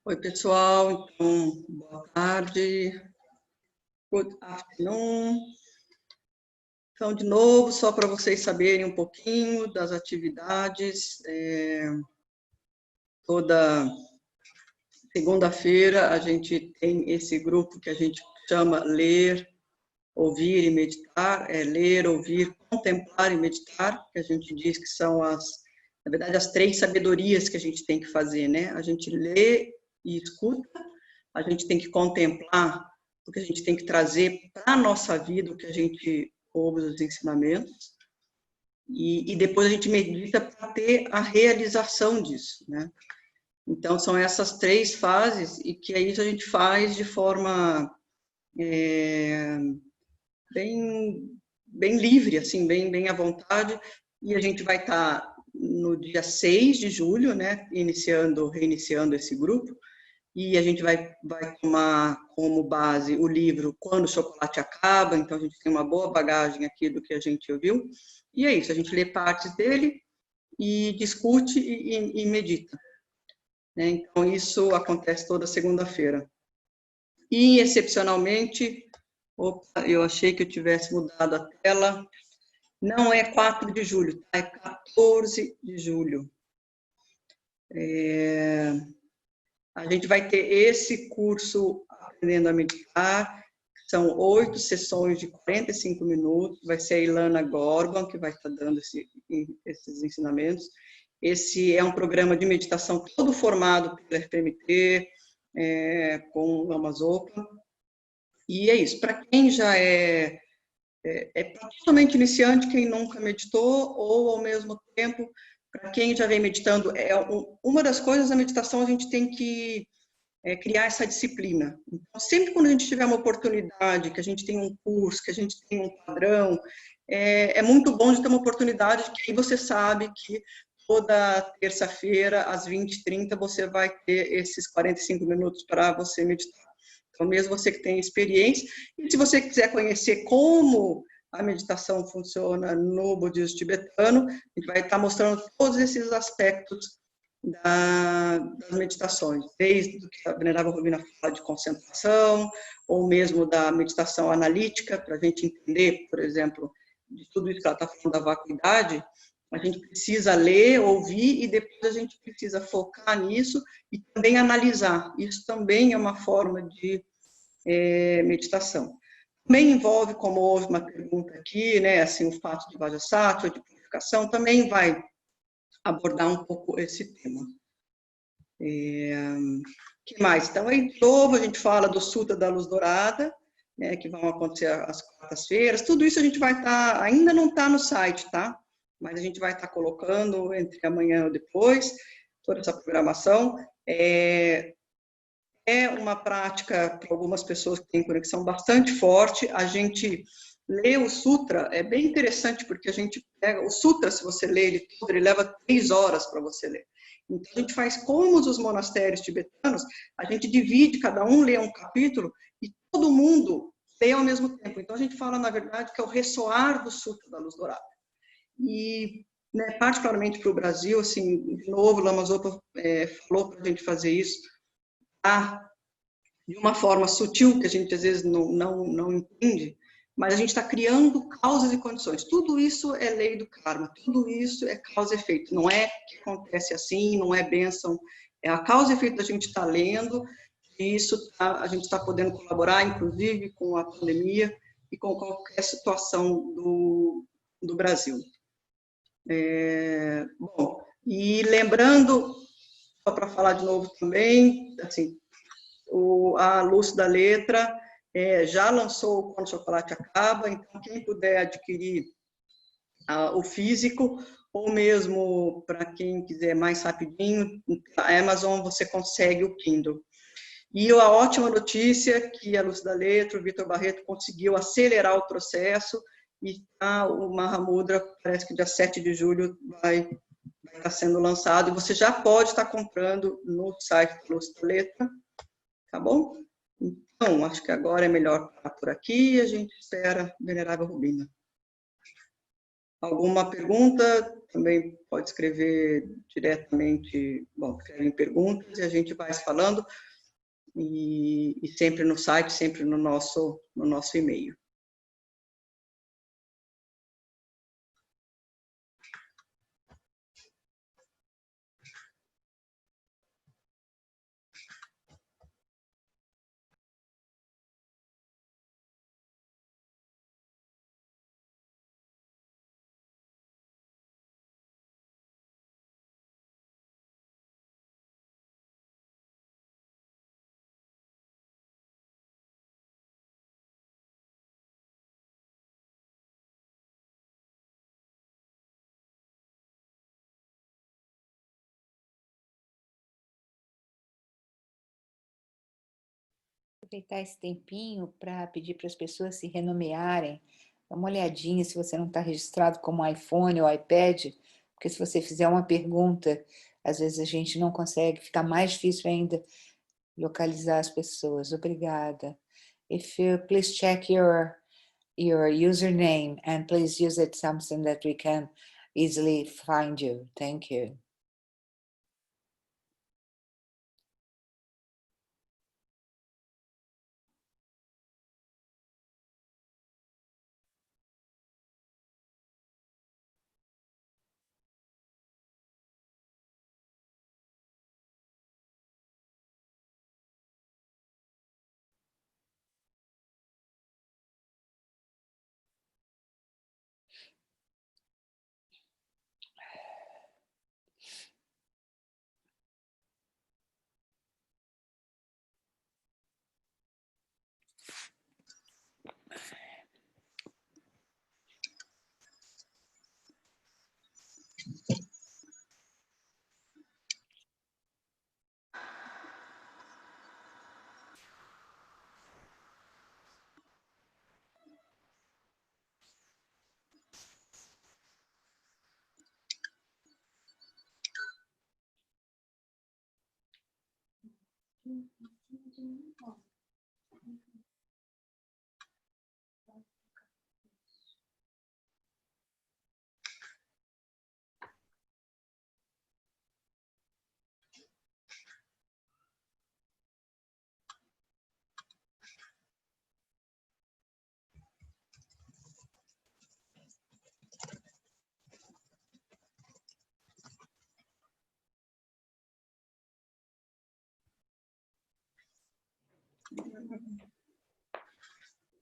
Oi, pessoal. Então, boa tarde. Good afternoon. Então, de novo, só para vocês saberem um pouquinho das atividades, toda segunda-feira a gente tem esse grupo que a gente chama Ler, Ouvir e Meditar, ler, ouvir, contemplar e meditar, que a gente diz que são na verdade, as 3 sabedorias que a gente tem que fazer, né? A gente lê e escuta, a gente tem que contemplar, porque a gente tem que trazer para a nossa vida o que a gente ouve dos ensinamentos, e depois a gente medita para ter a realização disso, né? Então, são essas 3 fases, e que aí a gente faz de forma bem livre, assim, bem à vontade, e a gente vai estar no dia 6 de julho, né, reiniciando esse grupo, e a gente vai tomar como base o livro Quando o Chocolate Acaba, então a gente tem uma boa bagagem aqui do que a gente ouviu, e é isso, a gente lê partes dele e discute e medita, né? Então isso acontece toda segunda-feira. E, excepcionalmente, opa, eu achei que eu tivesse mudado a tela, não é 4 de julho, tá? É 14 de julho. A gente vai ter esse curso Aprendendo a Meditar, são 8 sessões de 45 minutos, vai ser a Ilana Gorgon que vai estar dando esses ensinamentos. Esse é um programa de meditação todo formado pela FPMT, com Lama Zopa, e é isso, para quem já é totalmente iniciante, quem nunca meditou, ou ao mesmo tempo, para quem já vem meditando, uma das coisas da meditação a gente tem que criar essa disciplina. Então, sempre quando a gente tiver uma oportunidade, que a gente tem um curso, que a gente tem um padrão, é muito bom de ter uma oportunidade, que aí você sabe que toda terça-feira, às 20h30, você vai ter esses 45 minutos para você meditar. Então, mesmo você que tem experiência, e se você quiser conhecer como a meditação funciona no budismo tibetano, a gente vai estar mostrando todos esses aspectos das meditações, desde o que a venerável Robina fala de concentração, ou mesmo da meditação analítica, para a gente entender, por exemplo, de tudo isso que ela está falando da vacuidade, a gente precisa ler, ouvir, e depois a gente precisa focar nisso e também analisar. Isso também é uma forma de meditação. Também envolve, como houve uma pergunta aqui, né, assim, o fato de Vajrasattva, de purificação, também vai abordar um pouco esse tema. Que mais? Então, aí, de novo, a gente fala do Sutra da Luz Dourada, né, que vão acontecer às quartas-feiras. Tudo isso a gente vai estar, ainda não está no site, tá? Mas a gente vai estar colocando entre amanhã ou depois, toda essa programação. É uma prática para algumas pessoas que têm conexão bastante forte. A gente lê o Sutra, é bem interessante, porque a gente pega o Sutra, se você lê ele todo, ele leva 3 horas para você ler. Então, a gente faz como os monastérios tibetanos, a gente divide, cada um lê um capítulo, e todo mundo lê ao mesmo tempo. Então, a gente fala, na verdade, que é o ressoar do Sutra da Luz Dourada. E, né, particularmente para o Brasil, assim, de novo, Lama Zopa falou para a gente fazer isso, de uma forma sutil, que a gente às vezes não entende, mas a gente está criando causas e condições. Tudo isso é lei do karma, tudo isso é causa e efeito. Não é que acontece assim, não é bênção, é a causa e efeito da gente estar lendo, e isso a gente está podendo colaborar, inclusive, com a pandemia e com qualquer situação do Brasil. Bom, e lembrando, só para falar de novo também, assim, a Luz da Letra já lançou Quando o Chocolate Acaba, então quem puder adquirir o físico, ou mesmo para quem quiser mais rapidinho, na Amazon você consegue o Kindle. E a ótima notícia é que a Luz da Letra, o Vitor Barreto, conseguiu acelerar o processo, e o Mahamudra, parece que dia 7 de julho vai estar sendo lançado, e você já pode estar comprando no site da Luz da Letra, tá bom? Então, acho que agora é melhor parar por aqui e a gente espera, Venerável Robina. Alguma pergunta? Também pode escrever diretamente, bom, escrevem perguntas e a gente vai falando, e sempre no site, sempre no nosso e-mail. Aproveitar esse tempinho para pedir para as pessoas se renomearem. Dá uma olhadinha se você não está registrado como iPhone ou iPad, porque se você fizer uma pergunta, às vezes a gente não consegue, fica mais difícil ainda localizar as pessoas. Obrigada. If you please check your username and please use it something that we can easily find you. Thank you.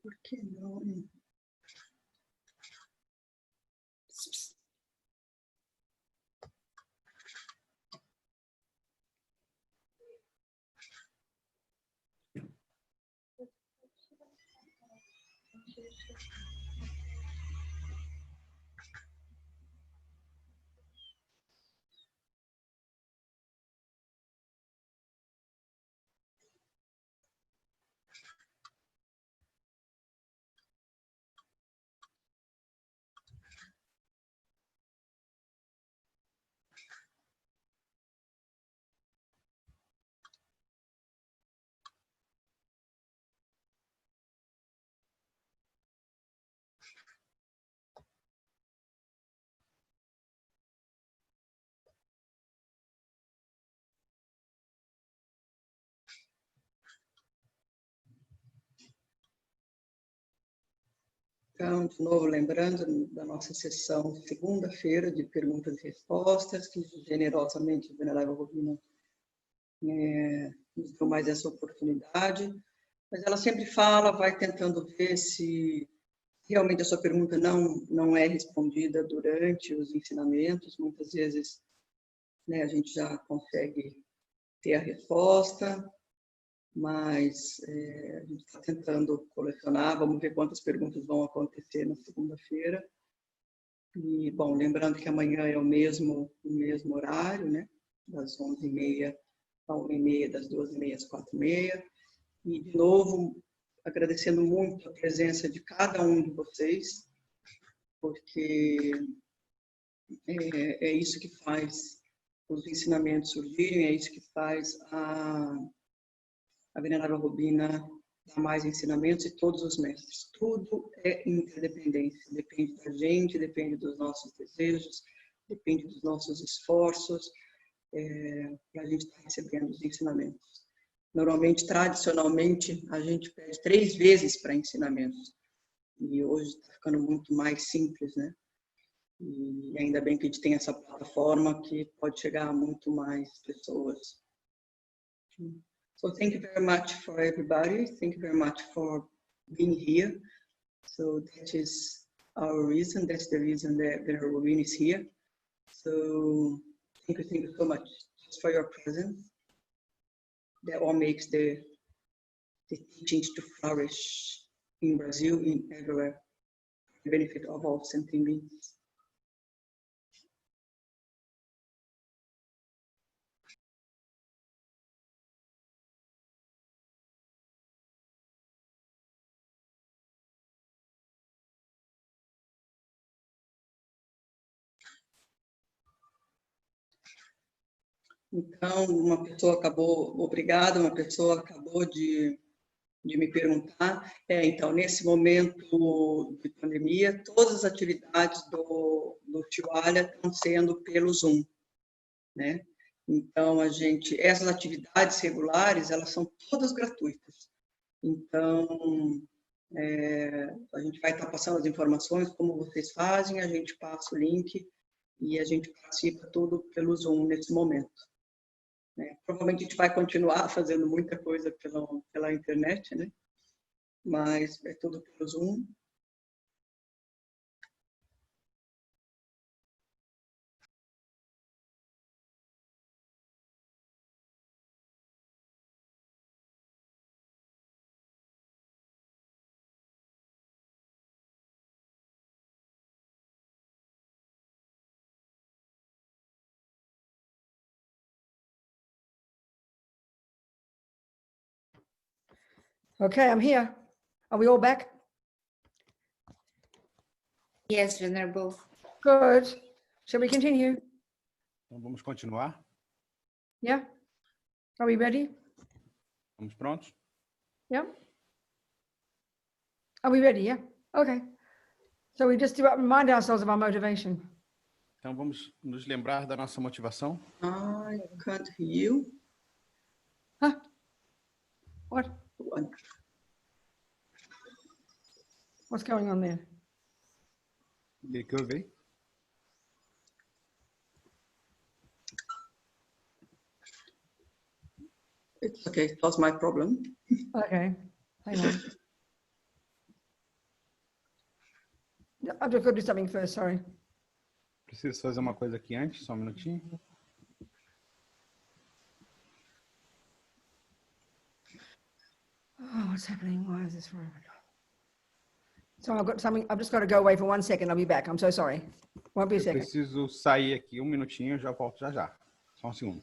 Por que não? Então, de novo, lembrando da nossa sessão segunda-feira de perguntas e respostas, que generosamente a Venerável Robina nos deu mais essa oportunidade. Mas ela sempre fala, vai tentando ver se realmente a sua pergunta não é respondida durante os ensinamentos. Muitas vezes, né, a gente já consegue ter a resposta, mas a gente está tentando colecionar, vamos ver quantas perguntas vão acontecer na segunda-feira. E, bom, lembrando que amanhã é o mesmo horário, né? Das 11h30 à 1h30, das 2h30 às 4h30. E, de novo, agradecendo muito a presença de cada um de vocês, porque é isso que faz os ensinamentos surgirem, é isso que faz a Venerável Robina dar mais ensinamentos e todos os mestres. Tudo é interdependência, depende da gente, depende dos nossos desejos, depende dos nossos esforços, para a gente estar recebendo os ensinamentos. Normalmente, tradicionalmente, a gente pede 3 vezes para ensinamentos. E hoje está ficando muito mais simples, né? E ainda bem que a gente tem essa plataforma que pode chegar a muito mais pessoas. So thank you very much for everybody. Thank you very much for being here. So that is our reason. That's the reason that Robina is here. So thank you so much just for your presence. That all makes the teachings to flourish in Brazil, in everywhere, for the benefit of all sentient beings. Então, uma pessoa acabou de me perguntar, então, nesse momento de pandemia, todas as atividades do Tiwalha estão sendo pelo Zoom, né? Então, essas atividades regulares, elas são todas gratuitas. Então, a gente vai estar passando as informações, como vocês fazem, a gente passa o link e a gente participa tudo pelo Zoom nesse momento. Provavelmente a gente vai continuar fazendo muita coisa pela internet, né? Mas é tudo pelo Zoom. Okay, I'm here. Are we all back? Yes, Venerable. Good. Shall we continue? Então vamos continuar. Yeah. Are we ready? Estamos prontos? Yeah. Are we ready? Yeah. Okay. So we just remind ourselves of our motivation. Então vamos nos lembrar da nossa motivação. I can't hear you. Huh? What? What's going on there? O que eu vi? It's okay, it was my problem. Okay. Hang on. I've just got to do something first, sorry. Preciso fazer uma coisa aqui antes, só um minutinho. Oh, what's happening? Why is this forever? So I've just got to go away for 1 second. I'll be back. I'm so sorry. Won't be a Eu second. preciso sair aqui um minutinho, já volto já já. Só um segundo.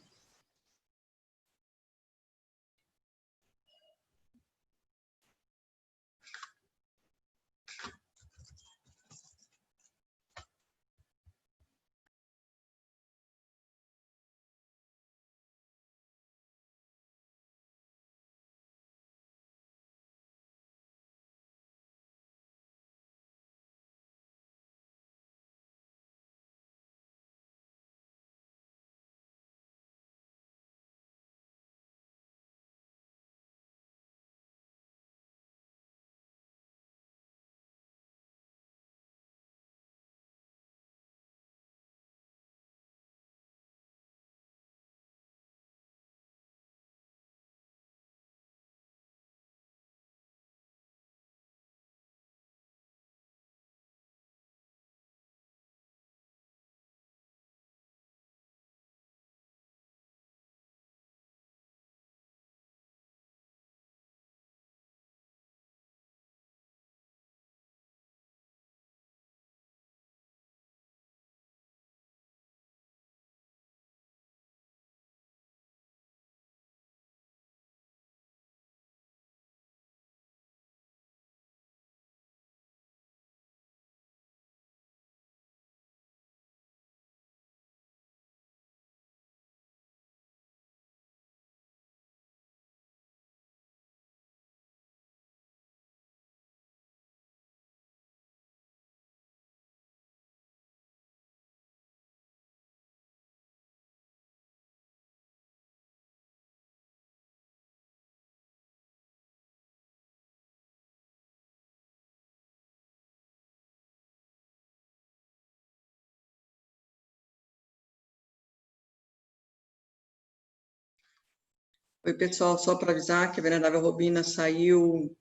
Oi, pessoal, só para avisar que a venerável Robina saiu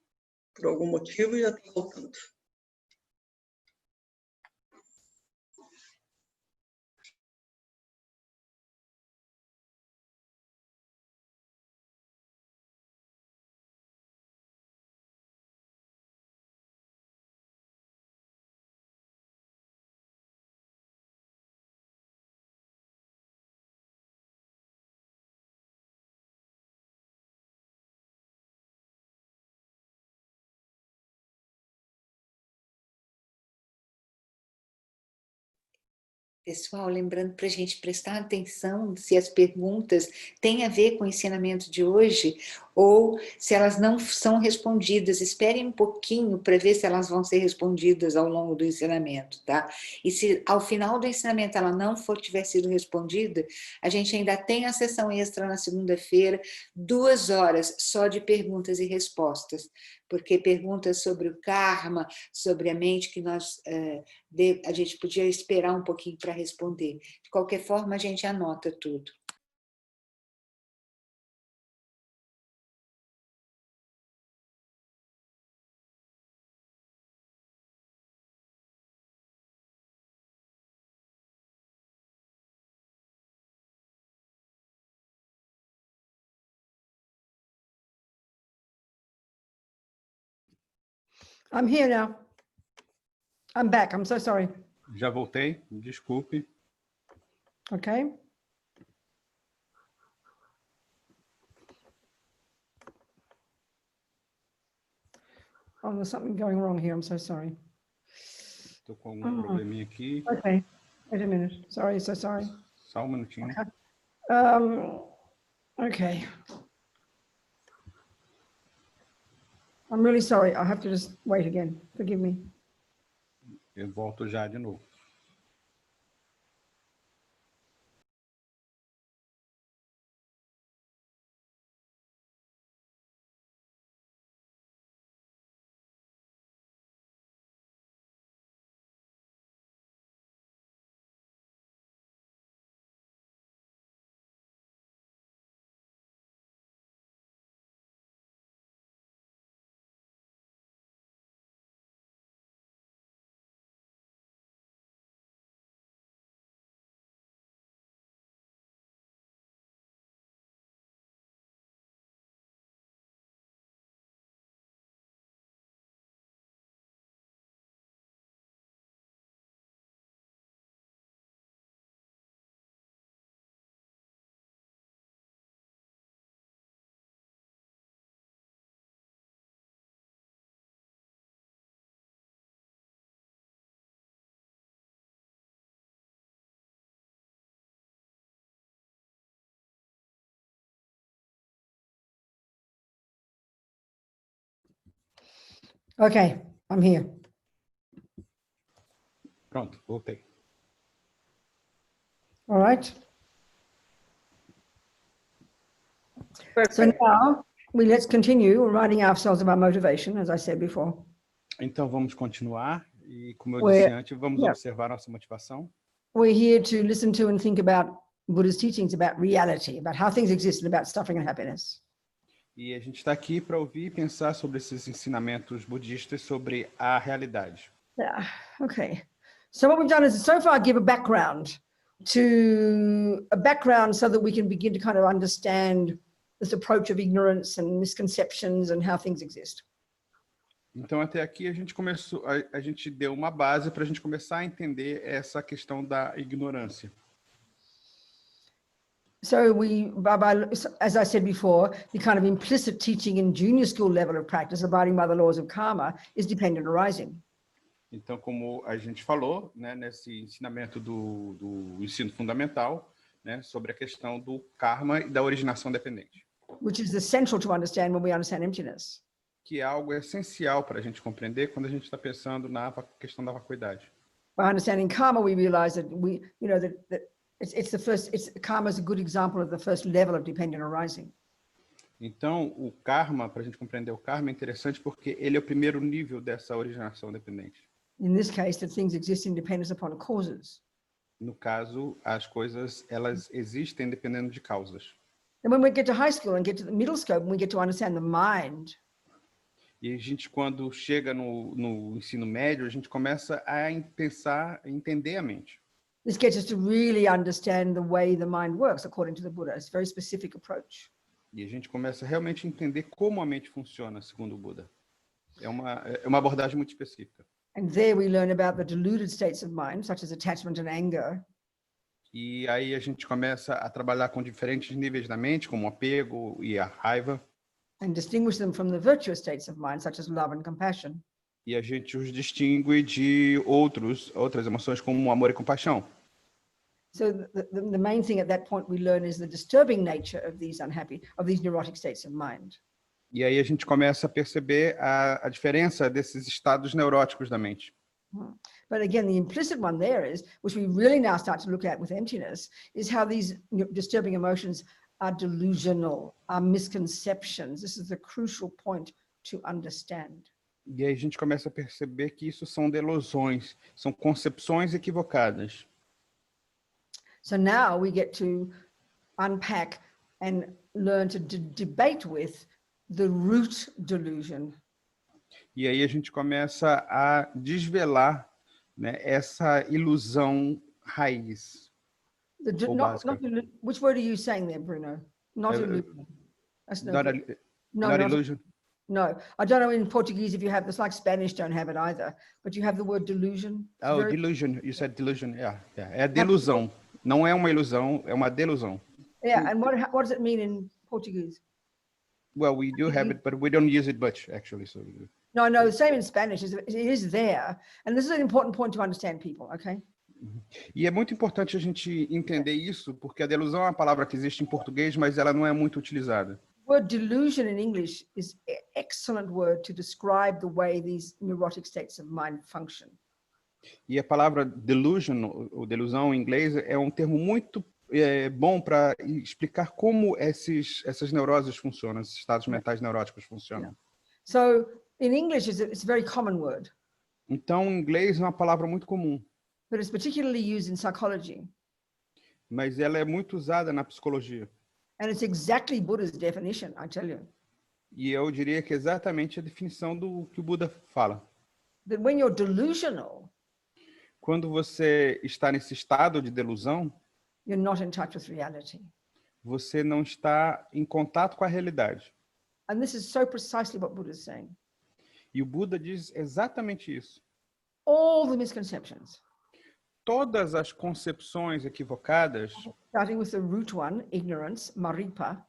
por algum motivo e já está voltando. Pessoal, lembrando para a gente prestar atenção se as perguntas têm a ver com o ensinamento de hoje ou se elas não são respondidas. Esperem um pouquinho para ver se elas vão ser respondidas ao longo do ensinamento, tá? E se ao final do ensinamento ela não tiver sido respondida, a gente ainda tem a sessão extra na segunda-feira, 2 horas só de perguntas e respostas, porque perguntas sobre o karma, sobre a mente que a gente podia esperar um pouquinho para responder. De qualquer forma, a gente anota tudo. I'm here now. I'm back. I'm so sorry. Já voltei, desculpe. Okay. Oh, there's something going wrong here. I'm so sorry. Estou com algum probleminha aqui. Okay. Wait a minute. Sorry, so sorry. Só um minutinho. Okay. I'm really sorry. I'll have to just wait again. Forgive me. Eu volto já de novo. Okay, I'm here. Pronto, voltei. All right. Perfect. So now let's continue reminding ourselves of our motivation, as I said before. Então vamos continuar e, como eu We're- disse antes, vamos observar nossa motivação. We're here to listen to and think about Buddha's teachings about reality, about how things exist and about suffering and happiness. E a gente está aqui para ouvir e pensar sobre esses ensinamentos budistas sobre a realidade. Yeah, okay. So what we've done is so far give a background so that we can begin to kind of understand this approach of ignorance and misconceptions and how things exist. Então até aqui a gente começou, a gente deu uma base para a gente começar a entender essa questão da ignorância. So as I said before, the kind of implicit teaching in junior school level of practice, abiding by the laws of karma, is dependent arising. Então, como a gente falou, né, nesse ensinamento do ensino fundamental, né, sobre a questão do karma e da originação dependente. Which is essential to understand when we understand emptiness. Que é algo essencial para a gente compreender quando a gente está pensando na questão da vacuidade. By understanding karma, we realize that karma is a good example of the first level of dependent arising. Então, o karma, para a gente compreender o karma, é interessante porque ele é o primeiro nível dessa originação dependente. In this case, that things exist in dependence upon causes. No caso, as coisas, elas existem dependendo de causas. And when we get to high school and get to the middle scope, we get to understand the mind. E a gente, quando chega no ensino médio, a gente começa a pensar, a entender a mente. This gets us to really understand the way the mind works, according to the Buddha. It's a very specific approach. E a gente começa realmente a entender como a mente funciona, segundo o Buda. É uma abordagem muito específica. And there we learn about the deluded states of mind, such as attachment and anger. E aí a gente começa a trabalhar com diferentes níveis da mente, como o apego e a raiva. And distinguish them from the virtuous states of mind, such as love and compassion. E a gente os distingue de outras emoções, como amor e compaixão. So the main thing at that point we learn is the disturbing nature of these neurotic states of mind. E aí a gente começa a perceber a diferença desses estados neuróticos da mente. But again, the implicit one there is, which we really now start to look at with emptiness, is how these disturbing emotions are delusional, are misconceptions. This is the crucial point to understand. E aí a gente começa a perceber que isso são delusões, são concepções equivocadas. So now we get to unpack and learn to debate with the root delusion. E aí a gente começa a desvelar, né, essa ilusão raiz. Which word are you saying there, Bruno? Not illusion. That's Not illusion. No, I don't know in Portuguese if you have this, like Spanish don't have it either, but you have the word delusion. Oh, delusion. You said delusion. Yeah. É delusão. Não é uma ilusão, é uma delusão. Yeah, and what does it mean in Portuguese? Well, we do have it, but we don't use it much, actually. So. No, the same in Spanish. It is there. And this is an important point to understand, people, okay? E é muito importante a gente entender isso, porque a delusão é uma palavra que existe em português, mas ela não é muito utilizada. The word delusion in English is an excellent word to describe the way these neurotic states of mind function. E a palavra delusion, ou delusão em inglês, é um termo muito bom para explicar como essas neuroses funcionam, esses estados mentais neuróticos funcionam. So, in English, it's a very common word. Então, em inglês é uma palavra muito comum. But it's particularly used in psychology. Mas ela é muito usada na psicologia. And it's exactly Buddha's definition, I tell you. E eu diria que é exatamente a definição do que o Buda fala. That when you're delusional, quando você está nesse estado de delusão, you're not in touch with reality. Você não está em contato com a realidade. And this is so precisely what Buddha is saying. E o Buda diz exatamente isso. All the misconceptions. Todas as concepções equivocadas, starting with the root one, ignorance, marigpa,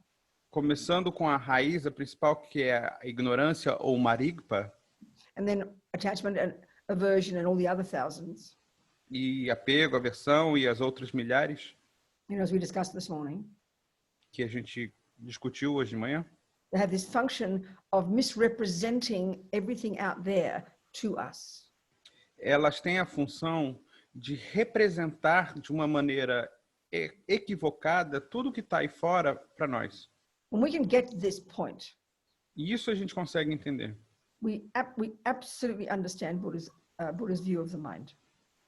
começando com a raiz, a principal, que é a ignorância ou marigpa, and then attachment and aversion and all the other thousands, e apego, aversão e as outras milhares, as we discussed this morning, que a gente discutiu hoje de manhã, they have this function of misrepresenting everything out there to us. Elas têm a função de representar de uma maneira equivocada tudo que está aí fora para nós. When we can get to this point, e isso a gente consegue entender. We absolutely understand Buddha's view of the mind.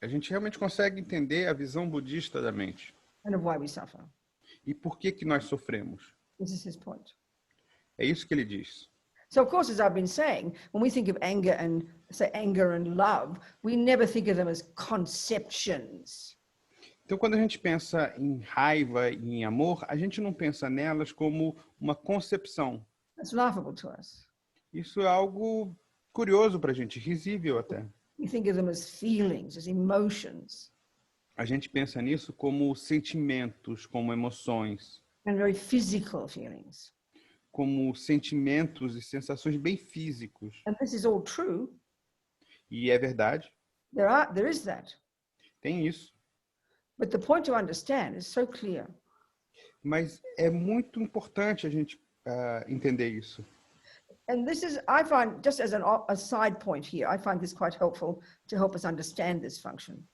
A gente realmente consegue entender a visão budista da mente. And of why we suffer. E por que nós sofremos. This is his point. É isso que ele diz. So, of course, as I've been saying, when we think of anger and love, we never think of them as conceptions. Então, quando a gente pensa em raiva e em amor, a gente não pensa nelas como uma concepção. That's laughable to us. Isso é algo curioso para a gente, risível até. We think of them as feelings, as emotions. A gente pensa nisso como sentimentos, como emoções. And very physical feelings. Como sentimentos e sensações bem físicos. And this is all true. E é verdade. There is that. Tem isso. But the point to understand is so clear. Mas é muito importante a gente entender isso. And this is, I find, just as a side point here, I find this quite helpful to help us understand this function.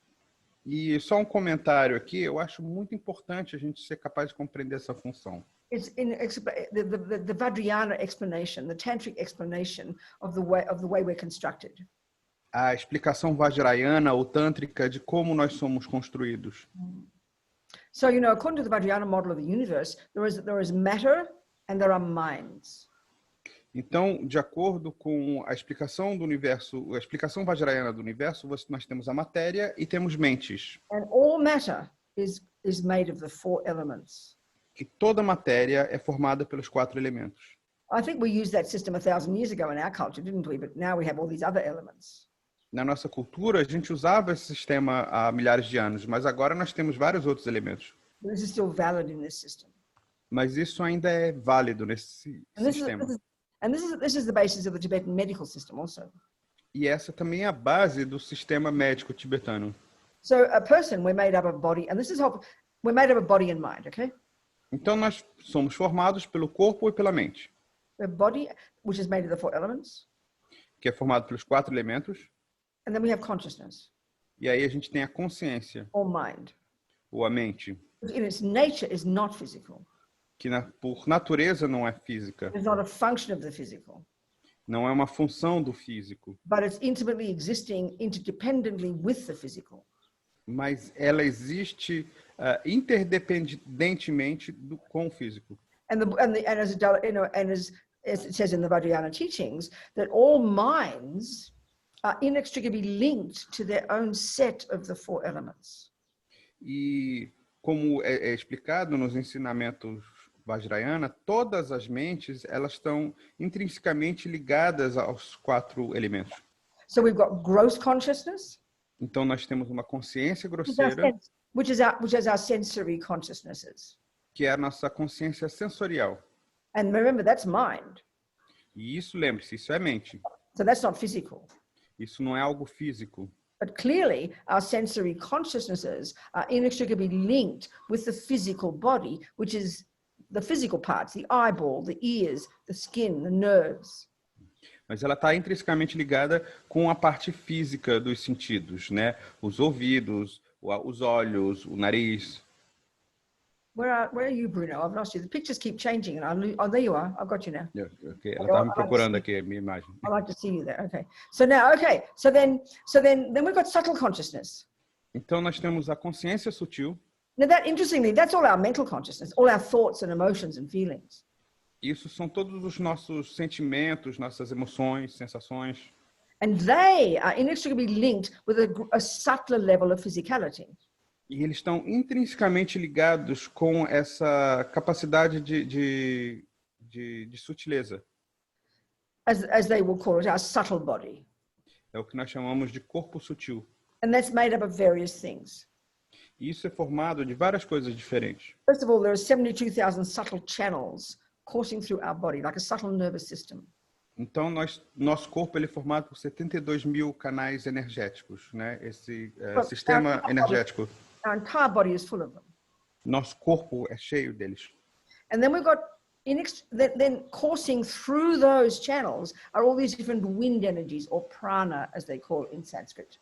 E só um comentário aqui, eu acho muito importante a gente ser capaz de compreender essa função. It's in the Vajrayana explanation, the tantric explanation of the way we're constructed. A explicação vajrayana ou tântrica de como nós somos construídos. So, you know, according to the Vajrayana model of the universe, there is matter and there are minds. Então, de acordo com a explicação do universo, a explicação vajrayana do universo, nós temos a matéria e temos mentes. And all matter is made of the 4 elements. E toda matéria é formada pelos 4 elementos. I think we used that system 1,000 years ago in our culture, didn't we? But now we have all these other elements. Na nossa cultura, a gente usava esse sistema há milhares de anos, mas agora nós temos vários outros elementos. But this is still valid in this system. Mas isso ainda é válido nesse sistema. This is the basis of the Tibetan medical system also. E essa também é a base do sistema médico tibetano. So a person, we're made up of body, and we're made up of body and mind, okay? Então nós somos formados pelo corpo e pela mente, The body, which is made of the 4 elements, que é formado pelos 4 elementos, and then we have consciousness, e aí a gente tem a consciência, or mind, ou a mente, which in its nature is not physical. que por natureza não é física, It's not a function of the physical, não é uma função do físico, but it's intimately existing interdependently with the physical. mas ela existe interdependentemente com o físico. And as it says in the Vajrayana teachings, that all minds are inextricably linked to their own set of the 4 elements. E como é explicado nos ensinamentos Vajrayana, todas as mentes elas estão intrinsecamente ligadas aos 4 elementos. So we've got gross consciousness, Então nós temos uma consciência grosseira, which is our sensory consciousnesses. que é a nossa consciência sensorial. And remember, that's mind. E isso, lembre-se, isso é mente. So that's not physical. Isso não é algo físico. But clearly, our sensory consciousnesses are inextricably linked with the physical body, which is the physical parts, the eyeball, the ears, the skin, the nerves. Mas ela está intrinsecamente ligada com a parte física dos sentidos, né? Os ouvidos, os olhos, o nariz. Where are you, Bruno? I've lost you. The pictures keep changing. Oh, there you are. I've got you now. Okay. Ela estava me procurando aqui, a minha imagem. I like to see you there. Okay. So now, okay. So then we've got subtle consciousness. Então nós temos a consciência sutil. Now interestingly, that's all our mental consciousness, all our thoughts and emotions and feelings. Isso são todos os nossos sentimentos, nossas emoções, sensações. And they are inextricably linked with a subtler level of physicality. E eles estão intrinsecamente ligados com essa capacidade de sutileza. As they will call it, our subtle body. É o que nós chamamos de corpo sutil. And that's made up of various things. E isso é formado de várias coisas diferentes. First of all, there are 72,000 subtle channels coursing through our body, like a subtle nervous system. Então, nosso corpo ele é formado por 72.000 canais energéticos, né? Esse sistema energético. Our entire body is full of them. Nosso corpo é cheio deles. And then we've got, then coursing through those channels are all these different wind energies, or prana, as they call it in Sanskrit.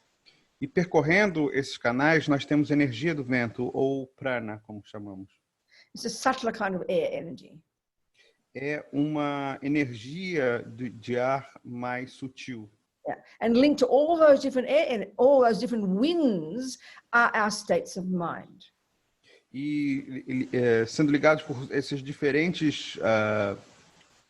E percorrendo esses canais, nós temos energia do vento, ou prana, como chamamos. It's a subtler kind of air energy. É uma energia de ar mais sutil. Yeah. And linked to all those different all those different winds are our states of mind. E sendo ligados por esses diferentes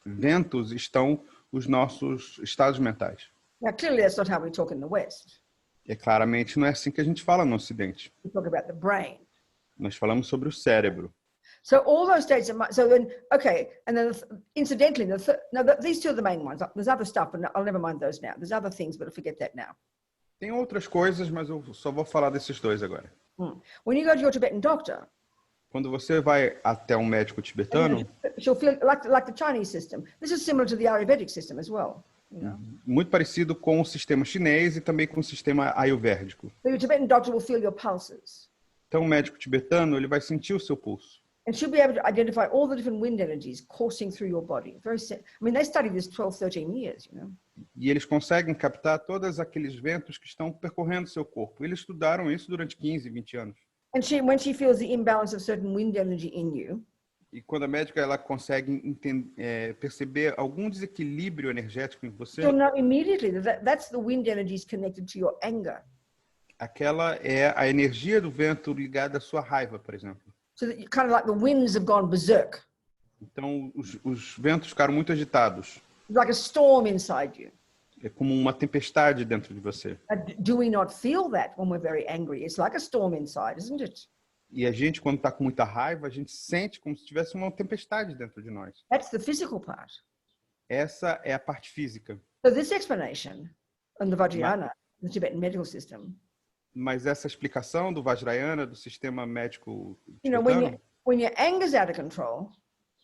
ventos estão os nossos estados mentais. Now, clearly, that's not how we talk in the West. E claramente não é assim que a gente fala no Ocidente. We talk about the brain. Nós falamos sobre o cérebro. So all those states of mind. So then, okay, and then incidentally, these two are the main ones. There's other stuff, but I'll never mind those now. There's other things, but I'll forget that now. Tem outras coisas, mas eu só vou falar desses dois agora. When you go to your Tibetan doctor, quando você vai até um médico tibetano, she'll feel like the Chinese system. This is similar to the Ayurvedic system as well. You know? Muito parecido com o sistema chinês e também com o sistema ayurvédico. So your Tibetan doctor will feel your pulses. Então o médico tibetano ele vai sentir o seu pulso. And she'll be able to identify all the different wind energies coursing through your body. They studied this 12, 13 years, you know. E eles conseguem captar todos aqueles ventos que estão percorrendo seu corpo. Eles estudaram isso durante 15, 20 anos. And when she feels the imbalance of certain wind energy in you, e quando a médica ela consegue perceber algum desequilíbrio energético em você, you'll know immediately that's the wind energies connected to your anger. Aquela é a energia do vento ligada à sua raiva, por exemplo. So that kind of like the winds have gone berserk. Então, os ventos ficaram muito agitados. It's like a storm inside you. É como uma tempestade dentro de você. Do we not feel that when we're very angry? It's like a storm inside, isn't it? E a gente, quando está com muita raiva, a gente sente como se tivesse uma tempestade dentro de nós. That's the physical part. Essa é a parte física. So this explanation on the Vajrayana, the Tibetan medical system, Mas essa explicação do Vajrayana, do sistema médico you know, tibetano, when your anger's out of control,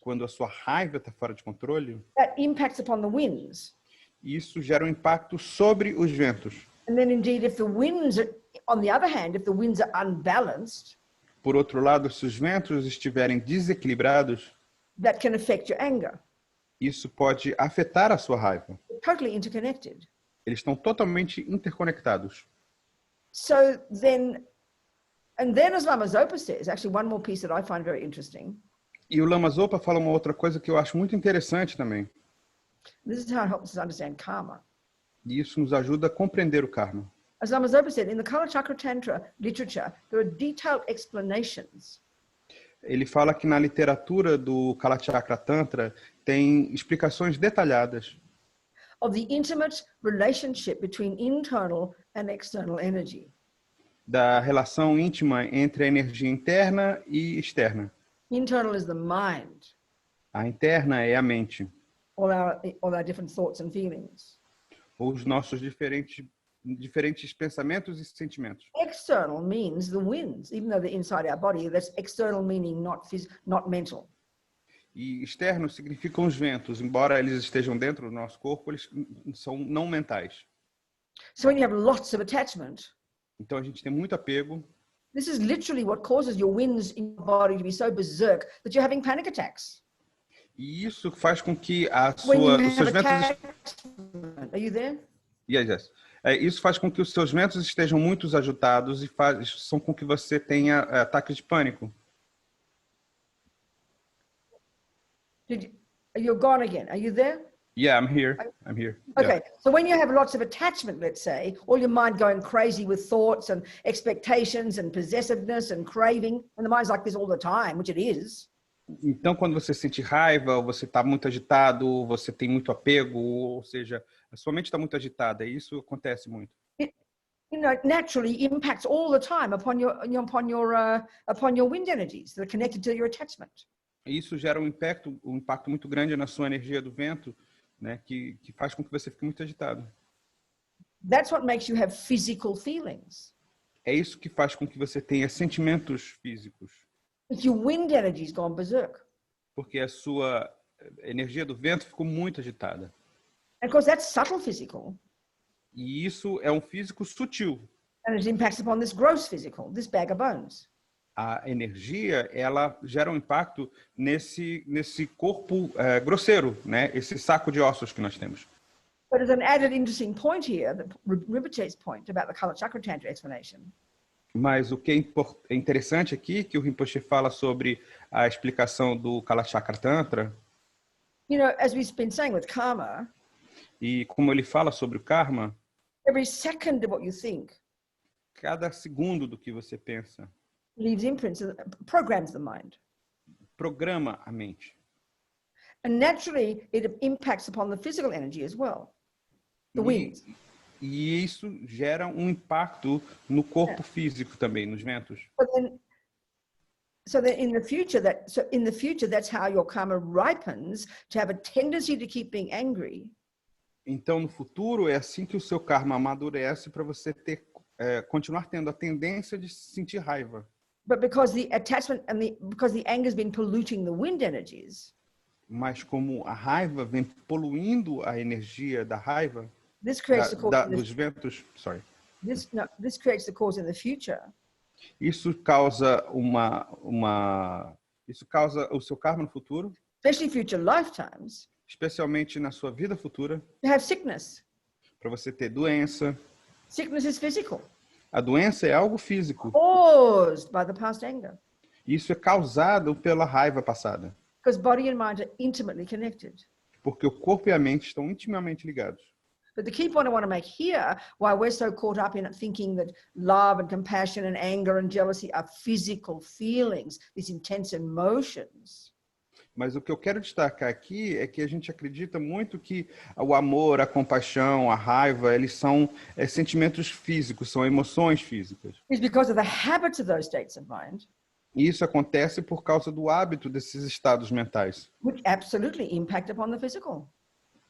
quando a sua raiva está fora de controle, that impacts upon the winds. isso gera um impacto sobre os ventos. And then indeed, if the winds are, on the other hand, if the winds are unbalanced, Por outro lado, se os ventos estiverem desequilibrados, that can affect your anger. isso pode afetar a sua raiva. They're totally interconnected. Eles estão totalmente interconectados. So then, and then as Lama Zopa says, actually one more piece that I find very interesting. E o Lama Zopa fala uma outra coisa que eu acho muito interessante também. This is how it helps us understand karma. E isso nos ajuda a compreender o karma. As Lama Zopa said, in the Kala Chakra Tantra literature, there are detailed explanations Ele fala que na literatura do Kalachakra Tantra tem explicações detalhadas of the intimate relationship between internal and external energy. da relação íntima entre a energia interna e externa. Internal is the mind, A interna é a mente, all our different thoughts and feelings. os nossos diferentes pensamentos e sentimentos. External means the winds, even though they're inside our body, that's external meaning not mental. E externos significam os ventos, embora eles estejam dentro do nosso corpo, eles são não mentais. So when you have lots of attachment, Então a gente tem muito apego. this is literally what causes your winds in your body to be so berserk that you're having panic attacks. E isso faz com que When you os seus have ventos... attachment, are you there? Yes. Isso faz com que os seus ventos estejam muito agitados e são com que você tenha ataques de pânico. You're gone again. Are you there? Yeah, I'm here. Okay, Yeah. so when you have lots of attachment, let's say, all your mind going crazy with thoughts and expectations and possessiveness and craving, and the mind's like this all the time, which it is. Então, quando você sente raiva, ou você está muito agitado, você tem muito apego, ou seja, a sua mente está muito agitada, e isso acontece muito. It, naturally impacts all the time upon your wind energies that are connected to your attachment. E isso gera um impacto muito grande na sua energia do vento, né, que faz com que você fique muito agitado. That's what makes you have physical feelings. É isso que faz com que você tenha sentimentos físicos. Your wind energy's gone berserk. Porque a sua energia do vento ficou muito agitada. And of course, that's subtle physical. E isso é um físico sutil. And it impacts upon this gross physical, this bag of bones. A energia, ela gera um impacto nesse corpo grosseiro, né? Esse saco de ossos que nós temos. But there's an added interesting point here, the Rinpoche's point about the Kala Chakra Tantra explanation. Mas o que é interessante aqui, que o Rinpoche fala sobre a explicação do Kalachakra Tantra, You know, as we've been saying with karma, e como ele fala sobre o karma, every second of what you think cada segundo do que você pensa leaves imprints, programs the mind. programa a mente. And naturally, it impacts upon the physical energy as well, the winds. E isso gera um impacto no corpo físico também, nos ventos. So then in the future, that's how your karma ripens to have a tendency to keep being angry. Então, no futuro, é assim que o seu karma amadurece para você continuar tendo a tendência de sentir raiva. But because the attachment because the anger has been polluting the wind energies, Mas como a raiva vem poluindo a energia da raiva, this creates dos ventos, this creates the cause in the future. Isso causa isso causa o seu karma no futuro, Especially future lifetimes, especialmente na sua vida futura, to have sickness. para você ter doença. Sickness is physical, A doença é algo físico. caused by the past anger. Isso é causado pela raiva passada, Because body and mind are intimately connected. porque o corpo e a mente estão intimamente ligados. But the key point I want to make here, why we're so caught up in thinking that love and compassion and anger and jealousy are physical feelings, these intense emotions. Mas o que eu quero destacar aqui é que a gente acredita muito que o amor, a compaixão, a raiva, eles são sentimentos físicos, são emoções físicas. It's because of the habits of those states of mind. E isso acontece por causa do hábito desses estados mentais, Which absolutely impact upon the physical,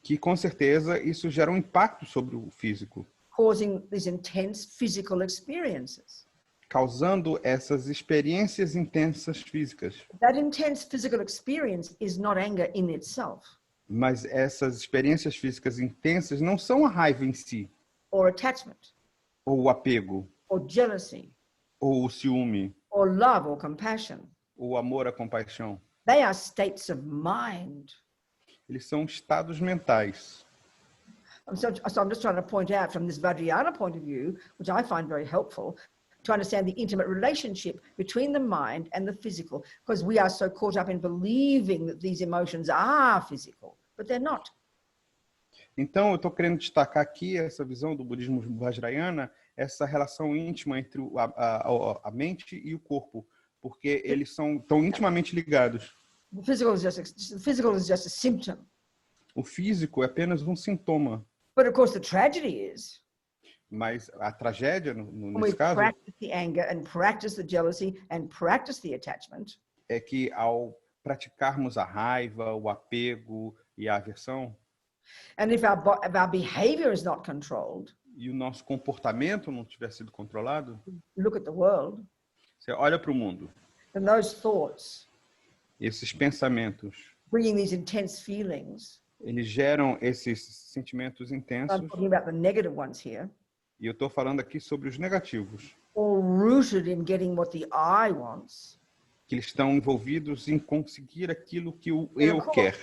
que com certeza isso gera um impacto sobre o físico, causing these intense physical experiences. causando essas experiências intensas físicas. That intense physical experience is not anger in itself, Mas essas experiências físicas intensas não são a raiva em si, or attachment, ou o apego, or jealousy, ou o ciúme, or love, or compassion. ou o amor, a compaixão. They are states of mind. Eles são estados mentais. So I'm just trying to point out from this Vajrayana point of view, which I find very helpful, to understand the intimate relationship between the mind and the physical, because we are so caught up in believing that these emotions are physical, but they're not. Então, eu estou querendo destacar aqui essa visão do budismo vajrayana, essa relação íntima entre a mente e o corpo, porque eles estão intimamente ligados. The physical is just a symptom. O físico é apenas um sintoma, But of course, the tragedy is mas a tragédia, when we nesse caso, practice the anger and practice the jealousy and practice the attachment, é que ao praticarmos a raiva, o apego e a aversão, and if our behavior is not controlled, e o nosso comportamento não tiver sido controlado, look at the world, você olha para o mundo, then those thoughts, esses pensamentos, bringing these intense feelings, eles geram esses sentimentos intensos, I'm talking about the negative ones here, e eu estou falando aqui sobre os negativos, all rooted in getting what the I wants. que eles estão envolvidos em conseguir aquilo que o And eu of course, quer.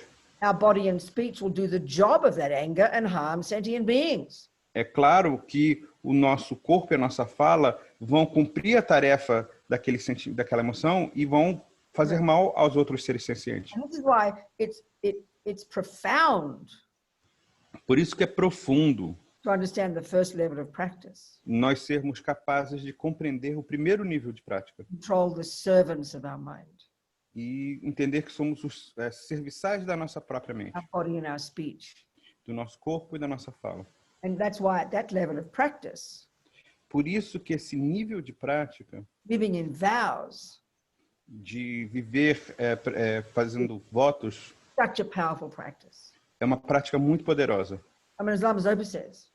our body and speech will do the job of that anger and harm sentient beings. É claro que o nosso corpo e a nossa fala vão cumprir a tarefa daquela emoção e vão fazer mal aos outros seres sencientes. And this is why it's profound Por isso que é profundo to understand the first level of practice, nós sermos capazes de compreender o primeiro nível de prática control the servants of our mind, e entender que somos os serviçais da nossa própria mente, our body and our speech. do nosso corpo e da nossa fala. And that's why at that level of practice, Por isso que esse nível de prática, living in vows, de viver fazendo votos, such a powerful practice. é uma prática muito poderosa. I mean, as Lama Zopa says,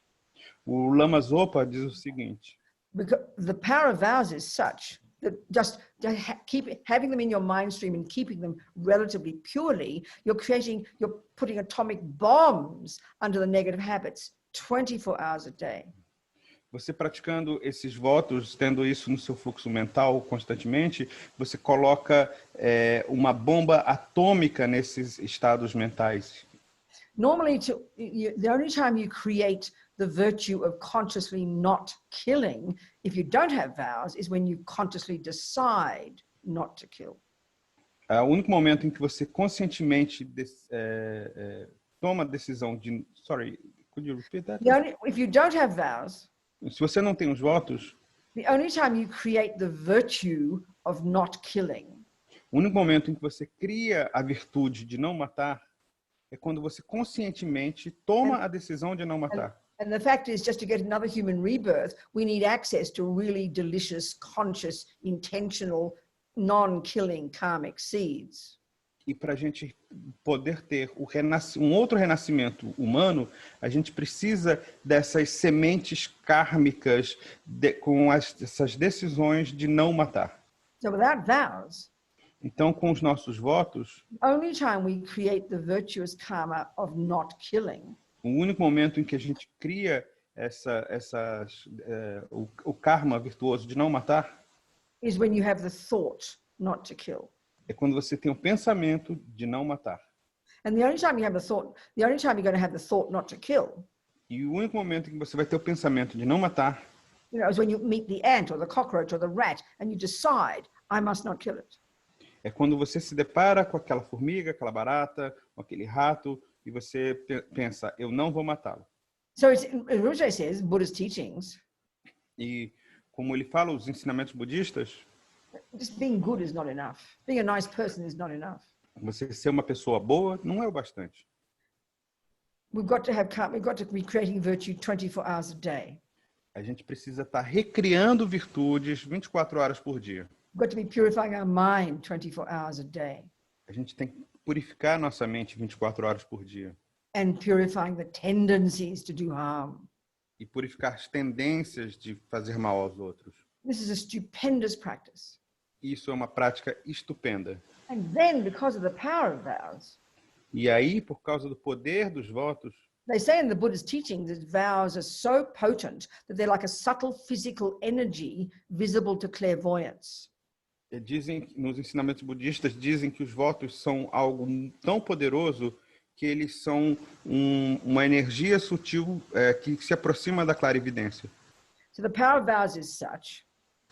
O Lama Zopa diz o seguinte: because the power of vows is such that just having them in your mind stream and keeping them relatively purely, you're putting atomic bombs under the negative habits 24 hours a day. você praticando esses votos, tendo isso no seu fluxo mental constantemente, você coloca uma bomba atômica nesses estados mentais. Normally, the only time you create the virtue of consciously not killing, if you don't have vows, is when you consciously decide not to kill. O único momento em que você conscientemente toma a decisão de... Sorry, could you repeat that? If you don't have vows, Se você não tem os votos, the only time you create the virtue of not killing o único momento em que você cria a virtude de não matar é quando você conscientemente toma a decisão de não matar. And the fact is, just to get another human rebirth, we need access to really delicious, conscious, intentional, non-killing karmic seeds. E para a gente poder ter um outro renascimento humano, a gente precisa dessas sementes kármicas com essas decisões de não matar. So without vows, Então, com os nossos votos, the only time we create the virtuous karma of not killing o único momento em que a gente cria o karma virtuoso de não matar is when you have the thought not to kill. é quando você tem o pensamento de não matar. And the only time you have the only time you're going to have the thought not to kill, E o único momento em que você vai ter o pensamento de não matar is when you meet the ant or the cockroach or the rat and you decide, I must not kill it. é quando você se depara com aquela formiga, aquela barata, com aquele rato, e você pensa, eu não vou matá-lo. So it's, Rinpoche says, Buddhist teachings, E como ele fala, os ensinamentos budistas, just being good is not enough. Being a nice person is not enough. você ser uma pessoa boa não é o bastante. We've got to be creating virtue 24 hours a day. A gente precisa estar recriando virtudes 24 horas por dia. We've got to be purifying our mind 24 hours a day. A gente tem que purificar nossa mente 24 horas por dia. And purifying the tendencies to do harm. E purificar as tendências de fazer mal aos outros. This is a stupendous practice. Isso é uma prática estupenda. And then, because of the power of vows, E aí, por causa do poder dos votos, they say in the Buddhist teachings that vows are so potent that they're like a subtle physical energy visible to clairvoyance. dizem, nos ensinamentos budistas, dizem que os votos são algo tão poderoso que eles são uma energia sutil que se aproxima da clarividência. So the power of vows is such.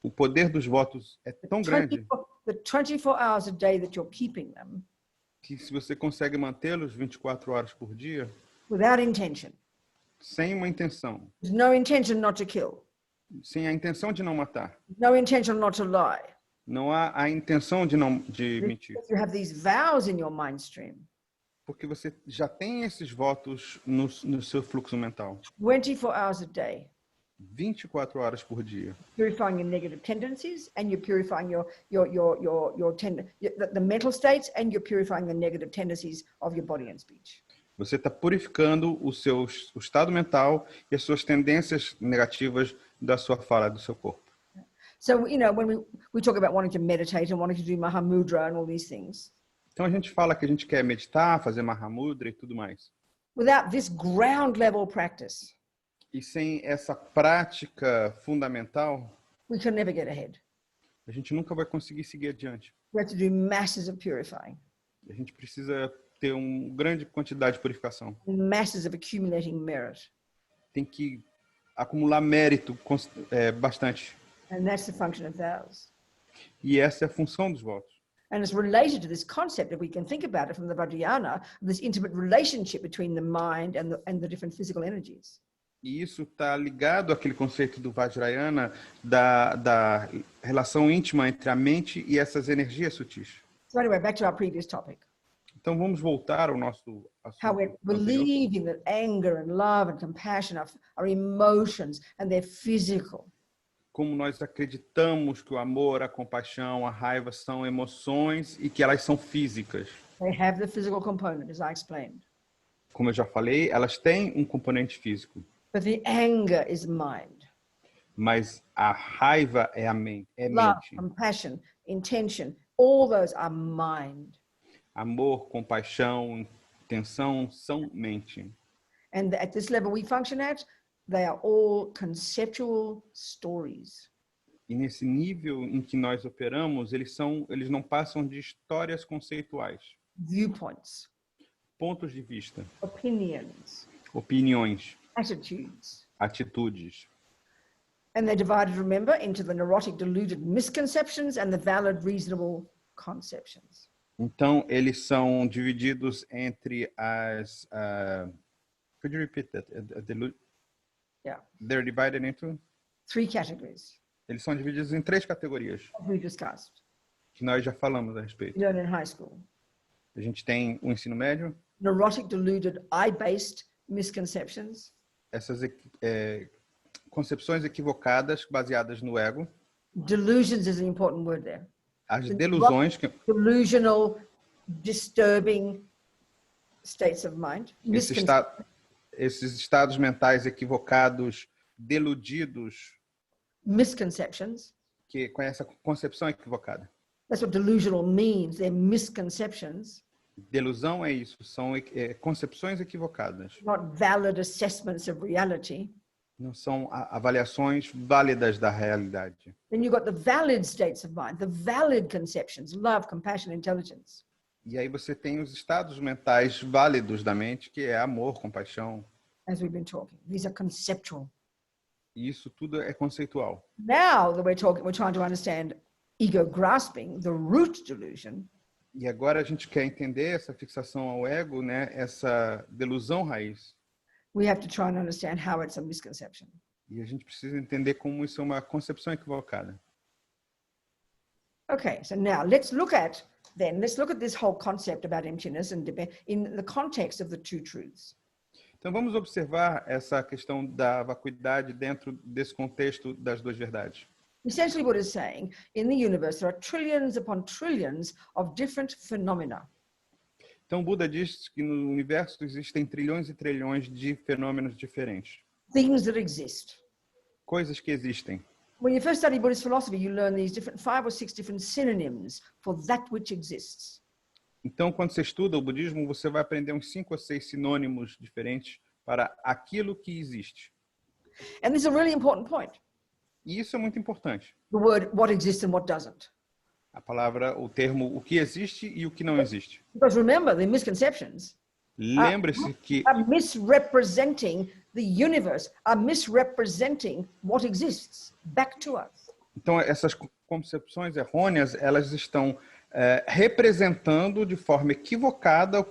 O poder dos votos é tão grande The 24 hours a day that you're keeping them que se você consegue mantê-los 24 horas por dia, without intention, sem uma intenção, there's no intention not to kill, sem a intenção de não matar, no intention not to lie. não há a intenção de mentir, You have these vows in your mind stream, porque você já tem esses votos no seu fluxo mental, 24 hours a day, 24 horas por dia. purifying your negative tendencies, and you're purifying the mental states, and you're purifying the negative tendencies of your body and speech. Você está purificando o estado mental e as suas tendências negativas da sua fala, do seu corpo. So, you know, when we talk about wanting to meditate and wanting to do Mahamudra and all these things, Então a gente fala que a gente quer meditar, fazer Mahamudra e tudo mais. without this ground level practice, E sem essa prática fundamental, we can never get ahead. a gente nunca vai conseguir seguir adiante. We have to do masses of purifying, A gente precisa ter uma grande quantidade de purificação. masses of accumulating merit. Tem que acumular mérito bastante. And that's the function of vows. E essa é a função dos votos. And it's related to this concept, if we can think about it from the Vajrayana, this intimate relationship between the mind and the different physical energies. E isso está ligado àquele conceito do Vajrayana da relação íntima entre a mente e essas energias sutis. So anyway, back to our previous topic. Então vamos voltar ao nosso How we're assunto anterior. believing that anger and love and compassion are emotions and they're physical. Como nós acreditamos que o amor, a compaixão, a raiva são emoções e que elas são físicas. They have the physical component, as I explained. Como eu já falei, elas têm um componente físico, But the anger is mind. mas a raiva é a mente, Love, mente. compassion, intention, all those are mind. Amor, compaixão, intenção são mente. And at this level we function at, they are all conceptual stories. E nesse nível em que nós operamos, eles não passam de histórias conceituais, Viewpoints, pontos de vista, opinions, opiniões, attitudes. atitudes. And they're divided, remember, into the neurotic, deluded misconceptions and the valid, reasonable conceptions. Então, eles são divididos entre as... could you repeat that? Yeah, They're divided into... 3 categories Eles são divididos em 3 categorias, we discussed. que nós já falamos a respeito. You learn in high school. A gente tem o ensino médio, Neurotic, deluded, I-based misconceptions. essas concepções equivocadas baseadas no ego, Delusions is an important word there. as delusões, Delusional, disturbing states of mind. esses estados mentais equivocados, deludidos, Misconceptions. que com essa concepção equivocada. That's what delusional means. They're misconceptions, Delusão é isso, são concepções equivocadas. not valid assessments of reality. Não são avaliações válidas da realidade. Then you've got the valid states of mind, the valid conceptions, love, compassion, intelligence. E aí você tem os estados mentais válidos da mente, que é amor, compaixão. As we've been talking. These are conceptual. E isso tudo é conceitual. Now that we're trying to understand ego grasping, the root delusion. E agora a gente quer entender essa fixação ao ego, né? Essa delusão raiz. we have to try and understand how it's a misconception. E a gente precisa entender como isso é uma concepção equivocada. Okay, so now let's look at this whole concept about emptiness and in the context of the two truths. Então vamos observar essa questão da vacuidade dentro desse contexto das duas verdades. Essentially what it's saying, in the universe there are trillions upon trillions of different phenomena. Então Buda diz que no universo existem trilhões e trilhões de fenômenos diferentes. Things that exist. Coisas que existem. When you first study Buddhist philosophy, you learn these 5 or 6 different synonyms for that which exists. Então, quando você estuda o budismo, você vai aprender uns 5 ou 6 sinônimos diferentes para aquilo que existe. And this is a really important point. E isso é muito importante. The word what exists and what doesn't. A palavra, o termo, o que existe e o que não existe. Because remember, the misconceptions Lembre-se que are misrepresenting the universe, are misrepresenting what exists back to us. então essas concepções errôneas, elas estão representando de forma equivocada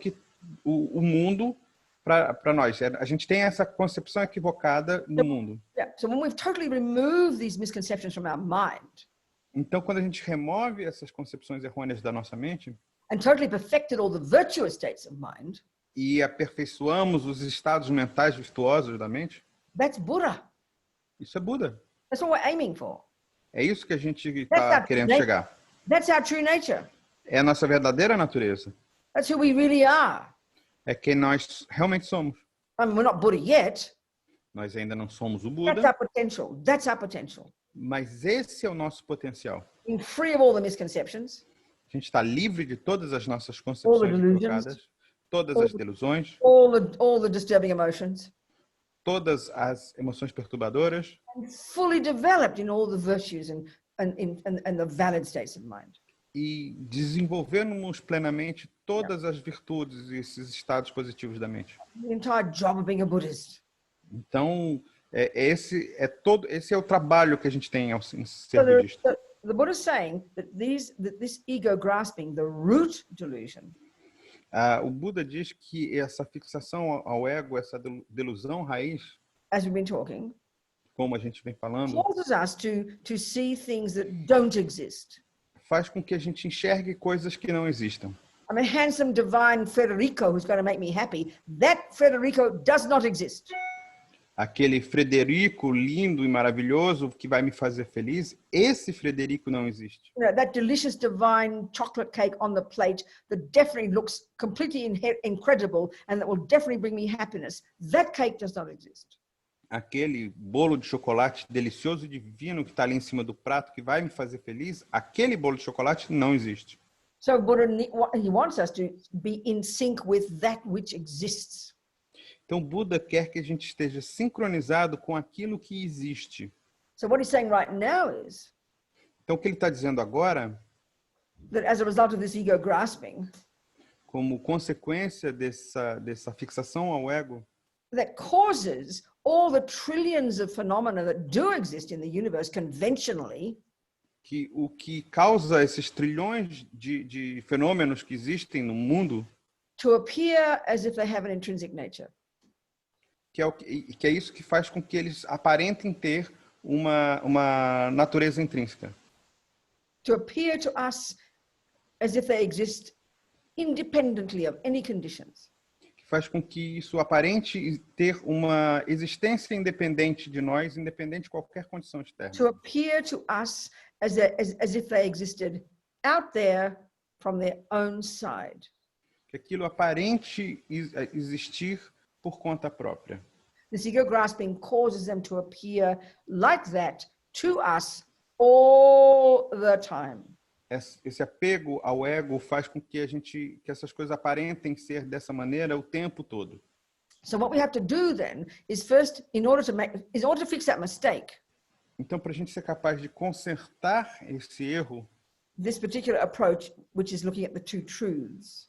o mundo para nós. A gente tem essa concepção equivocada no mundo. Yeah. So when we've totally removed these misconceptions from our mind Então, quando a gente remove essas concepções errôneas da nossa mente and totally perfected all the virtuous states of mind, e aperfeiçoamos os estados mentais virtuosos da mente, that's Buddha. isso é Buda. That's what we're aiming for. É isso que a gente está querendo chegar. That's our true nature. É a nossa verdadeira natureza. That's who we really are. É quem nós realmente somos. I mean, we're not Buddha yet. Nós ainda não somos o That's Buda, our potential. That's our potential. mas esse é o nosso potencial. Being free of all the misconceptions, A gente está livre de todas as nossas all the concepções delusions, equivocadas, todas as delusões, all the disturbing emotions, todas as emoções perturbadoras, and fully developed in all the virtues and the valid states of mind. e desenvolvermos plenamente todas as virtudes e esses estados positivos da mente. The entire job of being a Buddhist. Então, esse é o trabalho que a gente tem ao ser So budista. the Buddha is saying that this ego grasping, the root delusion, O Buda diz que essa fixação ao ego, essa delusão raiz, as we've been talking, como a gente vem falando, causes us to see things that don't exist. faz com que a gente enxergue coisas que não existam. I'm a handsome, divine Federico who's going to make me happy. That Federico does not exist. Aquele Frederico lindo e maravilhoso que vai me fazer feliz, esse Frederico não existe. You know, that delicious, divine chocolate cake on the plate that definitely looks completely incredible and that will definitely bring me happiness. That cake does not exist. Aquele bolo de chocolate delicioso e divino que está ali em cima do prato que vai me fazer feliz, aquele bolo de chocolate não existe. So Buddha, he wants us to be in sync with that which exists. Então, Buda quer que a gente esteja sincronizado com aquilo que existe. So what he's saying right now is Então, o que ele está dizendo agora, that as a result of this ego grasping, como consequência dessa fixação ao ego, that causes all the trillions of phenomena that do exist in the universe conventionally, que o que causa esses trilhões de fenômenos que existem no mundo, to appear as if they have an intrinsic nature. que é isso que faz com que eles aparentem ter uma natureza intrínseca. To appear to us as if they exist independently of any conditions. Que faz com que isso aparente ter uma existência independente de nós, independente de qualquer condição externa. To appear to us as if they existed out there from their own side. Que aquilo aparente existir por conta própria. This ego grasping causes them to appear like that to us all the time. Esse apego ao ego faz com que essas coisas aparentem ser dessa maneira o tempo todo. So what we have to do then is first, in order to fix that mistake, Então, para a gente ser capaz de consertar esse erro, this particular approach, which is looking at the two truths,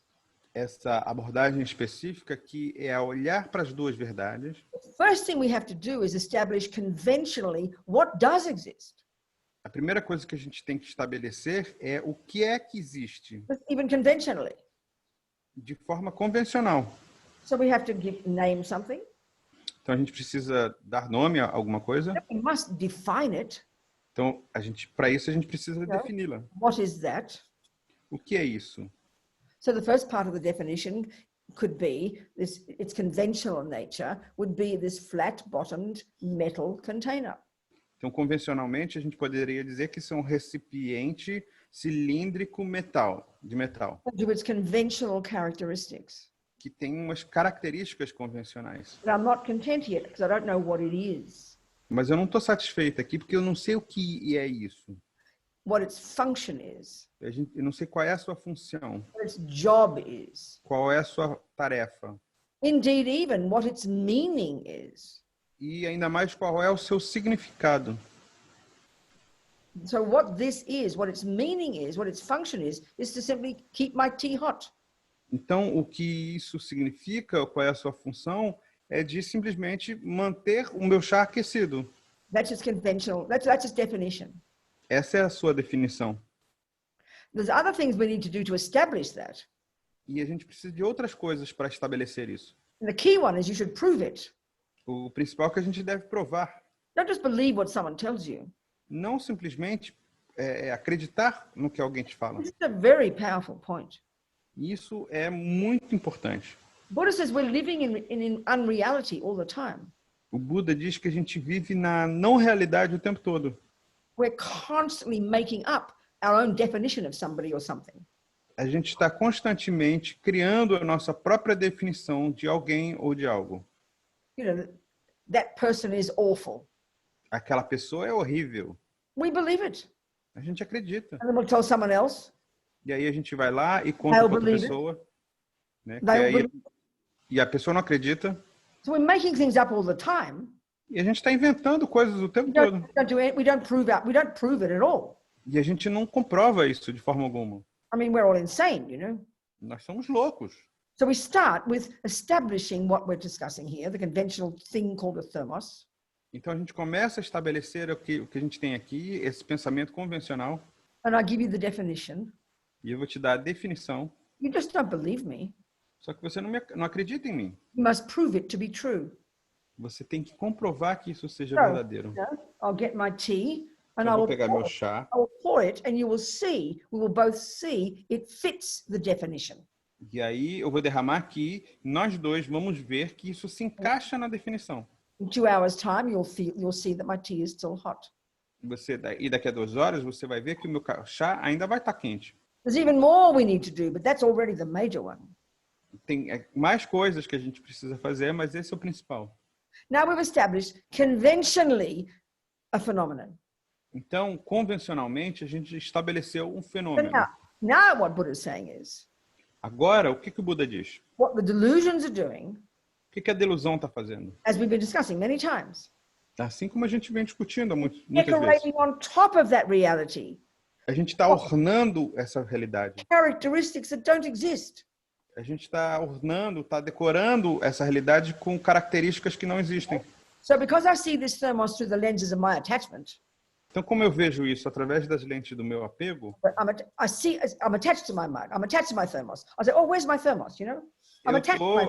essa abordagem específica que é a olhar para as duas verdades, the first thing we have to do is establish conventionally what does exist, a primeira coisa que a gente tem que estabelecer é o que é que existe, even conventionally. de forma convencional. So we have to name something. Então a gente precisa dar nome a alguma coisa. We must define it. Então para isso a gente precisa Yeah. defini-la. What is that? O que é isso? So the first part of the definition could be this, its conventional nature would be this flat-bottomed metal container. Então, convencionalmente, a gente poderia dizer que isso é um recipiente cilíndrico de metal, To its conventional characteristics. que tem umas características convencionais. But I'm not content yet because I don't know what it is, Mas eu não estou satisfeito aqui porque eu não sei o que é isso. what its function is, Eu não sei qual é a sua função, what its job is. qual é a sua tarefa. Indeed, even what its meaning is. E ainda mais qual é o seu significado. So what this is, what its meaning is, what its function is to simply keep my tea hot. Então, o que isso significa, qual é a sua função, é de simplesmente manter o meu chá aquecido. That's its conventional, that's its definition. Essa é a sua definição. There's other things we need to do to establish that. E a gente precisa de outras coisas para estabelecer isso. And the key one is you should prove it. O principal é que a gente deve provar. Don't just believe what someone tells you. Não simplesmente acreditar no que alguém te fala. This is a very powerful point. Isso é muito importante. Buddha says we're living in unreality all the time. O Buda diz que a gente vive na não realidade o tempo todo. We're constantly making up our own definition of somebody or something. A gente está constantemente criando a nossa própria definição de alguém ou de algo. You know, that person is awful. Aquela pessoa é horrível. We believe it. A gente acredita. And then we'll tell someone else. E aí a gente vai lá e conta They'll para outra believe it. pessoa. Né, They'll aí, believe e a pessoa não acredita. So we're making things up all the time. E a gente está inventando coisas o tempo todo. We don't prove it at all. E a gente não comprova isso de forma alguma. I mean, we're all insane, you know. Nós somos loucos. So we start with establishing what we're discussing here, the conventional thing called a thermos. Então a gente começa a estabelecer o que a gente tem aqui, esse pensamento convencional. And I give you the definition. E eu vou te dar a definição. You just don't believe me. Só que você não acredita em mim. You must prove it to be true. Você tem que comprovar que isso seja So, verdadeiro. I'll get my tea and Eu I vou will pegar meu chá. pour it and you will see, we will both see it fits the definition. E aí eu vou derramar aqui. Nós dois vamos ver que isso se encaixa na definição. In 2 hours' time, you'll see that my tea is still hot. E daqui a 2 horas você vai ver que o meu chá ainda vai estar quente. There's even more we need to do, but that's already the major one. Tem mais coisas que a gente precisa fazer, mas esse é o principal. Now we've established conventionally a phenomenon. Então, convencionalmente, a gente estabeleceu um But fenômeno. now what Buddha is saying is, Agora, o que o Buda diz? what the delusions are doing, O que a delusão está fazendo? as we've been discussing many times, Assim como a gente vem discutindo muitas vezes. decorating on top of that reality A gente está ornando essa realidade. characteristics that don't exist. A gente está ornando, está decorando essa realidade com características que não existem. So because I see this thermos through the lenses of my attachment, Então, como eu vejo isso através das lentes do meu apego, I'm attached to my mug. I'm attached to my thermos. I say, oh, where's my thermos? You know, I'm attached to my.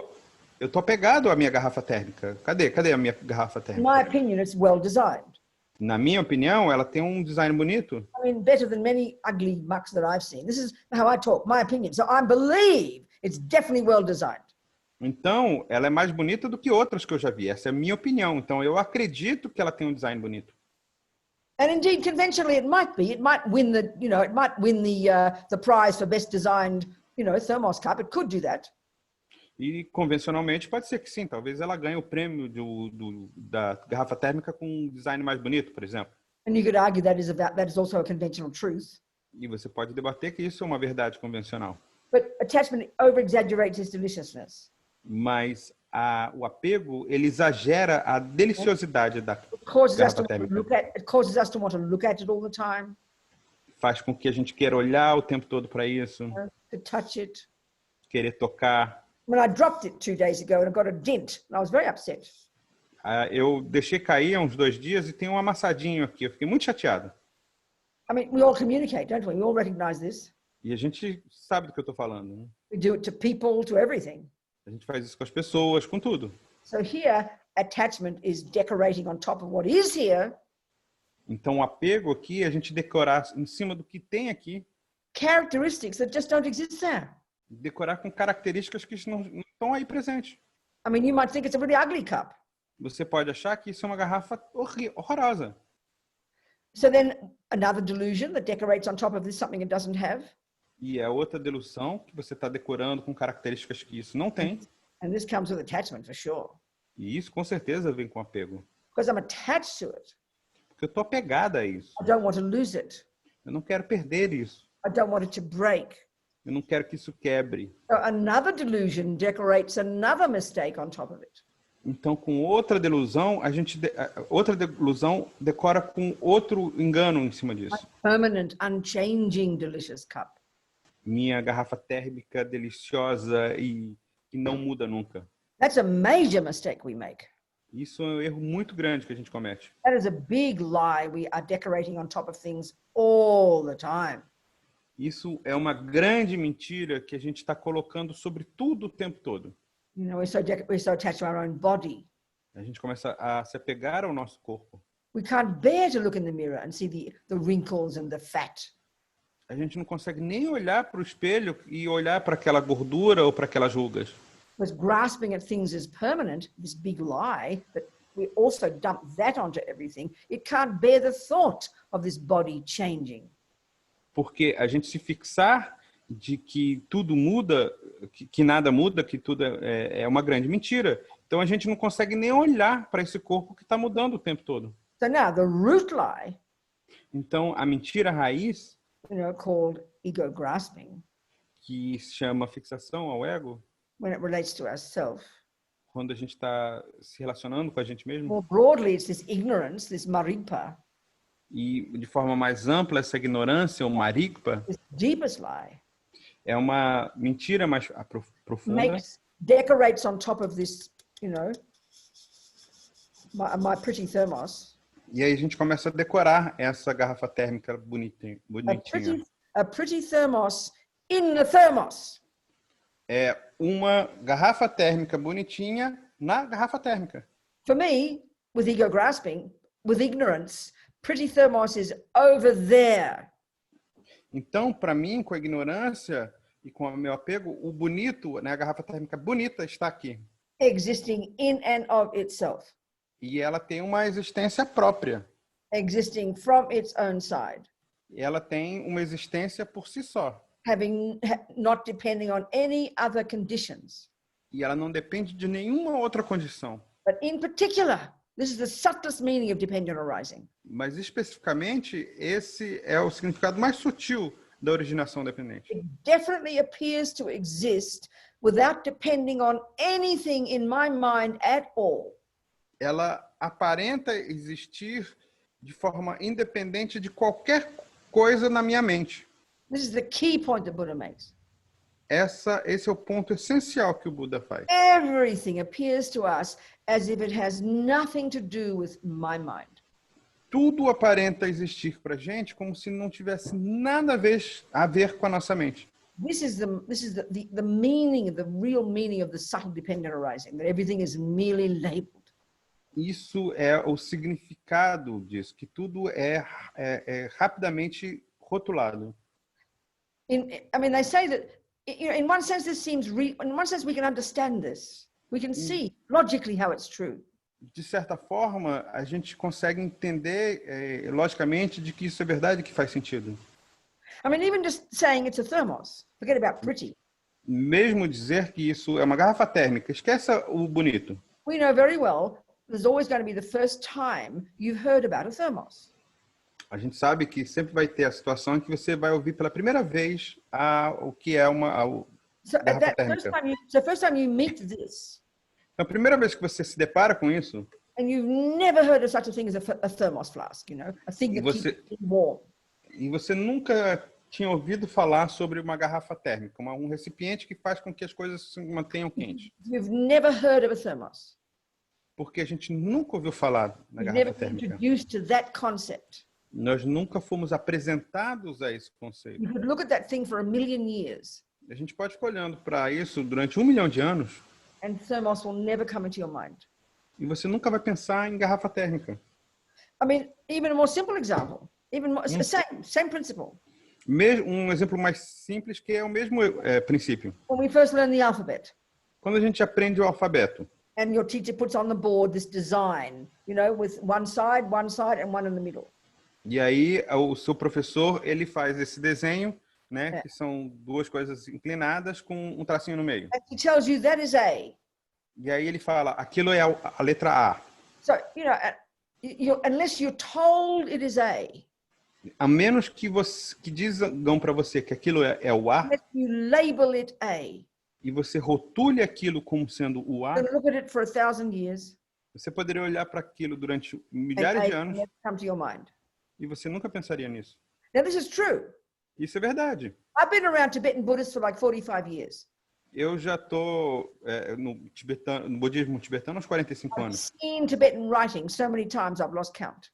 eu tô apegado à minha garrafa térmica. Cadê a minha garrafa In térmica? my opinion, it's well designed. Na minha opinião, ela tem um design bonito. I mean, better than many ugly mugs that I've seen. This is how I talk, my opinion. So I believe it's definitely well designed. Então, ela é mais bonita do que outras que eu já vi. Essa é a minha opinião. Então, eu acredito que ela tem um design bonito. And indeed, conventionally, it might be. It might win the prize for best designed, thermos cup. It could do that. E convencionalmente pode ser que sim. Talvez ela ganhe o prêmio da garrafa térmica com um design mais bonito, por exemplo. And you could argue that is also a conventional truth. E você pode debater que isso é uma verdade convencional. But attachment over-exaggerates its deliciousness. Mas o apego, ele exagera a deliciosidade da It causes garrafa térmica. us to want to look at it all the time, Faz com que a gente queira olhar o tempo todo para isso, to touch it. querer tocar. When I dropped it 2 days ago and I got a dent, and I was very upset. Eu deixei cair há uns 2 dias e tem um amassadinho aqui. Eu fiquei muito chateado. I mean, we all communicate, don't we? We all recognize this. E a gente sabe do que eu estou falando, né? We do it to people, to everything. A gente faz isso com as pessoas, com tudo. So here, attachment is decorating on top of what is here, Então, o apego aqui é a gente decorar em cima do que tem aqui, characteristics that just don't exist there. decorar com características que não estão aí presentes. I mean, you might think it's a really ugly cup. Você pode achar que isso é uma garrafa horrorosa. So then another delusion that decorates on top of this something it doesn't have. E é outra delução que você está decorando com características que isso não tem. And this comes with attachment for sure. E isso com certeza vem com apego. Because I'm attached to it. Porque eu estou apegada a isso. I don't want to lose it. Eu não quero perder isso. I don't want it to break. Eu não quero que isso quebre. So another delusion decorates another mistake on top of it. Então, com outra delusão, outra delusão decora com outro engano em cima disso. Permanent, unchanging, delicious cup. Minha garrafa térmica deliciosa e que não muda nunca. That's a major mistake we make. Isso é um erro muito grande que a gente comete. That is a big lie. We are decorating on top of things all the time. Isso é uma grande mentira que a gente está colocando sobre tudo o tempo todo. You know, we're so attached to our own body. A gente começa a se apegar ao nosso corpo. We can't bear to look in the mirror and see the wrinkles and the fat. A gente não consegue nem olhar para o espelho e olhar para aquela gordura ou para aquelas rugas. Was grasping at things as permanent, this big lie, that we also dump that onto everything. It can't bear the thought of this body changing. Porque a gente se fixar de que tudo muda, que nada muda, que tudo é uma grande mentira. Então a gente não consegue nem olhar para esse corpo que está mudando o tempo todo. So now the root lie, Então a mentira raiz, you know, called ego grasping, que se chama fixação ao ego, when it relates to ourself. quando a gente está se relacionando com a gente mesmo, More broadly, it's this ignorance, this maripa, e de forma mais ampla, essa ignorância, ou marikpa, this deepest lie, é uma mentira mais profunda, decorates on top of this, you know, my pretty thermos. e aí a gente começa a decorar essa garrafa térmica bonitinha. A pretty thermos in the thermos. É uma garrafa térmica bonitinha na garrafa térmica. For me, with ego grasping, with ignorance, pretty thermos is over there. Então, para mim, com a ignorância e com o meu apego, o bonito, né, a garrafa térmica bonita está aqui. Existing in and of itself. E ela tem uma existência própria. Existing from its own side. E ela tem uma existência por si só. Not depending on any other conditions. E ela não depende de nenhuma outra condição. But in particular, this is the subtlest meaning of dependent arising. Mas especificamente, esse é o significado mais sutil da originação dependente. It definitely appears to exist without depending on anything in my mind at all. Ela aparenta existir de forma independente de qualquer coisa na minha mente. This is the key point the Buddha makes. Esse é o ponto essencial que o Buda faz. Everything appears to us as if it has nothing to do with my mind. Tudo aparenta existir para a gente como se não tivesse nada a ver com a nossa mente. This is the meaning, the real meaning of the subtle dependent arising, that everything is merely labeled. Isso é o significado disso, que tudo é rapidamente rotulado. I mean, they say that, you know, in one sense, this seems in one sense we can understand this. We can see logically how it's true. De certa forma, a gente consegue entender logicamente de que isso é verdade, que faz sentido. I mean, even just saying it's a thermos, forget about pretty. Mesmo dizer que isso é uma garrafa térmica, esqueça o bonito. We know very well there's always going to be the first time you've heard about a thermos. A gente sabe que sempre vai ter a situação em que você vai ouvir pela primeira vez o que é uma garrafa térmica. First time you meet this. Então, a primeira vez que você se depara com isso, And you've never heard of such a thing as a thermos flask, you know, a thing that keeps it warm. E você nunca tinha ouvido falar sobre uma garrafa térmica, um recipiente que faz com que as coisas se mantenham quentes. You've never heard of a thermos. Porque a gente nunca ouviu falar na You've garrafa never been térmica. introduced to that concept. Nós nunca fomos apresentados a esse conceito. You could look at that thing for 1 million years. A gente pode ficar olhando para isso durante 1 milhão de anos. And thermos will never come into your mind. E você nunca vai pensar em garrafa térmica. I mean, even a more simple example, even more, same principle. Um exemplo mais simples que é o mesmo princípio. When we first learn the alphabet, Quando a gente aprende o alfabeto, and your teacher puts on the board this design, you know, with one side, and one in the middle. e aí o seu professor ele faz esse desenho, né, que são duas coisas inclinadas com um tracinho no meio. And he tells you that is A. E aí ele fala, aquilo é a letra A. So, you know, unless you're told it is A, A menos que digam para você que aquilo é o A, unless you label it A, e você rotule aquilo como sendo o A, you look at it for 1,000 years, você poderia olhar para aquilo durante and milhares de A anos never come to your mind. e você nunca pensaria nisso. Now, this is true. Isso é verdade. I've been around Tibetan Buddhists for like 45 years. Eu já estou no budismo tibetano há uns 45 I've anos. seen Tibetan writing so many times I've lost count.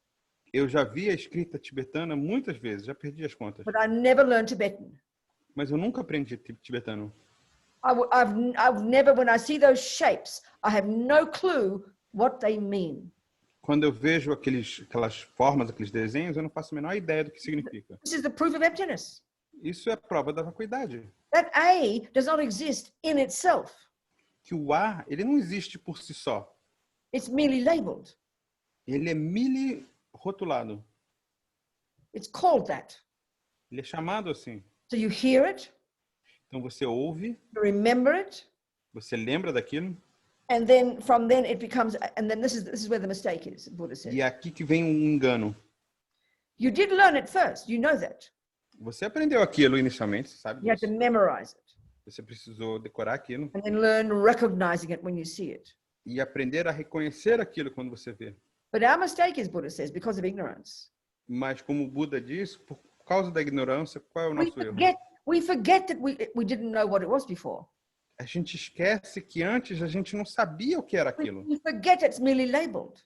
Eu já vi a escrita tibetana muitas vezes, já perdi as contas. But I never learned Tibetan. Mas eu nunca aprendi tibetano. I've never, when I see those shapes, I have no clue what they mean. Quando eu vejo aquelas formas, aqueles desenhos, eu não faço a menor ideia do que significa. This is the proof of emptiness. Isso é a prova da vacuidade. That A does not exist in itself. Que o A, ele não existe por si só. It's merely labeled. Ele é milirrotulado. It's called that. Ele é chamado assim. So you hear it, Então você ouve, you remember it, você lembra daquilo, and then from then it becomes, and then this is where the mistake is, Buddha says. e é aqui que vem um engano. You did learn it first, you know that. Você aprendeu aquilo inicialmente, você sabe You have disso. to memorize it, Você precisou decorar aquilo and then learn recognizing it when you see it. e aprender a reconhecer aquilo quando você vê. But our mistake is, Buddha says, because of ignorance. Mas como o Buda diz, por causa da ignorância, qual é o nosso erro? We forget that we didn't know what it was before. A gente esquece que antes a gente não sabia o que era aquilo. We forget it's merely labeled.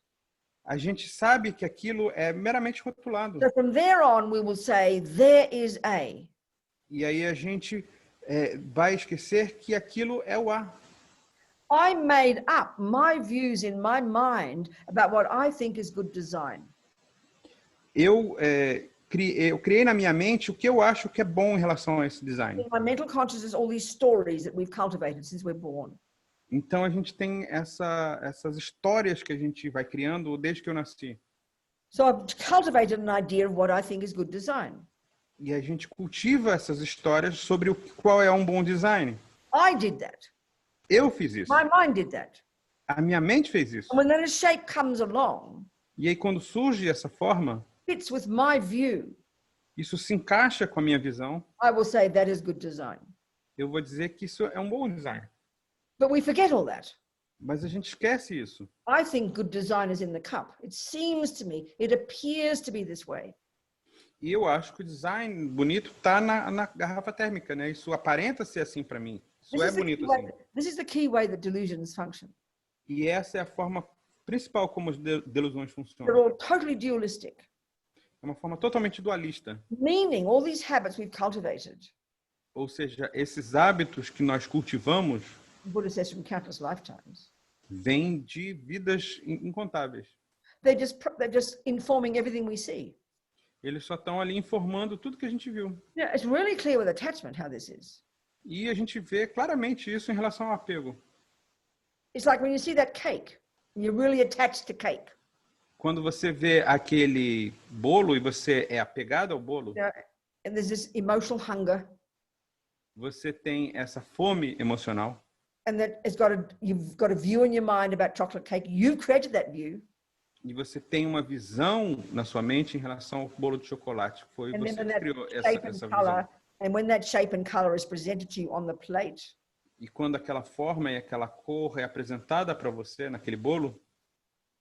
A gente sabe que aquilo é meramente rotulado. So from there on, we will say, there is A. E aí a gente vai esquecer que aquilo é o A. I made up my views in my mind about what I think is good design. Eu criei na minha mente o que eu acho que é bom em relação a esse design. In my mental consciousness, all these stories that we've cultivated since we're born. Então a gente tem essas histórias que a gente vai criando desde que eu nasci. So I've cultivated an idea of what I think is good design. E a gente cultiva essas histórias sobre qual é um bom design. I did that. Eu fiz isso. My mind did that. A minha mente fez isso. And when then a shape comes along, E aí quando surge essa forma, fits with my view, isso se encaixa com a minha visão, I will say that is good design. eu vou dizer que isso é um bom design. But we forget all that. Mas a gente esquece isso. I think good design is in the cup. It seems to me, it appears to be this way. E eu acho que o design bonito está na garrafa térmica, né? Isso aparenta ser assim para mim. Isso é bonito assim. This is the key way that delusions function. E essa é a forma principal como as delusões They're funcionam. all totally dualistic. É uma forma totalmente dualista. Meaning all these habits we've cultivated, Ou seja, esses hábitos que nós cultivamos Buddha says from countless lifetimes, vêm de vidas incontáveis. they're just informing everything we see. Eles só estão ali informando tudo que a gente viu. Yeah, it's really clear with attachment how this is. E a gente vê claramente isso em relação ao apego. It's like when you see that cake, and you're really attached to cake. Quando você vê aquele bolo e você é apegado ao bolo, You know, and there's this emotional hunger, você tem essa fome emocional. and that you've got a view in your mind about chocolate cake. You've created that view. E você tem uma visão na sua mente em relação ao bolo de chocolate. Foi And você then que that criou shape essa and color, visão. and when that shape and color is presented to you on the plate, E quando aquela forma e aquela cor é apresentada para você naquele bolo,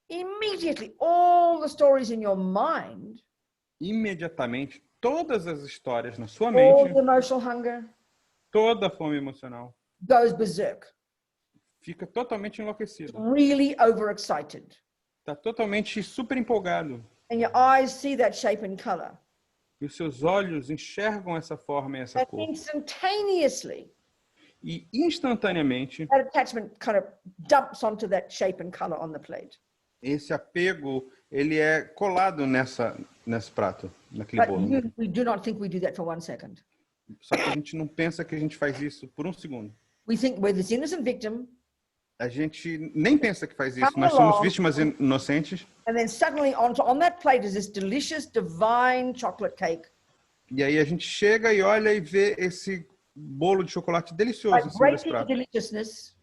immediately all the stories in your mind, imediatamente todas as histórias na sua all mente, the emotional hunger toda a fome emocional goes berserk, fica totalmente enlouquecida. really overexcited. Está totalmente super empolgado. And your eyes see that shape and color. E os seus olhos enxergam essa forma e essa And cor. instantaneously, e instantaneamente that attachment kind of dumps onto that shape and color on the plate. esse apego ele é colado nesse prato, naquele But bolo. we do not think we do that for 1 second. Só que a gente não pensa que a gente faz isso por um segundo. We think we're this innocent victim, A gente nem pensa que faz isso. Nós somos vítimas inocentes. and then suddenly on that plate is this delicious, divine chocolate cake. E aí a gente chega e olha e vê esse bolo de chocolate delicioso em cima desse prato, Deliciousness,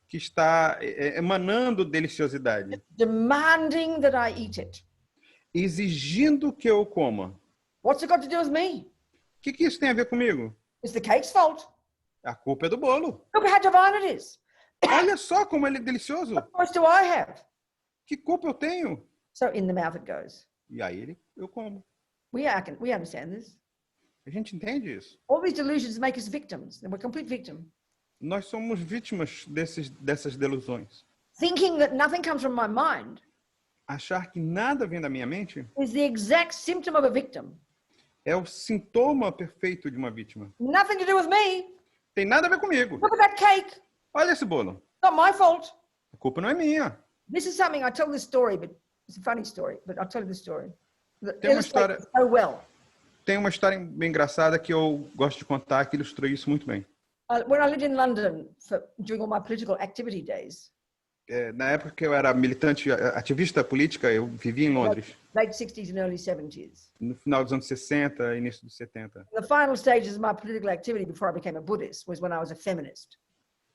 que está emanando deliciosidade, demanding that I eat it. exigindo que eu coma. What's it got to do with me? O que isso tem a ver comigo? It's the cake's fault. A culpa é do bolo. Look how divine it is. Olha só como ele é delicioso. What choice do I have? Que culpa eu tenho? So in the mouth it goes. E aí eu como. We understand this. A gente entende isso. All these delusions make us victims. And we're complete victim. Nós somos vítimas dessas delusões. Thinking that nothing comes from my mind Achar que nada vem da minha mente is the exact symptom of a victim. é o sintoma perfeito de uma vítima. Nothing to do with me. Tem nada a ver comigo. Look at that cake. Olha esse bolo. Not my fault. A culpa não é minha. This is something I tell this story, but it's a funny story. But I'll tell you the story. Tem uma história- Illustrates so well. Tem uma história bem engraçada que eu gosto de contar que ilustra isso muito bem. When I lived in London during all my political activity days, Na época que eu era militante, ativista política, eu vivia em Londres, late 60s and early 70s. no final dos anos 60, início dos 70. The final stages of my political activity before I became a Buddhist was when I was a feminist.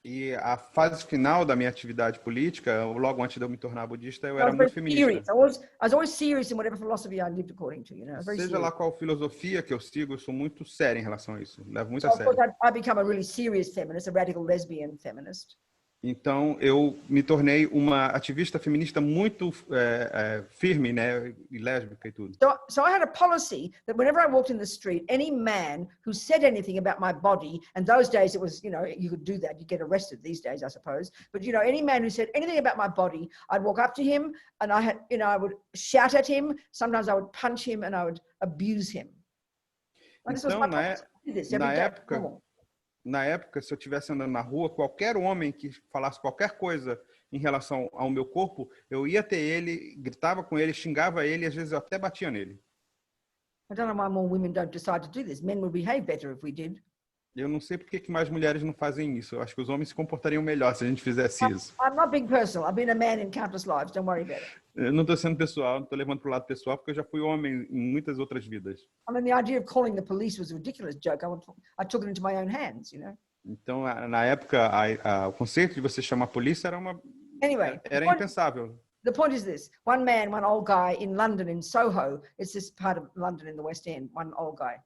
E a fase final da minha atividade política, logo antes de eu me tornar budista, eu I era was muito very feminista. serious. I was always serious in whatever philosophy I lived according to, you know. Very Seja serious. lá qual filosofia que eu sigo, eu sou muito sério em relação a isso. Levo muito So a of course, sério. I become a really serious feminist, a radical lesbian feminist. Então, eu me tornei uma ativista feminista muito firme, né, e lésbica e tudo. So I had a policy that whenever I walked in the street, any man who said anything about my body, and those days it was, you know, you could do that, you get arrested these days, I suppose. But, you know, any man who said anything about my body, I'd walk up to him and I would shout at him. Sometimes I would punch him and I would abuse him. And this was Então, my policy. I did this every day. na época, se eu estivesse andando na rua, qualquer homem que falasse qualquer coisa em relação ao meu corpo, eu ia até ele, gritava com ele, xingava ele, e às vezes eu até batia nele. I don't know why more women don't decide to do this. Men would behave better if we did. Eu não sei por que mais mulheres não fazem isso. Eu acho que os homens se comportariam melhor se a gente fizesse isso. I'm not being personal. I've been a man in countless lives. Don't worry about it. Eu não estou sendo pessoal, não estou levando para o lado pessoal, porque eu já fui homem em muitas outras vidas. I mean, the idea of calling the police was a ridiculous joke. I took it into my own hands, you know. Então, na época, o conceito de você chamar a polícia Anyway, era impensável. the point is this. One man, one old guy in London, in Soho, it's this part of London in the West End, one old guy.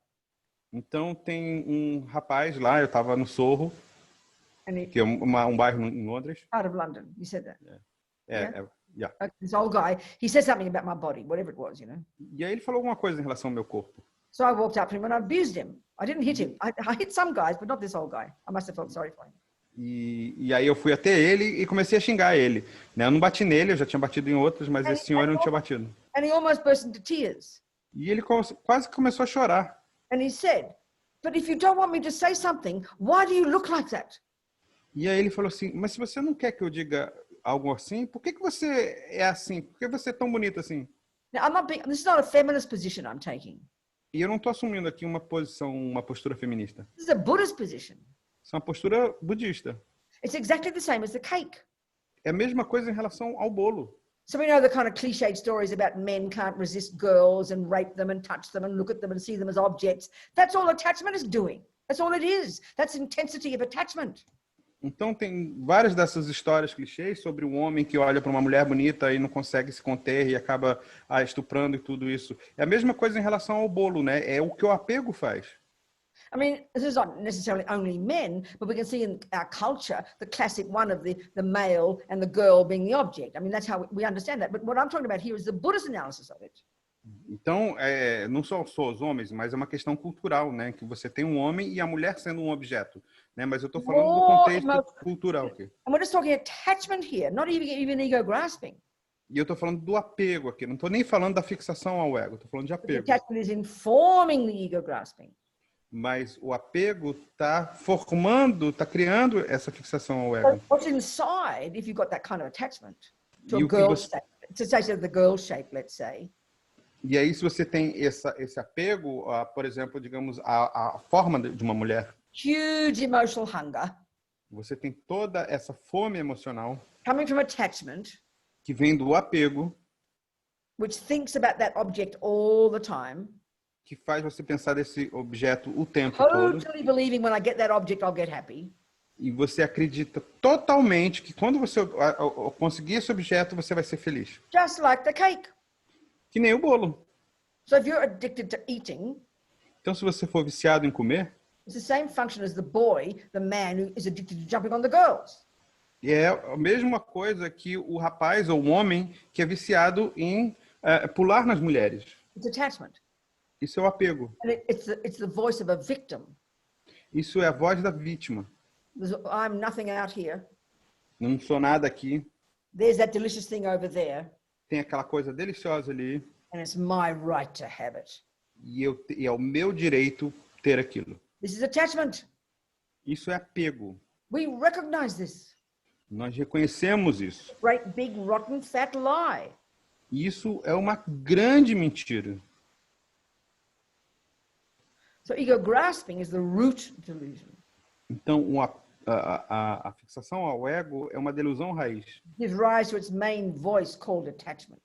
Então, tem um rapaz lá, eu estava no Sorro, que é um bairro em Londres. Part of London, you said that. Yeah. This old guy, he said something about my body, whatever it was, you know. E aí ele falou alguma coisa em relação ao meu corpo. So I walked up to him and I abused him. I didn't hit him. I hit some guys, but not this old guy. I must have felt sorry for him. E aí eu fui até ele e comecei a xingar ele. Né? Eu não bati nele, eu já tinha batido em outros, mas esse senhor eu não tinha batido. And he almost burst into tears. E ele quase começou a chorar. And he said, but if you don't want me to say something, why do you look like that? E aí ele falou assim, mas se você não quer que eu diga algo assim, por que você é assim? Por que você é tão bonito assim? Now, this is not a feminist position I'm taking. E eu não estou assumindo aqui uma postura feminista. This is a Buddhist position. Isso é uma postura budista. It's exactly the same as the cake. É a mesma coisa em relação ao bolo. So we know the kind of cliched stories about men can't resist girls and rape them and touch them and look at them and see them as objects. That's all attachment is doing. That's all it is. That's intensity of attachment. Então tem várias dessas histórias clichês sobre um homem que olha para uma mulher bonita e não consegue se conter e acaba estuprando e tudo isso. É a mesma coisa em relação ao bolo, né? É o que o apego faz. I mean, this is not necessarily only men, but we can see in our culture the classic one of the male and the girl being the object. I mean, that's how we understand that. But what I'm talking about here is the Buddhist analysis of it. Então, não só os homens, mas é uma questão cultural, né? Que você tem um homem e a mulher sendo um objeto, né? Mas eu estou falando do contexto cultural aqui. And we're just talking attachment here, not even ego grasping. E eu estou falando do apego aqui. Não estou nem falando da fixação ao ego. Estou falando de The apego. attachment is informing the ego grasping. Mas o apego está criando essa fixação ao So ego. what's inside, if you've got that kind of attachment to a E o que girl você- shape, to say the girl shape, let's say, E aí, se você tem esse apego, por exemplo, digamos, a forma de uma mulher, huge emotional hunger você tem toda essa fome emocional coming from attachment, que vem do apego, which thinks about that object all the time, que faz você pensar desse objeto o tempo todo. totally believing when I get that object, I'll get happy. E você acredita totalmente que quando você conseguir esse objeto, você vai ser feliz. Just like the cake. Que nem o bolo. So if you're addicted to eating, Então, se você for viciado em comer, it's the same function as the boy, the man who is addicted to jumping on the girls. é a mesma coisa que o rapaz ou o homem que é viciado em pular nas mulheres. It's attachment. Isso é o apego. And it's the voice of a victim. Isso é a voz da vítima. I'm nothing out here. Não sou nada aqui. There's that delicious thing over there. Tem aquela coisa deliciosa ali. And it's my right to have it. E é o meu direito ter aquilo. This is attachment. Isso é apego. We recognize this. Nós reconhecemos isso. Great big rotten fat lie. Isso é uma grande mentira. So ego grasping is the root delusion. Então, a fixação ao ego é uma delusão raiz Gives rise to its main voice called attachment.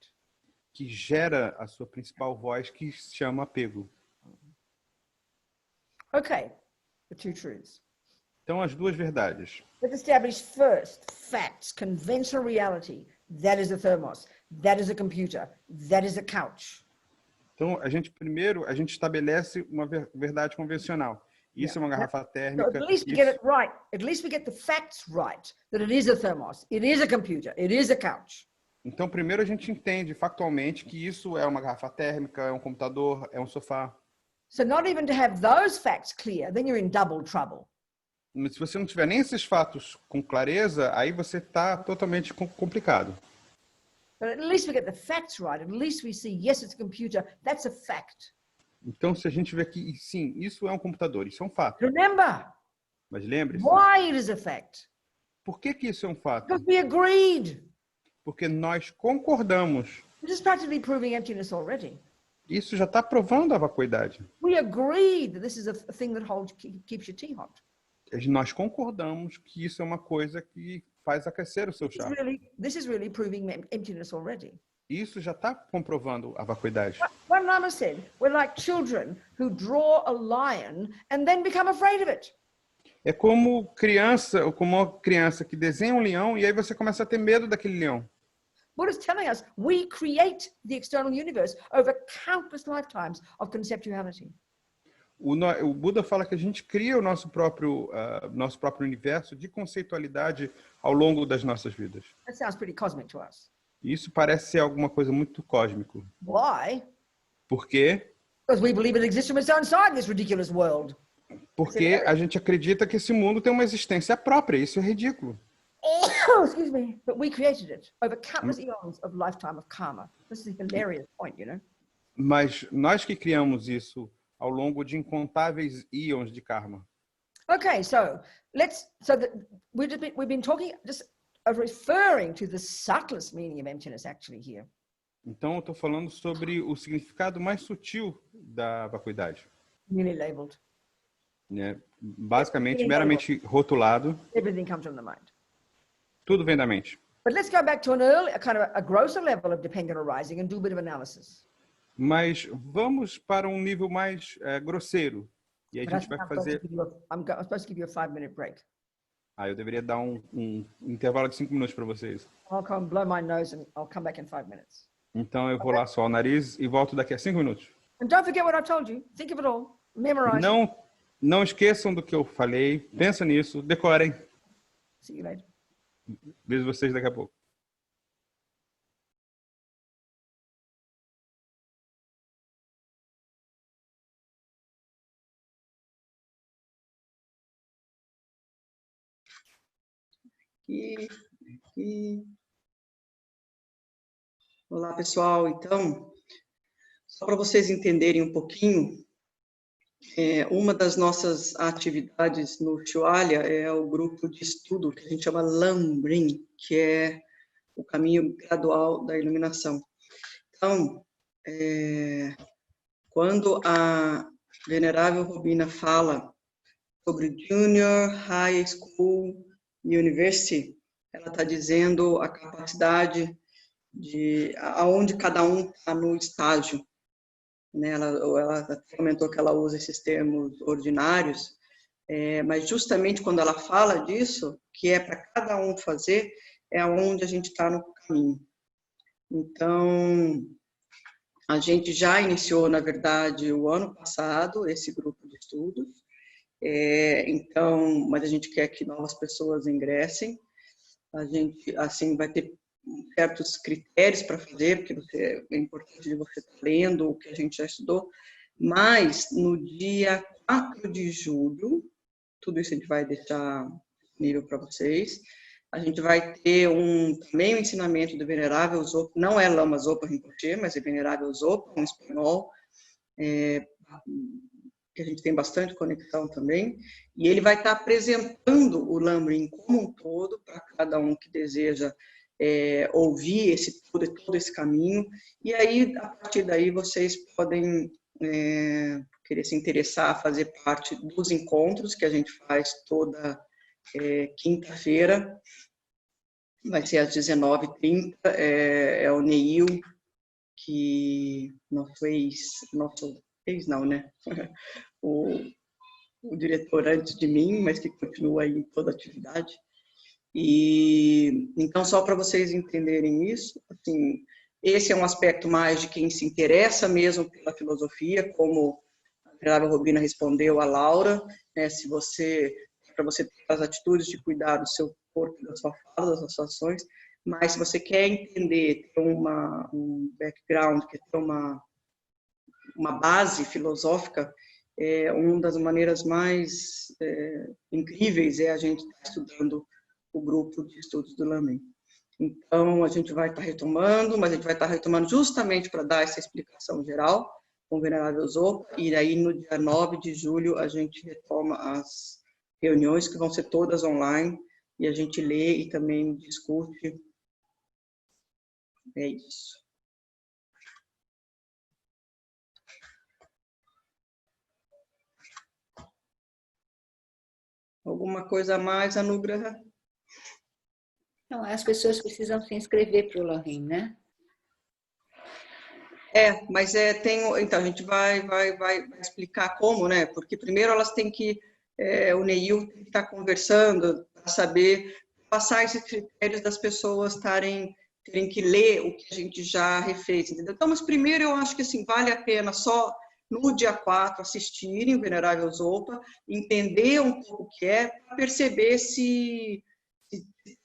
que gera a sua principal voz, que se chama apego. Okay, the two truths. Então, as duas verdades. Let's establish first facts, conventional reality. That is a thermos. That is a computer. That is a couch. Então, a gente estabelece uma verdade convencional. Isso é uma garrafa So térmica. at least we get it right. At least we get the facts right. That it is a thermos. It is a computer. It is a couch. Então, primeiro a gente entende factualmente que isso é uma garrafa térmica, é um computador, é um sofá. So not even to have those facts clear, then you're in double trouble. Mas se você não tiver nem esses fatos com clareza, aí você está totalmente complicado. But at least we get the facts right. At least we see, yes, it's a computer. That's a fact. Então, se a gente vê que, sim, isso é um computador, isso é um fato. Remember, Mas lembre-se, why it is a fact? por que isso é um fato? Because we agreed. Porque nós concordamos. This is practically proving emptiness already. Isso já está provando a vacuidade. We agreed that this is a thing that keeps your tea hot. Nós concordamos que isso é uma coisa que faz aquecer o seu chá. This is really proving emptiness already. Isso já está comprovando a vacuidade. One Lama said, we're like children who draw a lion and then become afraid of it. É como uma criança que desenha um leão e aí você começa a ter medo daquele leão. Buddha's telling us we create the external universe over countless lifetimes of conceptuality. O Buda fala que a gente cria o nosso próprio universo de conceitualidade ao longo das nossas vidas. That sounds pretty cosmic to us. E isso parece ser alguma coisa muito cósmico. Why? Por quê? Because we believe it exists from its own side, this ridiculous world. Porque a gente acredita que esse mundo tem uma existência própria. Isso é ridículo. Excuse me. But we created it over countless eons of lifetime of karma. This is a hilarious point, you know? Mas nós que criamos isso ao longo de incontáveis íons de karma. Okay, so we've been talking just referring to the subtlest meaning of emptiness actually here. Então eu estou falando sobre o significado mais sutil da vacuidade. Merely labeled. Né? Basicamente, meramente rotulado. Everything comes from the mind. Tudo vem da mente. But let's go back to an early, kind of a grosser level of dependent arising and do a bit of analysis. Mas vamos para um nível mais grosseiro. E aí a gente vai fazer... I'm supposed to give you a 5-minute break. Eu deveria dar um intervalo de 5 minutos para vocês. I'll come blow my nose and I'll come back in 5 minutes. Então eu vou lá suar o nariz e volto daqui a 5 minutos. And don't forget what I told you. Think of it all. Memorize. Não esqueçam do que eu falei. Pensem nisso. Decorem. See you later. Vejo vocês daqui a pouco. Aqui. Olá, pessoal. Então, só para vocês entenderem um pouquinho, Uma das nossas atividades no Shualya é o grupo de estudo que a gente chama Lambrin, que é o caminho gradual da iluminação. Então, quando a Venerável Robina fala sobre Junior, High School e University, ela está dizendo a capacidade de aonde cada um está no estágio. Né? Ela comentou que ela usa esses termos ordinários, mas justamente quando ela fala disso, que é para cada um fazer, é onde a gente está no caminho. Então, a gente já iniciou, na verdade, o ano passado, esse grupo de estudos, então, mas a gente quer que novas pessoas ingressem. A gente, assim, vai ter certos critérios para fazer, porque é importante você estar lendo o que a gente já estudou, mas no dia 4 de julho, tudo isso a gente vai deixar disponível para vocês, a gente vai ter também um ensinamento do Venerável Zopa, não é Lama Zopa Rinpoche, mas é Venerável Zopa, um espanhol, que a gente tem bastante conexão também, e ele vai estar apresentando o Lambrin como um todo, para cada um que deseja ouvir todo esse caminho, e aí, a partir daí, vocês podem querer se interessar a fazer parte dos encontros que a gente faz toda quinta-feira, vai ser às 19h30, é o Neil, que nosso ex não, né? O diretor antes de mim, mas que continua aí em toda a atividade. E então, só para vocês entenderem isso, assim, esse é um aspecto mais de quem se interessa mesmo pela filosofia, como a Venerável Robina respondeu a Laura, né, para você ter as atitudes de cuidar do seu corpo, da sua fala, das suas ações, mas se você quer entender, ter um background, quer ter uma base filosófica, uma das maneiras mais incríveis é a gente estar estudando o grupo de estudos do Lamen. Então, a gente vai estar retomando, mas a gente vai estar retomando justamente para dar essa explicação geral com o Venerável Zopa, e aí no dia 9 de julho a gente retoma as reuniões, que vão ser todas online, e a gente lê e também discute. É isso. Alguma coisa a mais, Anugraha? Não, as pessoas precisam se inscrever para o Lohim, né? Mas então a gente vai explicar como, né? Porque primeiro elas têm que, o Neil tem que estar conversando para saber, passar esses critérios das pessoas terem que ler o que a gente já refez, entendeu? Então, mas primeiro eu acho que assim, vale a pena só no dia 4 assistirem o Venerável Zopa, entender um pouco o que é, para perceber se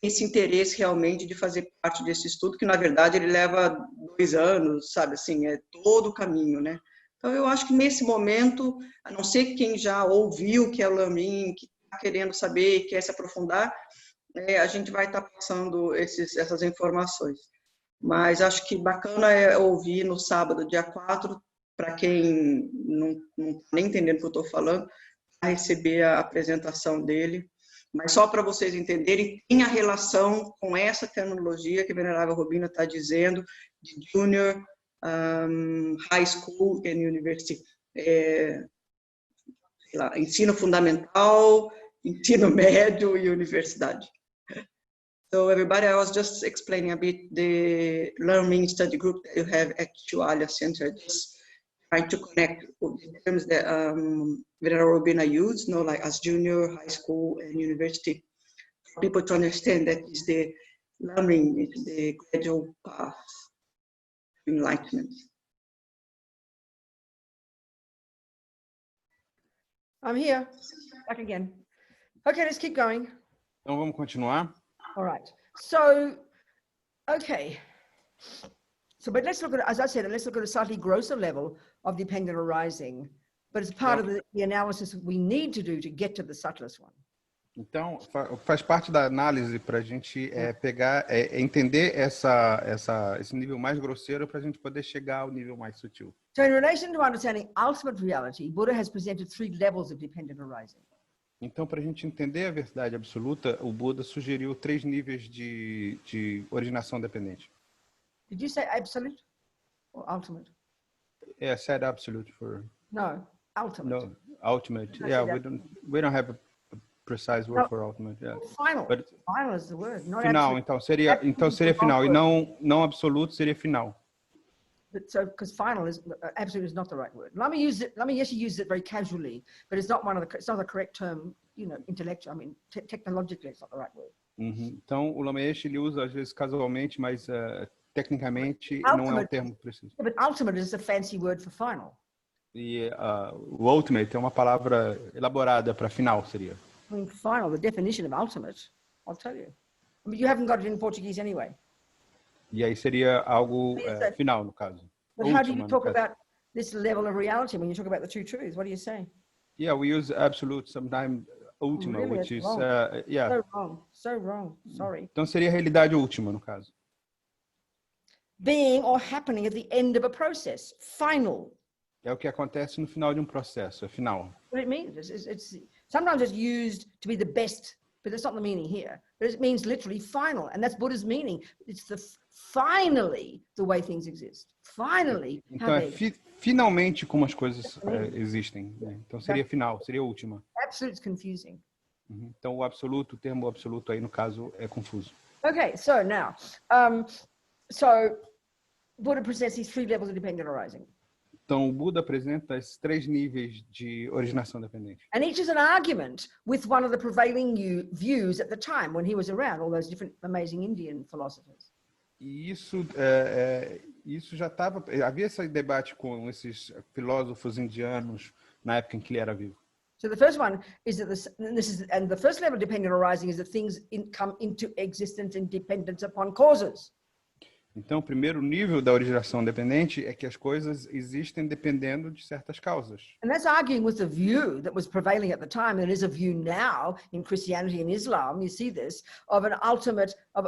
esse interesse realmente de fazer parte desse estudo, que na verdade ele leva 2 anos, sabe, assim, é todo o caminho, né? Então eu acho que nesse momento, a não ser quem já ouviu que é o Lamin, que está querendo saber, quer se aprofundar, a gente vai estar passando essas informações. Mas acho que bacana é ouvir no sábado, dia 4, para quem não está nem entendendo o que eu estou falando, a receber a apresentação dele. Mas só para vocês entenderem, tem a relação com essa terminologia que a Venerável Robina está dizendo, de Junior, High School and University. Ensino fundamental, ensino médio e universidade. So everybody, I was just explaining a bit the learning study group that you have at Shualya Center, just trying to connect with the terms that Venerável Robina used, like as junior, high school, and university, for people to understand that is the learning, it's the gradual path to enlightenment. I'm here, back again. Okay, let's keep going. Então vamos continuar. All right. So, okay. So, but let's look at, as I said, let's look at a slightly grosser level of dependent arising, but it's part of the analysis we need to do to get to the subtlest one. Então, faz parte da análise para a gente pegar, entender esse nível mais grosseiro para a gente poder chegar ao nível mais sutil. So in relation to understanding ultimate reality, Buddha has presented 3 levels of dependent arising. Então, para a gente entender a verdade absoluta, o Buda sugeriu 3 níveis de originação dependente. Did you say absolute or ultimate? Yeah, said absolute for No, ultimate. no ultimate. I Yeah, said we don't have a precise word for ultimate. Yeah. Final. But Final is the word, not final, absolute. então seria final e não absoluto seria final. But so, because final is absolute is not the right word. Let me yes, you use it very casually, but it's not it's not the correct term, you know, intellectual. I mean, technologically, it's not the right word. Então, o Lameche ele usa às vezes casualmente, mas tecnicamente não é o termo preciso. But ultimate is a fancy word for final. E o ultimate é uma palavra elaborada para final, seria. I mean, final, the definition of ultimate, I'll tell you. I mean, you haven't got it in Portuguese anyway. E aí seria algo final, no caso. But how do you talk about this level of reality when you talk about the 2 truths? What do you say? Yeah, we use absolute, sometimes ultima, Really? which is yeah. So wrong. Sorry. Então seria a realidade última, no caso. Being or happening at the end of a process. Final. É o que acontece no final de um processo, é final. What it means it's sometimes it's used to be the best, but that's not the meaning here. But it means literally final, and that's Buddha's meaning. It's finally the way things exist. Finally, então finalmente como as coisas existem. Né? Então seria final, seria última. Absolute is confusing. Então o absoluto, o termo absoluto aí no caso é confuso. Okay, so now, so Buddha presents these 3 levels of dependent arising. Então, o Buda apresenta esses 3 níveis de originação dependente. And each is an argument with one of the prevailing views at the time when he was around, all those different amazing Indian philosophers. E isso já estava... Havia esse debate com esses filósofos indianos na época em que ele era vivo. So the first one is that the first level of dependent arising is that things come into existence in dependence upon causes. Então, o primeiro nível da originação dependente é que as coisas existem dependendo de certas causas. And that's arguing with the view that was prevailing at the time, and is a view now in Christianity and Islam. You see this of an ultimate of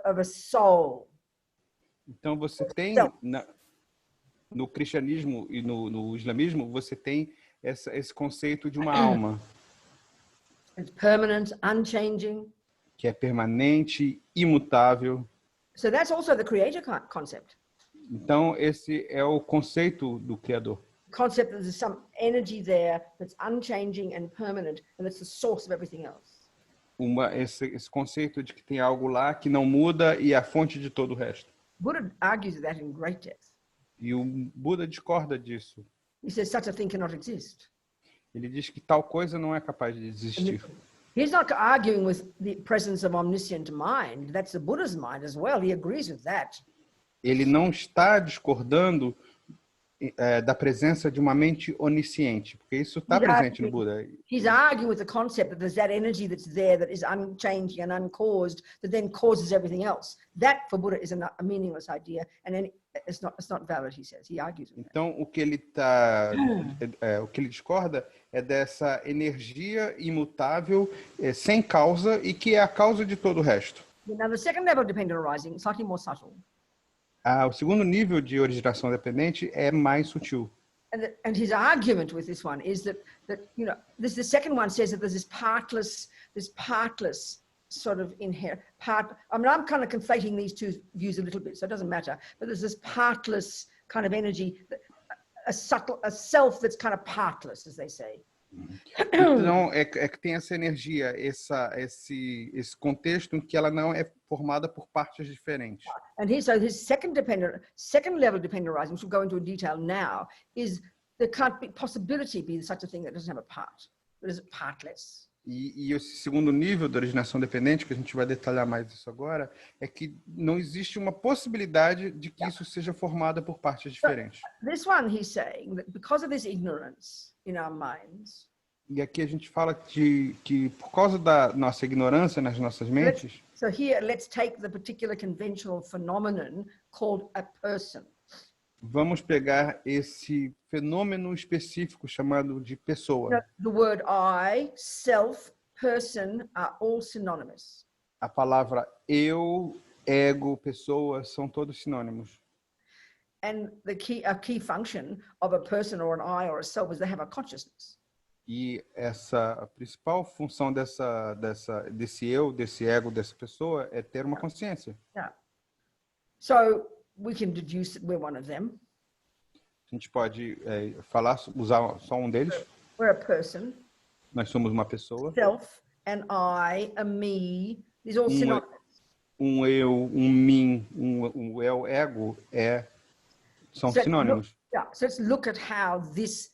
a soul. Então, você tem no cristianismo e no islamismo você tem esse conceito de uma alma. It's permanent, unchanging. Que é permanente, imutável. So that's also the creator concept. Então esse é o conceito do criador. Concept that there's some energy there that's unchanging and permanent, and that's the source of everything else. Esse conceito de que tem algo lá que não muda e é a fonte de todo o resto. Buddha argues that in great depth. E o Buda discorda disso. He says such a thing cannot exist. Ele diz que tal coisa não é capaz de existir. He's not arguing with the presence of omniscient mind. That's the Buddha's mind as well. He agrees with that. Ele não está discordando da presença de uma mente onisciente, porque isso está presente no Buda. He's arguing with the concept that there's that energy that's there that is unchanging and uncaused that then causes everything else. That for Buddha is a meaningless idea, and then it's not valid. He says he argues with that. Então o que ele discorda é dessa energia imutável, sem causa e que é a causa de todo o resto. Now the second level of dependent arising is slightly more subtle. O segundo nível de originação dependente é mais sutil. And his argument with this one is that you know, the second one says that there's this partless sort of inherent part. I mean, I'm kind of conflating these 2 views a little bit, so it doesn't matter. But there's this partless kind of energy, a self that's kind of partless, as they say. Então é que tem essa energia, esse contexto em que ela não é formada por partes diferentes. And his second level dependent arising, which we'll go into in detail now, is there can't be possibility be such a thing that doesn't have a part, that is partless. E esse segundo nível de originação dependente, que a gente vai detalhar mais isso agora, é que não existe uma possibilidade de que isso seja formado por partes diferentes. This one he's saying that because of this ignorance in our minds. E aqui a gente fala que por causa da nossa ignorância nas nossas mentes. So here let's take the particular conventional phenomenon called a person. Vamos pegar esse fenômeno específico chamado de pessoa. The word self, person are all synonymous. A palavra eu, ego, pessoa, são todos sinônimos. And a key function of a person or an I or a self is they have a consciousness. E a principal função desse eu, desse ego, dessa pessoa é ter uma consciência. Yeah. So we can deduce that we're one of them. A gente pode usar só um deles. We're a person. Nós somos uma pessoa. Self, an I, a me. These are all synonymous. Um eu, um mim, um eu, ego são sinônimos. So let's look at how this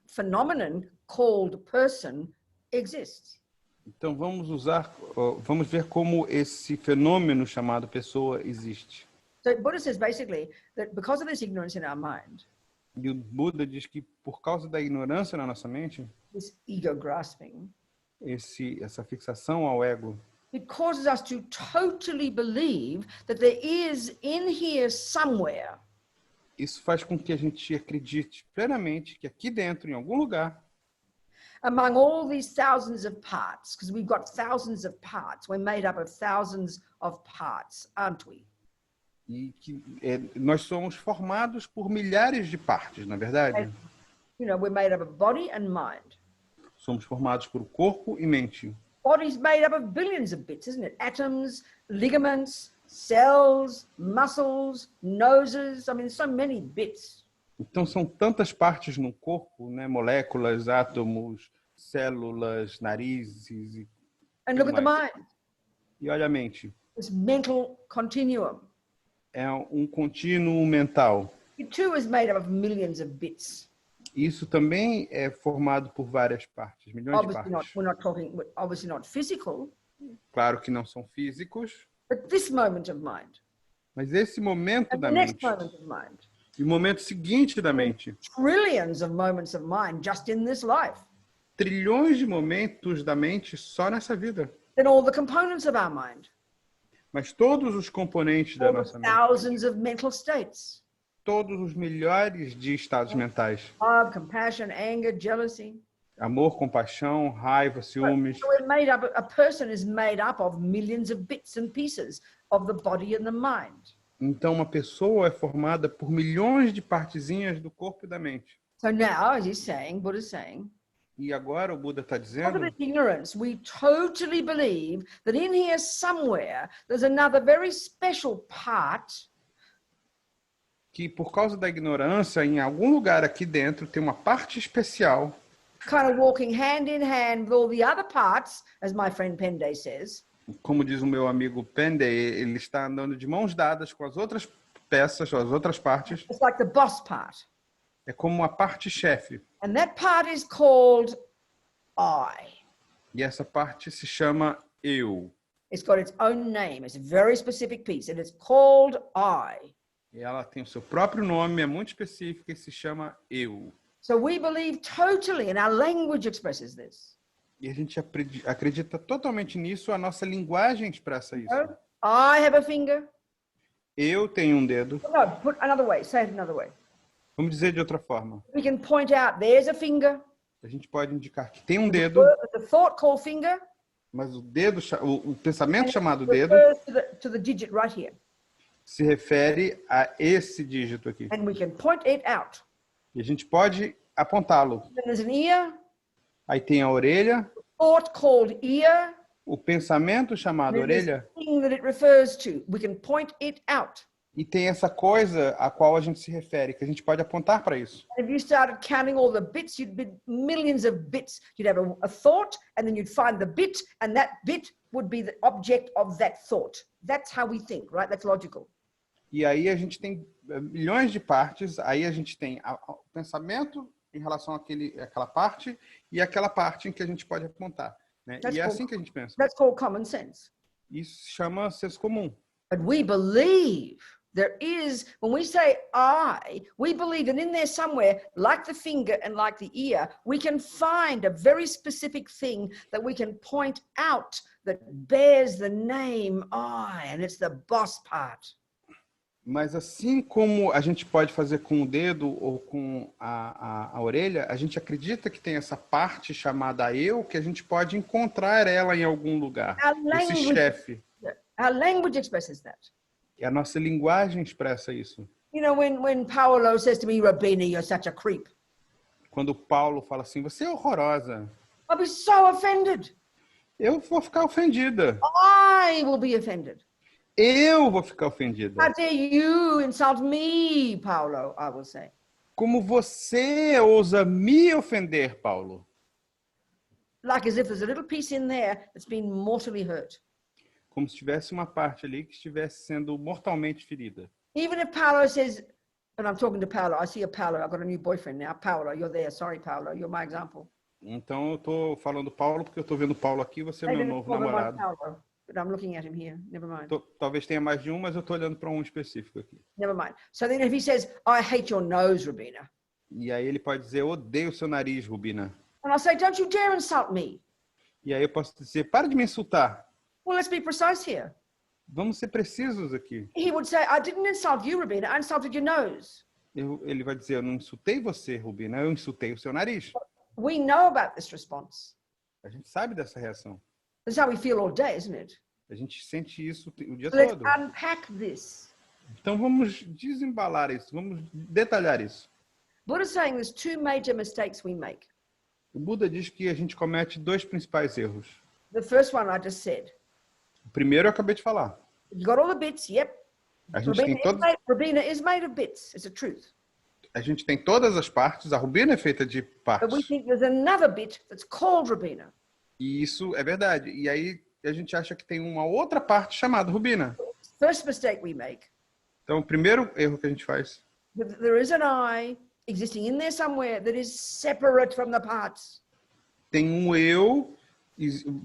phenomenon called person exists. Então vamos ver como esse fenômeno chamado pessoa existe. So Buddha says basically that because of this ignorance in our mind, E o Buda diz que por causa da ignorância na nossa mente, this ego grasping, essa fixação ao ego, it causes us to totally believe that there is in here somewhere isso faz com que a gente acredite plenamente que aqui dentro, em algum lugar, among all these thousands of parts, because we've got thousands of parts, we're made up of thousands of parts, aren't we? e que nós somos formados por milhares de partes, na verdade. You know, we're made up of body and mind. Somos formados por corpo e mente. Body's made up of billions of bits, isn't it? Atoms, ligaments, cells, muscles, noses. I mean, there's so many bits. Então são tantas partes no corpo, né? Moléculas, átomos, células, narizes. And look at the mind. E olha a mente. This mental continuum. É um contínuo mental. It too is made up of millions of bits. Isso também é formado por várias partes, milhões de partes. We're not talking, obviously not physical. Claro que não são físicos. But this moment of mind. Mas esse momento And da the next mente. moment of mind. E o momento seguinte da mente. Trillions of moments of mind just in this life. Trilhões de momentos da mente só nessa vida. Then all the components of our mind. Mas todos os componentes da All the nossa mente. thousands of mental states. Todos os milhares de estados mentais. Love, compassion, anger, jealousy. Amor, compaixão, raiva, ciúmes. So we're made up, a person is made up of millions of bits and pieces of the body and the mind. Então uma pessoa é formada por milhões de partezinhas do corpo e da mente. So now, as he's saying, Buddha's saying, E agora o Buda está because dizendo of this ignorance, we totally believe that in here somewhere there's another very special part que por causa da ignorância, em algum lugar aqui dentro tem uma parte especial, kind of walking hand in hand with all the other parts, as my friend Pende says. como diz o meu amigo Pende, ele está andando de mãos dadas com as outras peças, as outras partes. It's like the boss part. É como a parte chefe. And that part is called I. E essa parte se chama eu. It's got its own name. It's a very specific piece, and it's called I. E ela tem o seu próprio nome, é muito específico e se chama eu. So we believe totally, and our language expresses this. E a gente acredita totalmente nisso, a nossa linguagem expressa isso. I have a finger. Eu tenho um dedo. No, put another way. Say it another way. Vamos dizer de outra forma. We can point out there's a finger. A gente pode indicar que tem um dedo, The thought called finger. mas o dedo, o pensamento chamado dedo, refers to the digit right here. se refere a esse dígito aqui. And we can point it out. E a gente pode apontá-lo. Then there's an ear. Aí tem a orelha, Thought called ear. o pensamento chamado Then there's orelha, the thing that it refers to. We can point it out. e tem essa coisa a qual a gente se refere, que a gente pode apontar para isso. And if you started counting all the bits, you'd be millions of bits. You'd have a thought, and then you'd find the bit, and that bit would be the object of that thought. That's how we think, right? That's logical. E aí a gente tem milhões de partes, aí a gente tem o pensamento em relação àquela parte e aquela parte em que a gente pode apontar. Né? E é assim que a gente pensa. That's called common sense. Isso se chama senso comum. But we believe there is, when we say I, we believe that in there somewhere, like the finger and like the ear, we can find a very specific thing that we can point out that bears the name I, and it's the boss part. Mas assim como a gente pode fazer com o dedo ou com a orelha, a gente acredita que tem essa parte chamada eu, que a gente pode encontrar ela em algum lugar. Esse chefe. Our language expresses that. E a nossa linguagem expressa isso. You know, when Paolo says to me, Robina, you're such a creep. Quando Paulo fala assim, você é horrorosa, I'll be so offended. eu vou ficar ofendida. I will be offended. Eu vou ficar ofendida. How dare you insult me, Paolo, I will say. Como você ousa me ofender, Paulo? Like as if there's a little piece in there that's been mortally hurt. Como se tivesse uma parte ali que estivesse sendo mortalmente ferida. Even if Paolo says, and I'm talking to Paolo, I see a Paolo, I've got a new boyfriend now. Paolo, you're there. Sorry, Paolo, you're my example. Então eu tô falando Paulo porque eu tô vendo Paulo aqui, você é meu novo namorado. Paolo, but I'm looking at him here. Never mind. Talvez tenha mais de um, mas eu tô olhando para um específico aqui. Never mind. So then if he says, I hate your nose, Robina. E aí ele pode dizer, eu odeio o seu nariz, Robina. And I'll say, don't you dare insult me. E aí eu posso dizer, para de me insultar. Well, let's be precise here. Vamos ser precisos aqui. He would say, I didn't insult you, Robina. I insulted your nose. Ele vai dizer, eu não insultei você, Robina, eu insultei o seu nariz. We know about this response. A gente sabe dessa reação. That's how we feel all day, isn't it? A gente sente isso o dia Let's todo. unpack this. Então vamos desembalar isso, vamos detalhar isso. Buddha's saying there's two major mistakes we make. O Buda diz que a gente comete dois principais erros. The first one I just said. O primeiro eu acabei de falar. You got all the bits, yep. A gente tem todas, Robina is made of bits. It's a truth. a gente tem todas as partes, a Robina é feita de But we partes. think there's another bit that's called Robina. E isso é verdade. E aí a gente acha que tem uma outra parte chamada Robina. First mistake we make. Então o primeiro erro que a gente faz, There is an I existing in there somewhere that is separate from the parts. tem um eu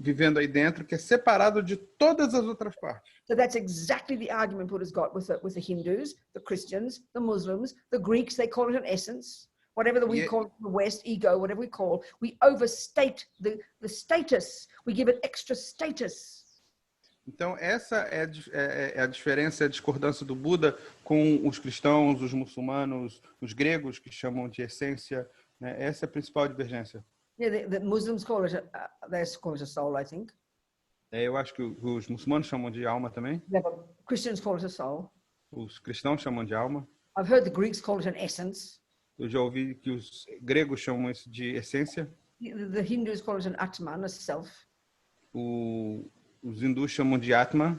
vivendo aí dentro que é separado de todas as outras partes. So that's exactly the argument Buddha's got with the Hindus, the Christians, the Muslims, the Greeks. They call it an essence. Whatever we call it in the West, ego, whatever we call, we overstate the status. We give it extra status. Então essa é a diferença, a discordância do Buda com os cristãos, os muçulmanos, os gregos que chamam de essência, né? Essa é a principal divergência. Yeah, the Muslims call it a soul, I think. Eu acho que os muçulmanos chamam de alma também. Yeah, but Christians call it a soul. Os cristãos chamam de alma. I've heard the Greeks call it an essence. Eu já ouvi que os gregos chamam isso de essência. The Hindus call it an atman, a self. Os hindus chamam de atma.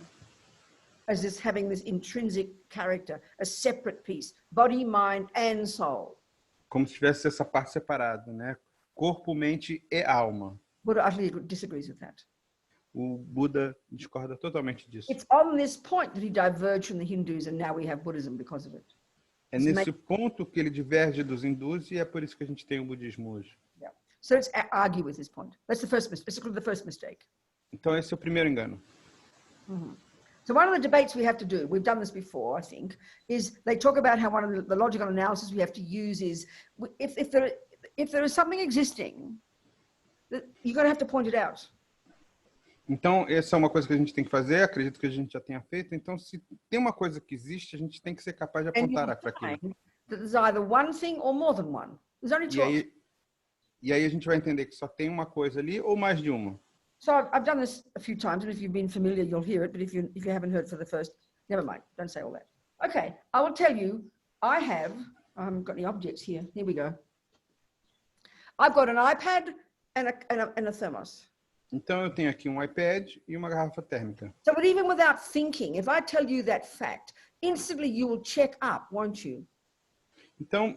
As this having this intrinsic character, a separate piece, body, mind, and soul. Como se tivesse essa parte separada, né? Corpo, mente e alma. Buddha utterly disagrees with that. O Buda discorda totalmente disso. It's on this point that he diverged from the Hindus, and now we have Buddhism because of it. É nesse ponto que ele diverge dos hindus e é por isso que a gente tem o budismo hoje. Yeah. So let's argue with this point. That's the first mistake. Let's look at the first mistake. Então esse é o primeiro engano. So one of the debates we have to do, we've done this before, I think, is they talk about how one of the logical analysis we have to use is if there is something existing, you're going to have to point it out. Então essa é uma coisa que a gente tem que fazer, acredito que a gente já tenha feito. Então se tem uma coisa que existe, a gente tem que ser capaz de apontar para aquilo. There's either one thing or more than one. There's only two. E aí a gente vai entender que só tem uma coisa ali ou mais de uma. So I've done this a few times, and if you've been familiar, you'll hear it. But if you haven't heard for the first, never mind. Don't say all that. Okay, I will tell you. I haven't got any objects here. Here we go. I've got an iPad and a thermos. Então eu tenho aqui um iPad e uma garrafa térmica. So, but even without thinking, if I tell you that fact, instantly you will check up, won't you? Então,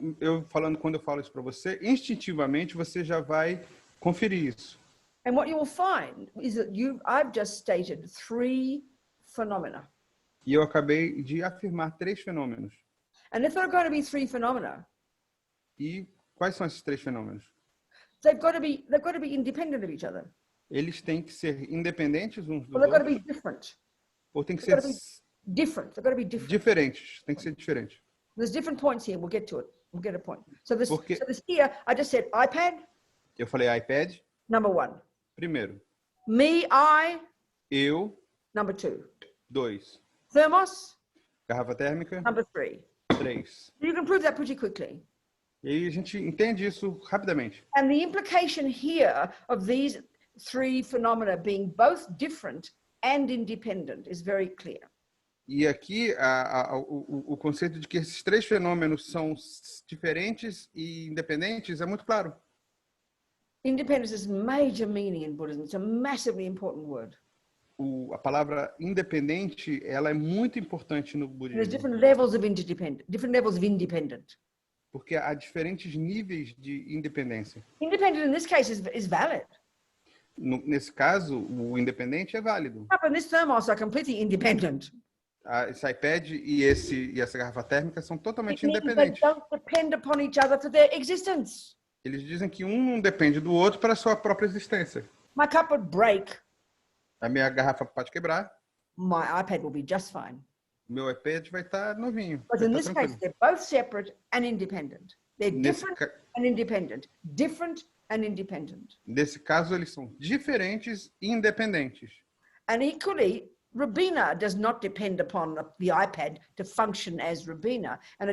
quando eu falo isso para você, instintivamente você já vai conferir isso. And what you will find is that I've just stated 3 phenomena. E eu acabei de afirmar 3 fenômenos. And if there are going to be 3 phenomena, E quais são esses 3 fenômenos? they've got to be independent of each other. Eles têm que ser independentes uns dos Well, they've got to be outros, different. ou têm que They've ser got to be different. They've got to be different. diferentes. Tem que ser diferente. There's different points here. We'll get to it. We'll get a point. So this here, I just said iPad, Eu falei iPad, number 1. primeiro. Me, Eu, number 2. 2. Thermos, Garrafa térmica, number 3. 3. You can prove that pretty quickly. E aí a gente entende isso rapidamente. And the implication here of these 3 phenomena being both different and independent is very clear. E aqui o conceito de que esses três fenômenos são diferentes e independentes é muito claro. Independence is major meaning in Buddhism. It's a massively important word. A palavra independente, ela é muito importante no There's budismo, different levels of independent. porque há diferentes níveis de independência. Independent in this case is valid. Nesse caso, o independente é válido. Up and this thermos are completely independent. Esse iPad e essa garrafa térmica são totalmente It means they independentes. don't depend upon each other for their existence. Eles dizem que um não depende do outro para a sua própria existência. My cup would break. A minha garrafa pode quebrar, My iPad will be just fine. meu iPad vai estar novinho. But Vai in estar this case, tranquilo. they're both separate and independent. They're Nesse, different ca- and independent. Different and independent. nesse caso, eles são diferentes e independentes. And equally, Robina does not depend upon the iPad to function as Robina, and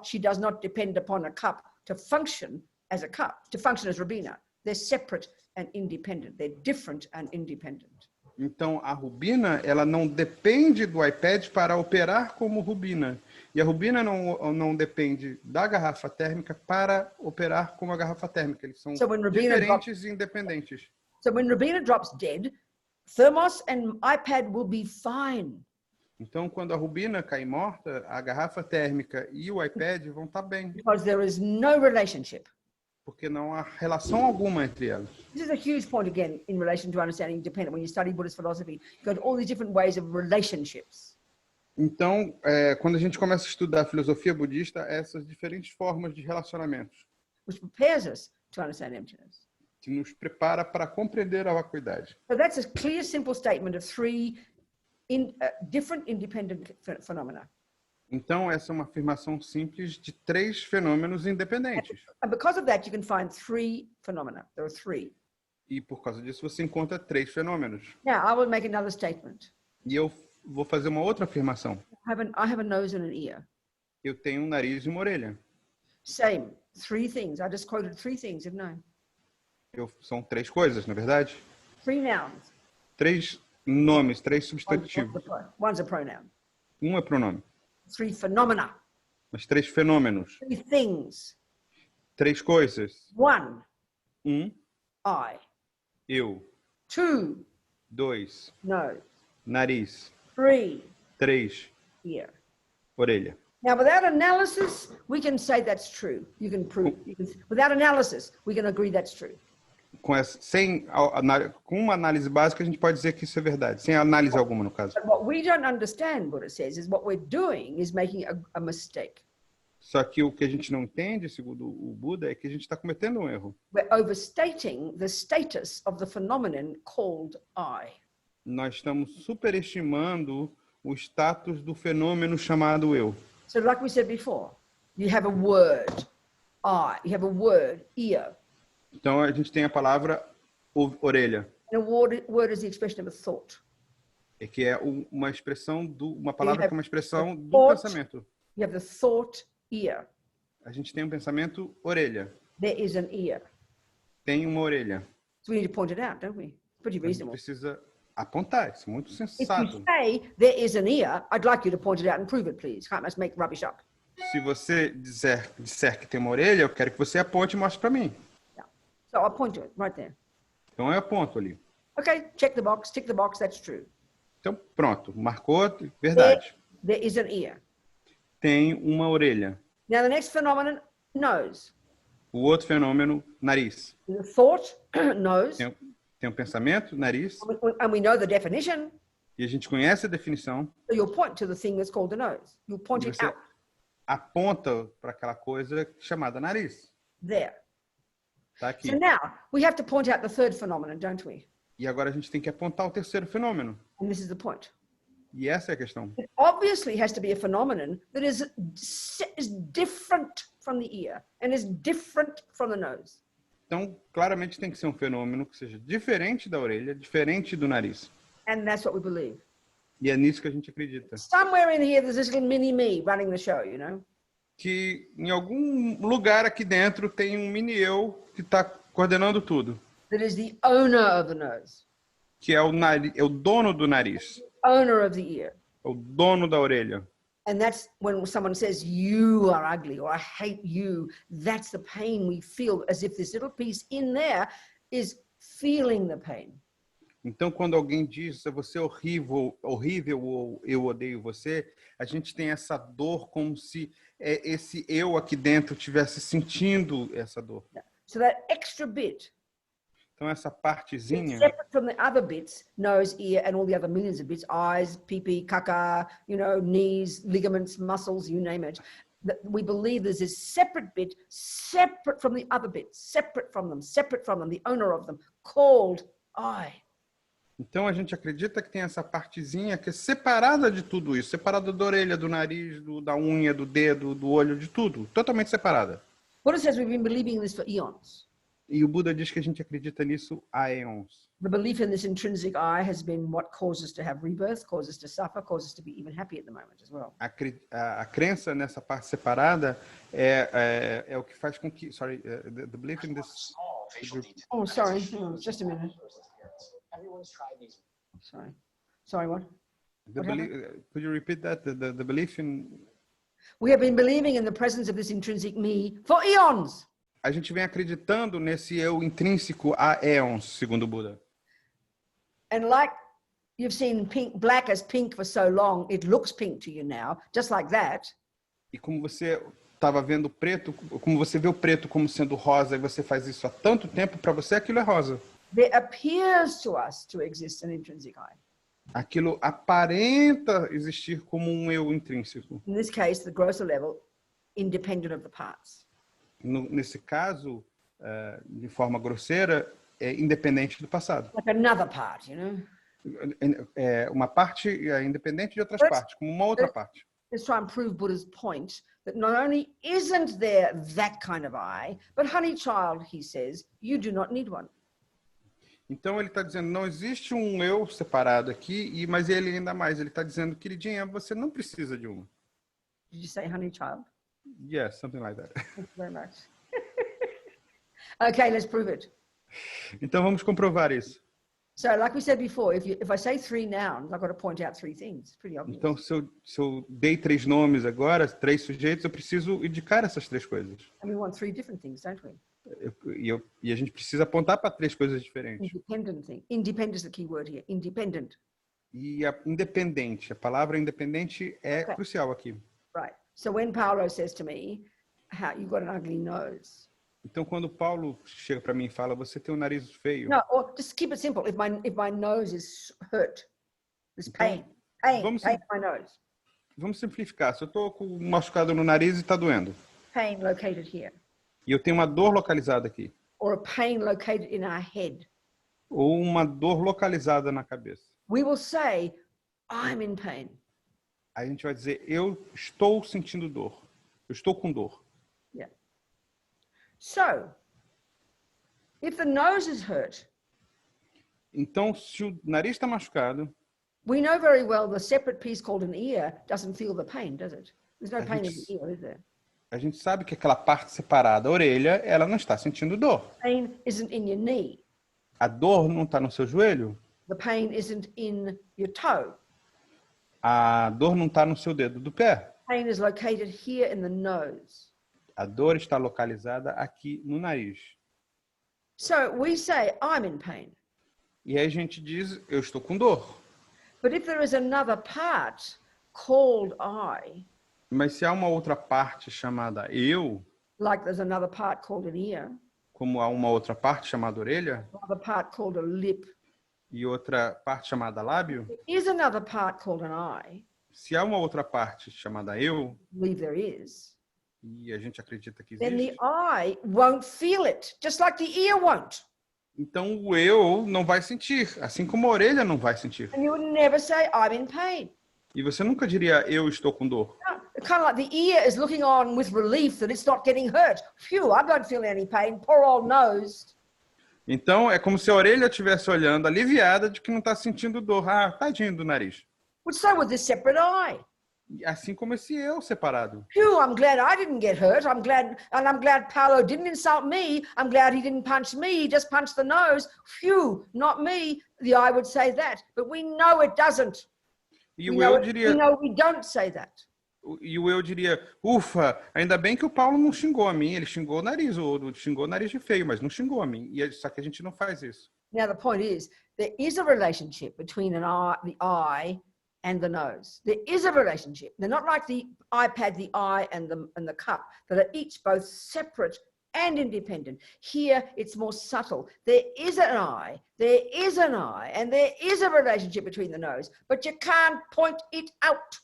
she does not depend upon a cup to function as a cup, to function as Robina. They're separate and independent. They're different and independent. Então, a Robina, ela não depende do iPad para operar como Robina. E a Robina não depende da garrafa térmica para operar como a garrafa térmica. Eles são diferentes e independentes. So when Robina drops dead, thermos and iPad will be fine. Então, quando a Robina cai morta, a garrafa térmica e o iPad vão estar bem. Because there is no relationship. Porque não há relação alguma entre elas. This is a huge point again in relation to understanding independent. When you study Buddhist philosophy, you've got all these different ways of relationships. Então, quando a gente começa a estudar a filosofia budista, essas diferentes formas de relacionamentos Which prepares us to understand emptiness. que nos prepara para compreender a vacuidade. So that's a clear, simple statement of three different independent phenomena. Então, essa é uma afirmação simples de três fenômenos independentes. And because of that, you can find three phenomena. There are three. E por causa disso, você encontra três fenômenos. Now, I will make another statement. E eu vou fazer uma outra afirmação. I have a nose and an ear. Eu tenho um nariz e uma orelha. Same. Three things. I just quoted three things, didn't I? São três coisas, na verdade? Three nouns. Três nomes, três substantivos. One's a pronoun. Um é pronome. Three phenomena. Mas três fenômenos. Three things. Três coisas. One, I. I. Eu. Two, 2. nose. Nariz. 3, 3. ear. Orelha. Now, without analysis, we can say that's true. You can prove. Without analysis, we can agree that's true. Com uma análise básica, a gente pode dizer que isso é verdade. Sem análise alguma, no caso. But what we don't understand, Buddha says, is what we're doing is making a mistake. Só que o que a gente não entende, segundo o Buda, é que a gente está cometendo um erro. We're overstating the status of the phenomenon called I. Nós estamos superestimando o status do fenômeno chamado eu. So like we said before, you have a word, I. You have a word, ear. Então, a gente tem a palavra orelha. And a word is the expression of a thought. É que é uma expressão uma palavra que é uma expressão do thought, pensamento. You have the thought, ear. A gente tem um pensamento orelha. There is an ear. Tem uma orelha. So we need to point it out, don't we? It's pretty A gente reasonable. precisa apontar, isso é muito If sensato. you say there is an ear, I'd like you to point it out and prove it, please. Can't just make rubbish up. Se você disser que tem uma orelha, eu quero que você aponte e mostre para mim. Yeah. So I'll point to it right there. Então eu aponto ali. Okay, check the box, tick the box, that's true. Então pronto, marcou, verdade. There is an ear. Tem uma orelha. Now the next phenomenon, nose. O outro fenômeno, nariz. The thought, nose. Tem um pensamento, nariz. And we know the definition. E a gente conhece a definição. So you'll point to the thing that's called the nose. You'll point it Você out. aponta para aquela coisa chamada nariz. There. Tá aqui. So now we have to point out the third phenomenon, don't we? E agora a gente tem que apontar o terceiro fenômeno. And this is the point. E essa é a questão. It obviously has to be a phenomenon that is different from the ear and is different from the nose. Então, claramente tem que ser um fenômeno que seja diferente da orelha, diferente do nariz. And that's what we believe. E é nisso que a gente acredita. Somewhere in here, there's this little mini-me running the show, you know? Que em algum lugar aqui dentro tem um mini eu que está coordenando tudo. That is the owner of the nose. que é o dono do nariz, owner of the ear. é o dono da orelha. And that's when someone says, you are ugly, or I hate you. That's the pain we feel, as if this little piece in there is feeling the pain. Então, quando alguém diz você é horrível, horrível ou eu odeio você, a gente tem essa dor como se esse eu aqui dentro estivesse sentindo essa dor. So that extra bit, Então, essa partezinha, separate from the other bits, nose, ear, and all the other millions of bits, eyes, pee-pee, caca, knees, ligaments, muscles, you name it, that we believe there's this separate bit, separate from the other bits, separate from them, the owner of them, called I. então a gente acredita que tem essa partezinha que é separada de tudo isso, separada da orelha, do nariz, da unha, do dedo, do olho, de tudo, totalmente separada. Buddha says we've been believing in this for eons. E o Buda diz que a gente acredita nisso há eons. The belief in this intrinsic I has been what causes us to have rebirth, causes us to suffer, causes us to be even happy at the moment as well. A crença nessa parte separada é o que faz com que, the belief in this. Oh, sorry, just a minute. Sorry, what? Could you repeat that? The belief in. We have been believing in the presence of this intrinsic me for eons. A gente vem acreditando nesse eu intrínseco há éons, segundo o Buda. And like you've seen black as pink for so long, it looks pink to you now, just like that. E como você estava vendo preto, como você vê o preto como sendo rosa e você faz isso há tanto tempo, para você aquilo é rosa. There appears to us to exist an intrinsic I. Aquilo aparenta existir como um eu intrínseco. In this case, the grosser level, independent of the parts. Nesse caso, de forma grosseira, é independente do passado. Like another part, É uma parte independente de outras partes, como uma outra parte. Let's try and prove Buddha's point that not only isn't there that kind of I, but honey child, he says, you do not need one. Então ele está dizendo, não existe um eu separado aqui, mas ele ainda mais, ele está dizendo, queridinha, você não precisa de uma. Did you say honey child? Yes, something like that. Thank you very much. Okay, let's prove it. Então vamos comprovar isso. So, like we said before, if I say 3 nouns, I've got to point out 3 things. It's pretty obvious. Então, se eu dei 3 nomes agora, 3 sujeitos, eu preciso indicar essas 3 coisas. And we want 3 different things, don't we? E a gente precisa apontar para 3 coisas diferentes. Independent thing. Independent is the key word here. Independent. E independente, a palavra independente é crucial aqui. Right. So when Paulo says to me, "You've got an ugly nose." Então, quando Paulo chega para mim e fala, você tem um nariz feio. No, or just keep it simple. If my nose is hurt, there's pain. Pain in my nose. Vamos simplificar. Se eu estou com um machucado no nariz e está doendo. Pain located here. E eu tenho uma dor localizada aqui. Or a pain located in our head. Ou uma dor localizada na cabeça. We will say, I'm in pain. A gente vai dizer, eu estou sentindo dor. Eu estou com dor. Yeah. So, if the nose is hurt, então, se o nariz está machucado, we know very well the separate piece called an ear doesn't feel the pain, does it? There's no pain in the ear, is there? A gente sabe que aquela parte separada, a orelha, ela não está sentindo dor. Pain isn't in your knee. A dor não está no seu joelho. The pain isn't in your toe. A dor não está no seu dedo do pé. Pain is located here in the nose. A dor está localizada aqui no nariz. So we say, I'm in pain. E aí a gente diz, eu estou com dor. But if there is another part called I, mas se há uma outra parte chamada eu, like there's another part called an ear, como há uma outra parte chamada orelha, another part called a lip, e outra parte chamada lábio, there is another part called an I, se há uma outra parte chamada eu, believe there is, e a gente acredita que then the existe, I won't feel it, just like the ear won't. então o eu não vai sentir, assim como a orelha não vai sentir. And you would never say, I'm in pain. E você nunca diria, eu estou com dor. No, kind of like the ear is looking on with relief that it's not getting hurt. Phew, I don't feel any pain, poor old nose. Então, é como se a orelha estivesse olhando, aliviada de que não está sentindo dor. Ah, tadinho do nariz. Well, so with this separate eye. Assim como esse eu separado. Phew, I'm glad I didn't get hurt. I'm glad Paolo didn't insult me. I'm glad he didn't punch me. He just punched the nose. Phew, not me. The I would say that, but we know it doesn't. E o eu diria, we know we don't say that. e o eu diria, ufa, ainda bem que o Paulo não xingou a mim, ele xingou o nariz, ou xingou o nariz de feio, mas não xingou a mim. Só que a gente não faz isso. Now the point is, there is a relationship between the I and the nose. There is a relationship. They're not like the iPad, the eye, and the cup, that are each both separate and independent. Here, it's more subtle. There is an I, and there is a relationship between the nose, but you can't point it out.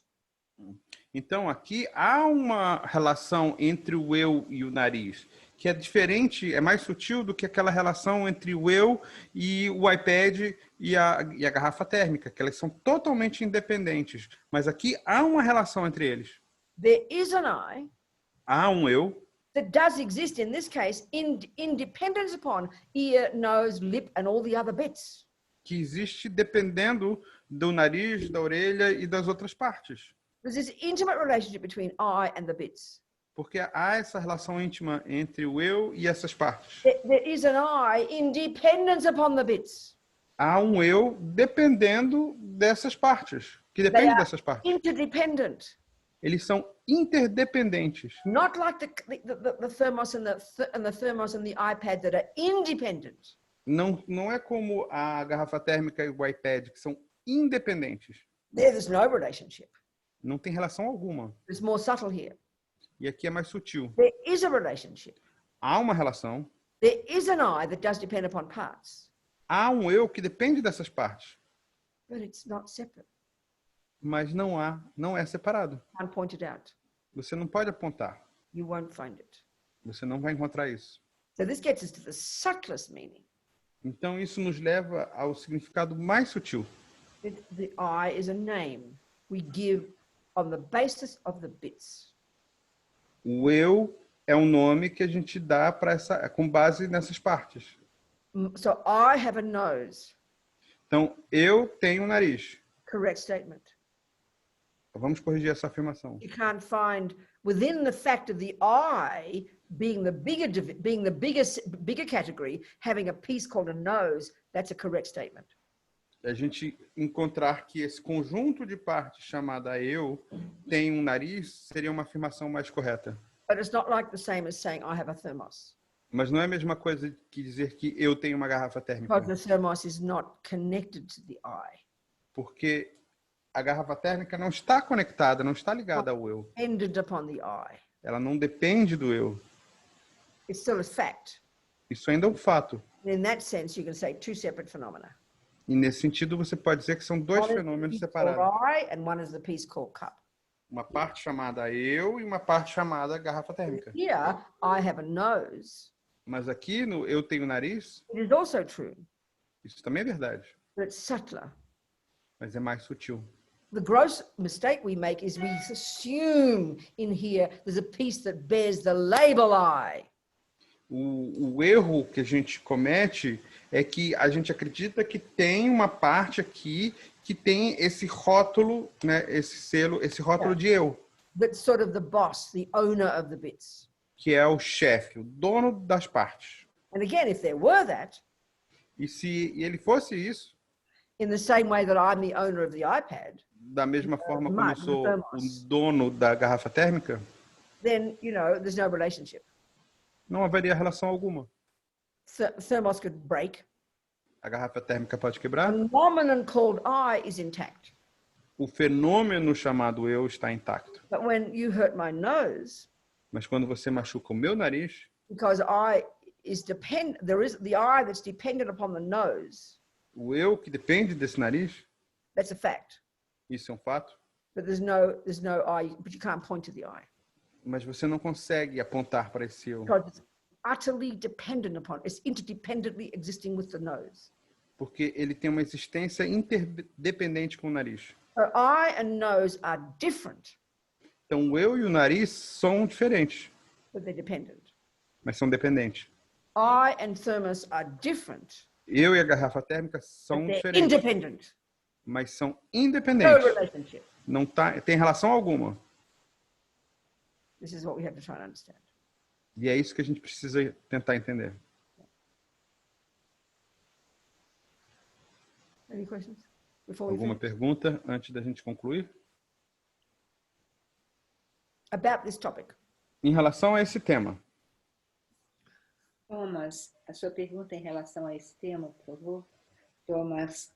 Então, aqui há uma relação entre o eu e o nariz, que é diferente, é mais sutil do que aquela relação entre o eu e o iPad e a garrafa térmica, que elas são totalmente independentes. Mas aqui há uma relação entre eles. There is an I. Há um eu. That does exist in this case in dependence upon ear, nose, lip, and all the other bits. Que existe dependendo do nariz, da orelha e das outras partes. There's this intimate relationship between I and the bits. Porque há essa relação íntima entre o eu e essas partes. There is an I in dependence upon the bits. Há um eu dependendo dessas partes, que depende dessas partes. Interdependent. Eles são interdependentes. Not like the thermos and the thermos and the iPad that are independent. Não é como a garrafa térmica e o iPad, que são independentes. There's no relationship. Não tem relação alguma. It's more subtle here. E aqui é mais sutil. There is a relationship. Há uma relação. There is an I that does depend upon parts. Há um eu que depende dessas partes. But it's not separate. Mas não é separado. Can't point it out. Você não pode apontar. You won't find it. Você não vai encontrar isso. So this gets us to the subtlest meaning. Então isso nos leva ao significado mais sutil. The I is a name we give on the basis of the bits. O eu é um nome que a gente dá com base nessas partes. So I have a nose. Então eu tenho um nariz. Correct statement. Vamos corrigir essa afirmação. You can't find within the fact of the I being the bigger category, having a piece called a nose. That's a correct statement. A gente encontrar que esse conjunto de partes chamada eu tem um nariz seria uma afirmação mais correta. But it's not like the same as saying I have a thermos. Mas não é a mesma coisa que dizer que eu tenho uma garrafa térmica. Because the thermos is not connected to the I. Porque a garrafa térmica não está conectada, não está ligada ao eu. Dependent upon the I. Ela não depende do eu. It's still a fact. Isso ainda é um fato. In that sense, you can say two separate phenomena. E nesse sentido, você pode dizer que são dois fenômenos separados. I and one is the piece called cup. Uma parte chamada eu e uma parte chamada garrafa térmica. Here, I have a nose. Mas aqui no eu tenho nariz, It is also true, isso também é verdade, but it's subtler. mas é mais sutil. The gross mistake we make is we assume in here there's a piece that bears the label I. O erro que a gente comete é que a gente acredita que tem uma parte aqui que tem esse rótulo, né, esse selo, esse rótulo de eu. That's sort of the boss, the owner of the bits. Que é o chefe, o dono das partes. And again, if there were that, E se ele fosse isso, in the same way that I'm the owner of the iPad, da mesma forma como eu sou o dono da garrafa térmica, then, you know, there's no relationship. não haveria relação alguma. Thermos could break. A garrafa térmica pode quebrar. The phenomenon called I is intact. O fenômeno chamado eu está intacto. But when you hurt my nose, Mas quando você machuca o meu nariz, because I is there is the I that's dependent upon the nose. o eu que depende desse nariz, That's a fact. isso é um fato, But there's no I, but you can't point to the I. mas você não consegue apontar para esse eu, Because it's utterly dependent upon, it's interdependently existing with the nose. porque ele tem uma existência interdependente com o nariz. So I and nose are different, Então, o eu e o nariz são diferentes, but they're dependent. mas são dependentes. I and thermos are different, Eu e a garrafa térmica são but they're diferentes, independent. mas são No independentes. relationship. não tem relação alguma. This is what we have to try and understand. E é isso que a gente precisa tentar entender. Any questions before we Alguma finish? pergunta antes da gente concluir? About this topic. Em relação a esse tema. Thomas, a sua pergunta em relação a esse tema, por favor? Thomas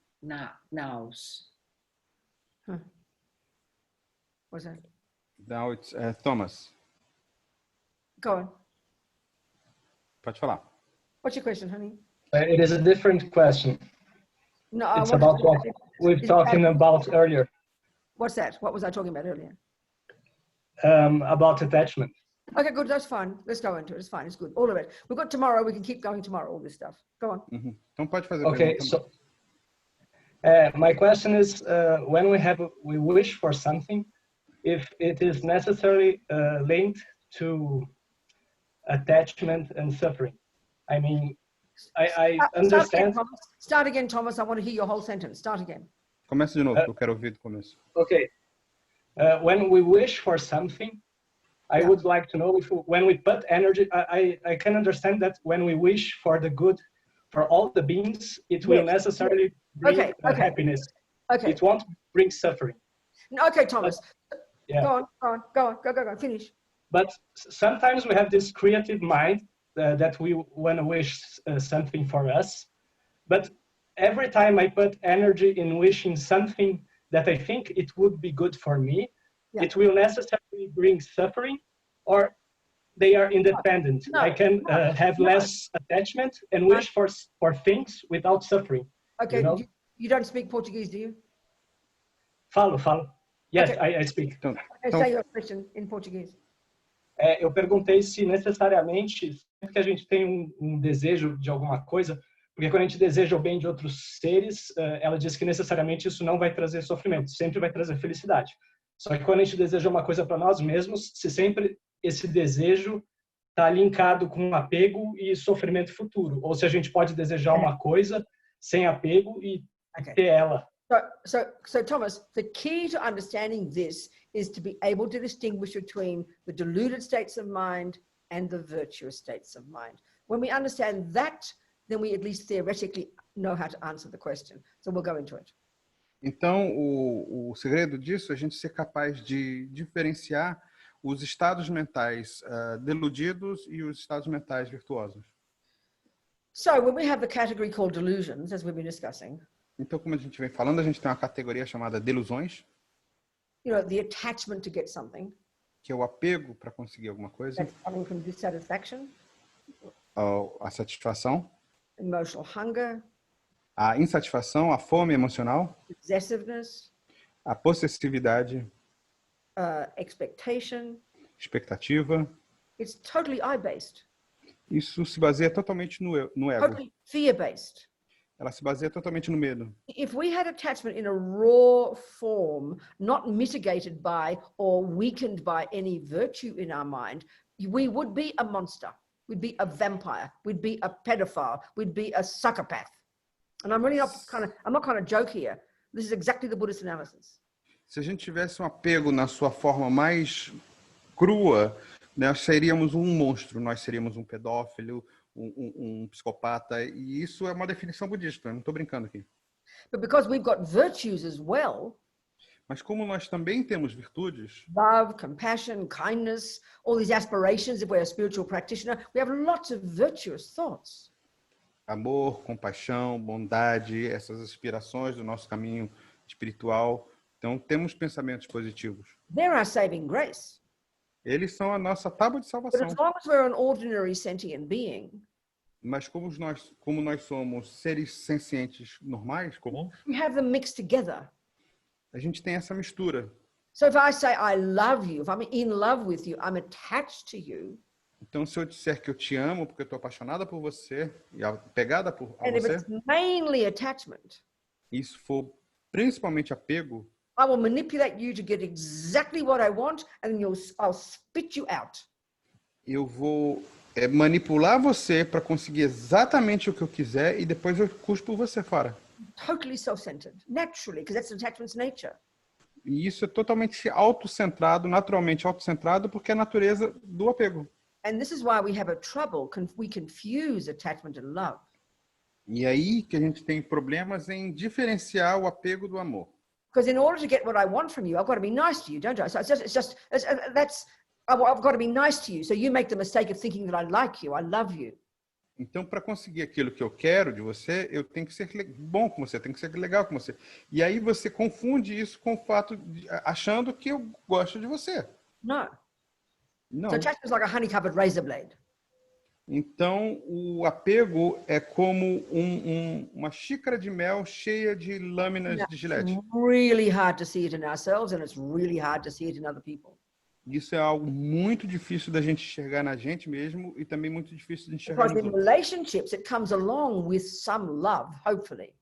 Naus. What's that? Now it's, Thomas, Go on. pode falar. What's your question, honey? It is a different question. No, It's about what we've talking about earlier, What's that? What was I talking about earlier? about attachment. Okay, good. That's fine. Let's go into it. It's fine. It's good. All of it. We've got tomorrow. We can keep going tomorrow. All this stuff. Go on. Uhum. Então pode fazer a Okay, pergunta. so my question is, when we wish for something, if it is necessarily linked to attachment and suffering. I mean, I understand. Start again, Thomas. I want to hear your whole sentence. Start again. Começa de novo, que eu quero ouvir do começo. Okay. When we wish for something, I would like to know if when we put energy, I can understand that when we wish for the good for all the beings, it will necessarily bring happiness. Okay. It won't bring suffering. Okay, Thomas. Yeah. Go on. Finish. But sometimes we have this creative mind that we want to wish something for us. But every time I put energy in wishing something that I think it would be good for me, it will necessarily bring suffering, or they are independent. I can have less attachment and wish for things without suffering. Okay, you know? you don't speak Portuguese, do you? Falo. Yes, Okay. I speak. Então, Say your question in Portuguese. Eu perguntei se necessariamente, sempre que a gente tem um desejo de alguma coisa, porque quando a gente deseja o bem de outros seres, ela diz que necessariamente isso não vai trazer sofrimento, sempre vai trazer felicidade. Só que quando a gente deseja uma coisa para nós mesmos, se sempre esse desejo está linkado com apego e sofrimento futuro, ou se a gente pode desejar uma coisa sem apego e ter ela. So Thomas, the key to understanding this is to be able to distinguish between the deluded states of mind and the virtuous states of mind. When we understand that, then we at least theoretically know how to answer the question. So we'll go into it. Então, o segredo disso é a gente ser capaz de diferenciar os estados mentais deludidos e os estados mentais virtuosos. So when we have the category called delusions, as we've been discussing, Então, como a gente vem falando, a gente tem uma categoria chamada delusões, you know, the attachment to get something, que é o apego para conseguir alguma coisa, that's coming from dissatisfaction, a satisfação, emotional hunger, a insatisfação, a fome emocional, possessiveness, a possessividade, expectation. expectativa. It's totally I-based, Isso se baseia totalmente no ego. totally fear-based. Ela se baseia totalmente no medo. If we had attachment in a raw form, not mitigated by or weakened by any virtue in our mind, we would be a monster. We'd be a vampire. We'd be a pedophile. We'd be a psychopath. And I'm really I'm not kind of joke here. This is exactly the Buddhist analysis. Se a gente tivesse um apego na sua forma mais crua, nós seríamos um monstro, nós seríamos um pedófilo, um psicopata, e isso é uma definição budista, eu não estou brincando aqui. But because we've got virtues as well, mas como nós também temos virtudes, love, compassion, kindness, all these aspirations, if we're a spiritual practitioner, we have lots of virtuous thoughts. Amor, compaixão, bondade, essas aspirações do nosso caminho espiritual, então temos pensamentos positivos. They're our saving grace. Eles são a nossa tábua de But salvação. as long as we're an ordinary sentient being, mas como nós somos seres sencientes normais, comuns, we have them mixed together. a gente tem essa mistura. So if I say I love you, if I'm in love with you, I'm attached to you. Então, se eu disser que eu te amo porque eu estou apaixonada por você e apegada a And if você, it's mainly attachment, e isso for principalmente apego, I will manipulate you to get exactly what I want, and then I'll spit you out. eu vou manipular você para conseguir exatamente o que eu quiser e depois eu cuspo você fora. Totally self-centered, naturally, because that's attachment's nature. E isso é totalmente autocentrado, naturalmente autocentrado, porque é a natureza do apego. And this is why we have a trouble. We confuse attachment and love. E aí que a gente tem problemas em diferenciar o apego do amor. Because in order to get what I want from you, I've got to be nice to you, don't I? So I've got to be nice to you. So you make the mistake of thinking that I like you, I love you. Então, para conseguir aquilo que eu quero de você, eu tenho que ser bom com você, tenho que ser legal com você. E aí você confunde isso com o fato de achando que eu gosto de você. No. Não. So attachment is like a honey-covered razor blade. Então, o apego é como uma xícara de mel cheia de lâminas de gilete. It's really hard to see it in ourselves, and it's really hard to see it in other people. Isso é algo muito difícil da gente enxergar na gente mesmo e também muito difícil de enxergar Because nos in outros. relationships, it comes along with some love, hopefully.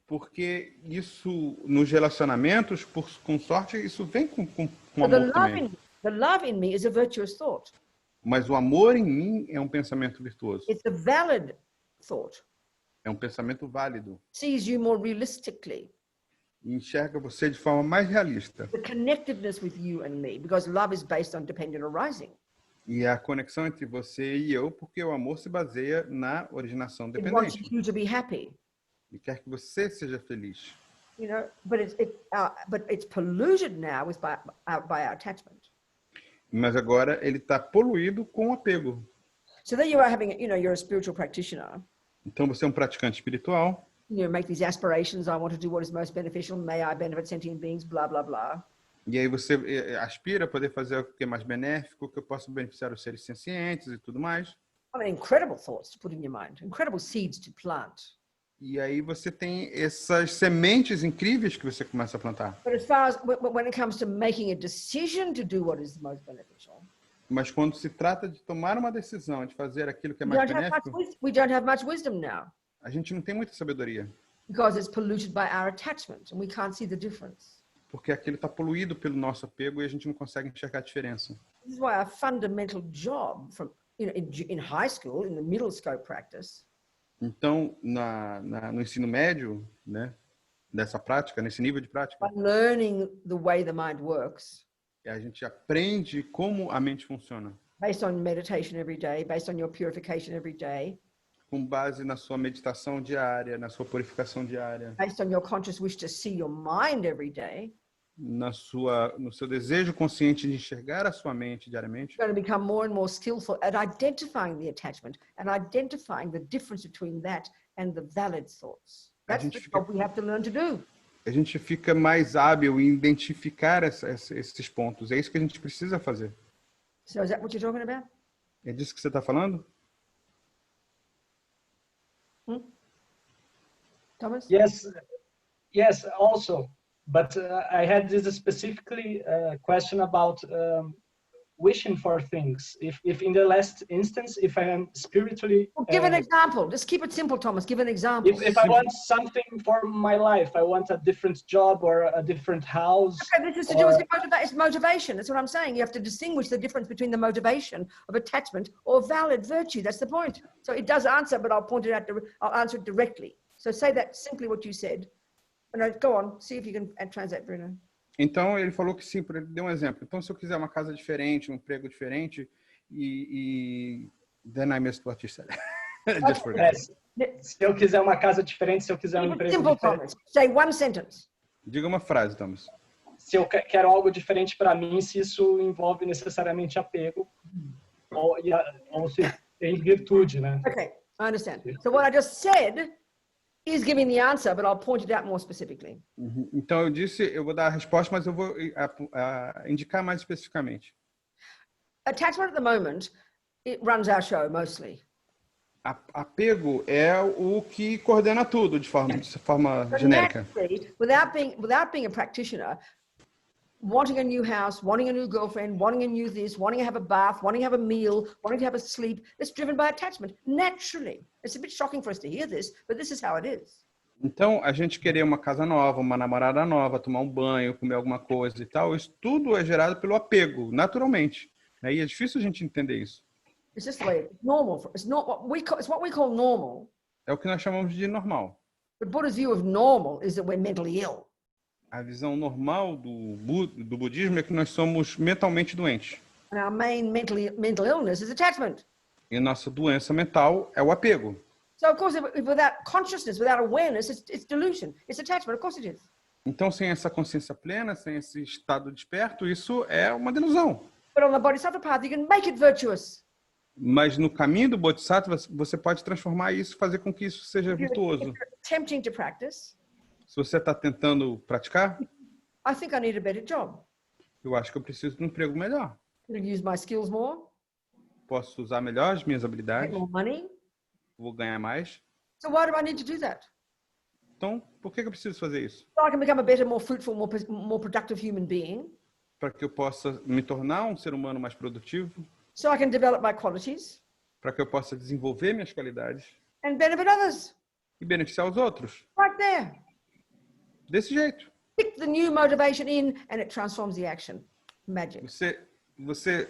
Porque isso, nos relacionamentos, com sorte, isso vem com But amor também. the love in me is a virtuous thought. Mas o amor em mim é um pensamento virtuoso. It's a valid thought. É um pensamento válido. Sees you more realistically. E enxerga você de forma mais realista. The connectedness with you and me, because love is based on dependent arising. E a conexão entre você e eu, porque o amor se baseia na originação It wants dependente. you to be happy. E quer que você seja feliz. You know, but it's polluted now by our attachment. Mas agora ele está poluído com o apego. So there you are having, you're a spiritual practitioner. Então você é um praticante espiritual. You make these aspirations. I want to do what is most beneficial. May I benefit sentient beings? Blah blah blah. E aí você aspira a poder fazer o que é mais benéfico, que eu possa beneficiar os seres sencientes e tudo mais. I mean, incredible thoughts to put in your mind. Incredible seeds to plant. E aí você tem essas sementes incríveis que você começa a plantar. But as far as when it comes to making a decision to do what is the most beneficial, Mas quando se trata de tomar uma decisão, de fazer aquilo que é mais benéfico, we don't have much wisdom now a gente não tem muita sabedoria. because it's polluted by our attachment and we can't see the difference. Porque aquilo está poluído pelo nosso apego e a gente não consegue enxergar a diferença. This is why our fundamental job from in high school, in the middle scope practice, Então, no ensino médio, né, dessa prática, nesse nível de prática, by learning the way the mind works, a gente aprende como a mente funciona, based on meditation every day, based on your purification every day, com base na sua meditação diária, na sua purificação diária, based on your conscious wish to see your mind every day, no seu desejo consciente de enxergar a sua mente diariamente. you're going to become more and more skillful at identifying the attachment and identifying the difference between that and the valid thoughts. That's the job we have to learn to do. A gente fica mais hábil em identificar esses pontos. É isso que a gente precisa fazer. So is that what you're talking about? É disso que você está falando? Thomas? Yes, also. But I had this specifically question about wishing for things. If in the last instance, if I am spiritually... Well, give an example. Just keep it simple, Thomas. Give an example. If I want something for my life, I want a different job or a different house. Okay, this is to do with it's motivation. That's what I'm saying. You have to distinguish the difference between the motivation of attachment or valid virtue. That's the point. So it does answer, but I'll point it out. I'll answer it directly. So say that simply what you said. And go on. See if you can translate, Bruno. Então, ele falou que sim, ele deu um exemplo. Então, se eu quiser uma casa diferente, um emprego diferente, then I missed what you said. Just for that. Se eu quiser uma casa diferente, se eu quiser um emprego Simple, diferente. Thomas. Say one sentence. Diga uma frase, Thomas. Se eu quero algo diferente para mim, se isso envolve necessariamente apego, ou se tem virtude, né? Okay, I understand. So what I just said is giving the answer, but I'll point it out more specifically. Então, eu vou dar a resposta, mas eu vou indicar mais especificamente. Attachment at the moment, it runs our show mostly. Apego é o que coordena tudo de forma genérica. Without being a practitioner, wanting a new house, wanting a new girlfriend, wanting a new this, wanting to have a bath, wanting to have a meal, wanting to have a sleep, it's driven by attachment, naturally. It's a bit shocking for us to hear this, but this is how it is. Então, a gente querer uma casa nova, uma namorada nova, tomar um banho, comer alguma coisa e tal, isso tudo é gerado pelo apego, naturalmente. E é difícil a gente entender isso. It's just the way it's normal. It's what we call normal. É o que nós chamamos de normal. The Buddha's view of normal is that we're mentally ill. A visão normal do budismo é que nós somos mentalmente doentes. And our main mental illness is attachment. E a nossa doença mental é o apego. So of course, if without consciousness, without awareness, it's delusion. It's attachment. Of course it is. Então, sem essa consciência plena, sem esse estado desperto, isso é uma delusão. But on the Bodhisattva path, you can make it virtuous. Mas no caminho do Bodhisattva, você pode transformar isso, fazer com que isso seja If virtuoso. you're attempting to practice, Se você está tentando praticar, I think I need a better job. eu acho que eu preciso de um emprego melhor. I can use my skills more, Posso usar melhor as minhas get habilidades, more money. vou ganhar mais. So why do I need to do that? Então, por que eu preciso fazer isso? So I can become a better, more fruitful, more productive human being. Para que eu possa me tornar um ser humano mais produtivo, So I can develop my qualities para que eu possa desenvolver minhas qualidades and benefit others. e beneficiar os outros. Right there. Desse jeito. Pick the new motivation in and it transforms the action. Magic. Você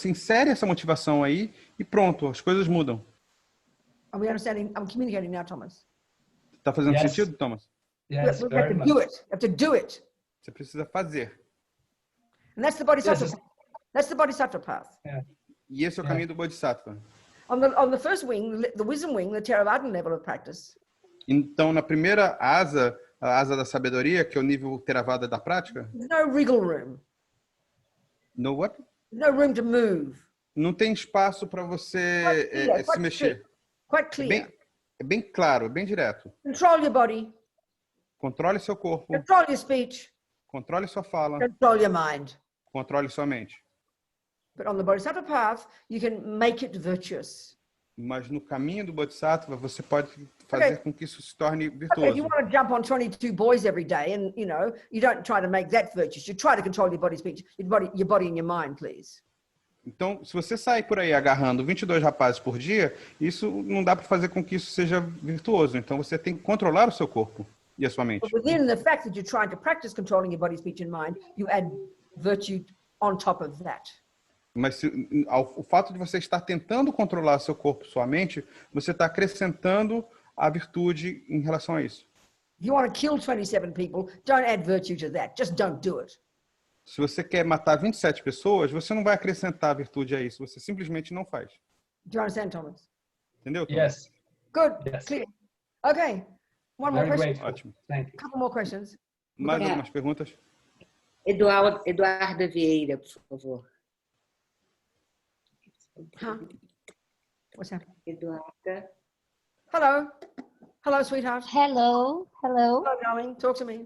insere essa motivação aí e pronto, as coisas mudam. Are we understanding? I'm communicating now, Thomas. Tá fazendo Yes. sentido, Thomas? Yes, We have very to much. do it. You have to do it. Você precisa fazer. And that's the Bodhisattva. Yes. That's the Bodhisattva path. E esse é o caminho do Bodhisattva. On the first wing, the wisdom wing, the Theravada level of practice, Então, na primeira asa, a asa da sabedoria, que é o nível Theravada da prática, there's no wriggle room. no what? There's no room to move. Não tem espaço para você se mexer. Quite clear. É bem claro, bem direto. Control your body. Controle seu corpo, Control your speech. controle sua fala, Control your mind. controle sua mente. But on the Bodhisattva path, you can make it virtuous. Mas no caminho do Bodhisattva, você pode fazer com que isso se torne Okay, if virtuoso. you want to jump on 22 boys every day, and you don't try to make that virtuous. You try to control your body, speech, your body and your mind, please. Então, se você sair por aí agarrando 22 rapazes por dia, isso não dá para fazer com que isso seja virtuoso. Então, você tem que controlar o seu corpo e a sua mente. But within the fact that you're trying to practice controlling your body, speech, and mind, you add virtue on top of that. Mas o fato de você estar tentando controlar seu corpo e sua mente, você está acrescentando a virtude em relação a isso. If you want to kill 27 people, don't add virtue to that. Just don't do it. Se você quer matar 27 pessoas, você não vai acrescentar virtude a isso. Você simplesmente não faz. Do you understand, Thomas? Entendeu? Yes. Good. Yes. Clear. Okay. One more Very question. grateful. Ótimo. Thank you. Couple more questions. Mais É. algumas perguntas? Eduarda Vieira, por favor. Huh? What's happening? Eduarda. Hello. Hello, sweetheart. Hello, hello. Hello, darling. Talk to me.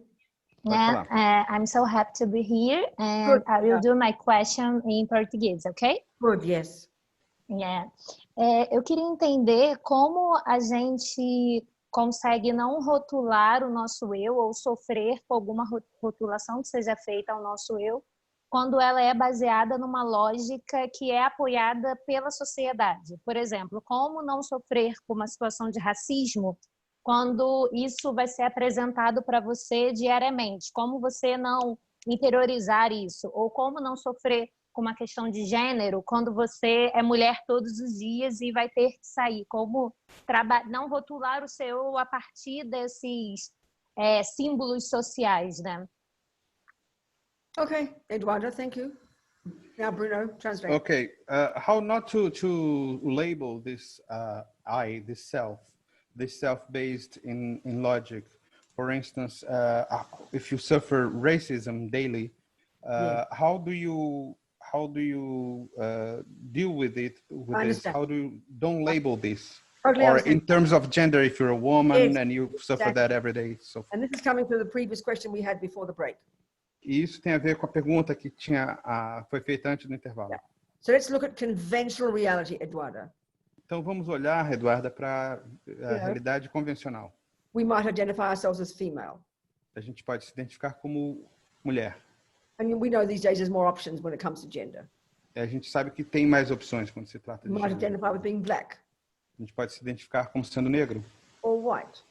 Yeah, falar. I'm so happy to be here, and Good. I will do my question in Portuguese, okay? Good, yes. Yeah. Eu queria entender como a gente consegue não rotular o nosso eu ou sofrer com alguma rotulação que seja feita ao nosso eu, quando ela é baseada numa lógica que é apoiada pela sociedade. Por exemplo, como não sofrer com uma situação de racismo quando isso vai ser apresentado para você diariamente? Como você não interiorizar isso? Ou como não sofrer com uma questão de gênero quando você é mulher todos os dias e vai ter que sair? Como não rotular o seu a partir desses símbolos sociais, né? Okay, Eduardo, thank you. Now, Bruno, translate. Okay. How not to label this I, this self based in logic. For instance, if you suffer racism daily, how do you deal with it? How do you don't label this? Totally Or understand. in terms of gender, if you're a woman Yes, and you suffer exactly. that every day. So, And this is coming to the previous question we had before the break. e isso tem a ver com a pergunta que foi feita antes do intervalo. Yeah. So let's look at conventional reality, Eduardo. Então vamos olhar, Eduarda, para a realidade convencional. We might identify ourselves as female. A gente pode se identificar como mulher. And we know these days there's more options when it comes to gender. A gente sabe que tem mais opções quando se trata We de might gênero. identify with being black A gente pode se identificar como sendo negro, or white,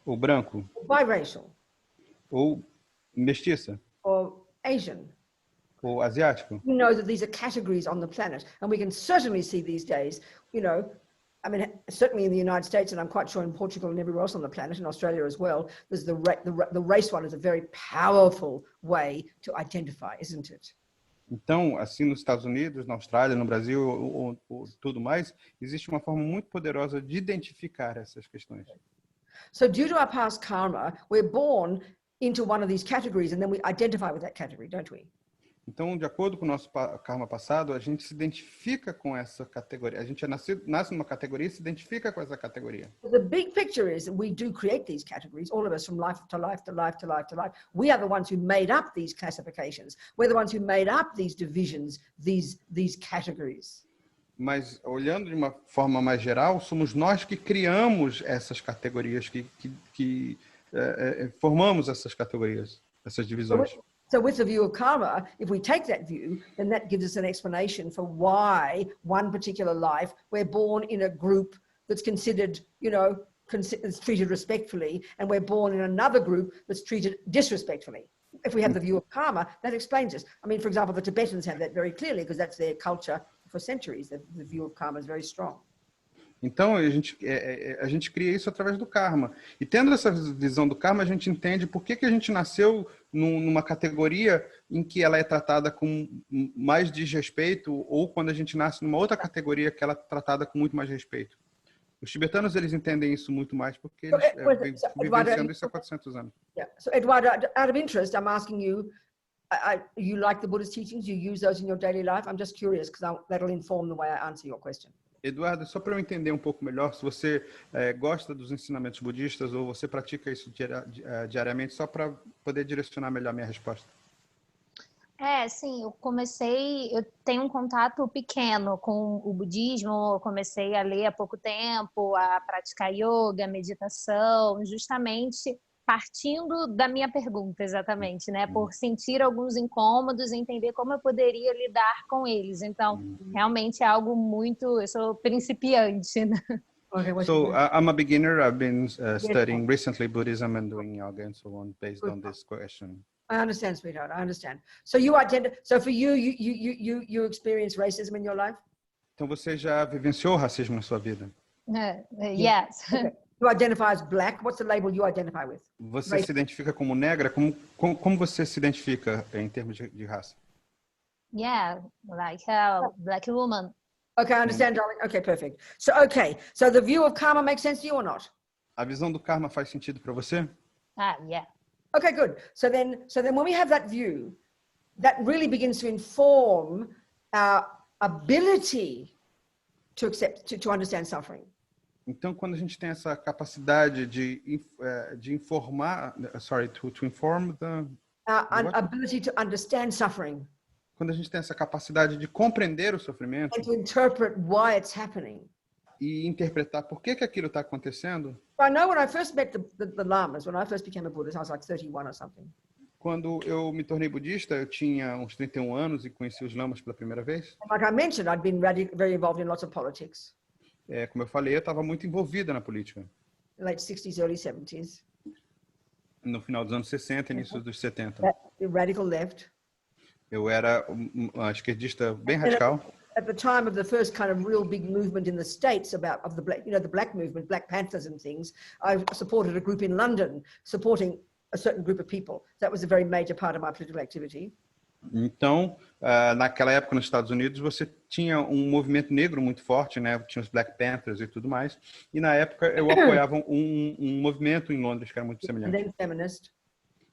ou branco, or biracial, ou mestiça, or Asian. ou asiático. We know that these are categories on the planet, and we can certainly see these days, I mean, certainly in the United States, and I'm quite sure in Portugal and everywhere else on the planet, in Australia as well, there's the race one is a very powerful way to identify, isn't it? Então, assim nos Estados Unidos, na Austrália, no Brasil, tudo mais, existe uma forma muito poderosa de identificar essas questões. So due to our past karma, we're born into one of these categories and then we identify with that category, don't we? Então, de acordo com o nosso karma passado, a gente se identifica com essa categoria. A gente nasce numa categoria e se identifica com essa categoria. The big picture is that we do create these categories, all of us, from life to life to life to life to life. We are the ones who made up these classifications. We're the ones who made up these divisions, these categories. Mas, olhando de uma forma mais geral, somos nós que criamos essas categorias, que formamos essas categorias, essas divisões. So with the view of karma, if we take that view, then that gives us an explanation for why one particular life, we're born in a group that's considered, you know, is treated respectfully, and we're born in another group that's treated disrespectfully. If we have the view of karma, that explains this. I mean, for example, the Tibetans have that very clearly because that's their culture for centuries. The view of karma is very strong. Então, a gente cria isso através do karma. E tendo essa visão do karma, a gente entende por que a gente nasceu numa categoria em que ela é tratada com mais desrespeito, ou quando a gente nasce numa outra categoria que ela é tratada com muito mais respeito. Os tibetanos, eles entendem isso muito mais porque eles vivenciando isso há 400 anos. Yeah. So, Eduardo, out of interest, I'm asking you, you like the Buddhist teachings? You use those in your daily life? I'm just curious because that'll inform the way I answer your question. Eduardo, só para eu entender um pouco melhor, se você gosta dos ensinamentos budistas ou você pratica isso diariamente, só para poder direcionar melhor a minha resposta. Sim, eu tenho um contato pequeno com o budismo, eu comecei a ler há pouco tempo, a praticar yoga, meditação, justamente partindo da minha pergunta, exatamente, né? Por sentir alguns incômodos e entender como eu poderia lidar com eles. Então, realmente é algo muito... Eu sou principiante, né? So, I'm a beginner. I've been studying recently Buddhism and doing yoga and so on based on this question. I understand, sweetheart. I understand. So so for you experience racism in your life? Então, você já vivenciou racismo na sua vida? Yes. Okay. You identify as black. What's the label you identify with? Você se identifica como negra? Como você se identifica em termos de raça? Yeah, like a black woman. Okay, I understand, darling. Okay, perfect. So the view of karma makes sense to you or not? A visão do karma faz sentido para você? Yeah. Okay, good. So then when we have that view, that really begins to inform our ability to accept, to understand suffering. Então, quando a gente tem essa capacidade de informar, to inform the... ability to understand suffering. Quando a gente tem essa capacidade de compreender o sofrimento. And to interpret why it's happening. E interpretar por que aquilo está acontecendo. I know when I first met the lamas, when I first became a Buddhist, I was like 31 or something. Quando eu me tornei budista, eu tinha uns 31 anos e conheci os lamas pela primeira vez. Like I mentioned, I'd been very involved in lots of politics. Como eu falei, eu estava muito envolvida na política. Late 60s, early 70s. No final dos anos 60 e início dos 70. The radical left. Eu era uma esquerdista bem radical. At the time of the first kind of real big movement in the States the black movement, Black Panthers and things, I supported a group in London supporting a certain group of people. That was a very major part of my political activity. Então, naquela época nos Estados Unidos, você tinha um movimento negro muito forte, né? Tinha os Black Panthers e tudo mais. E na época eu apoiava um movimento em Londres que era muito semelhante. And then feminist.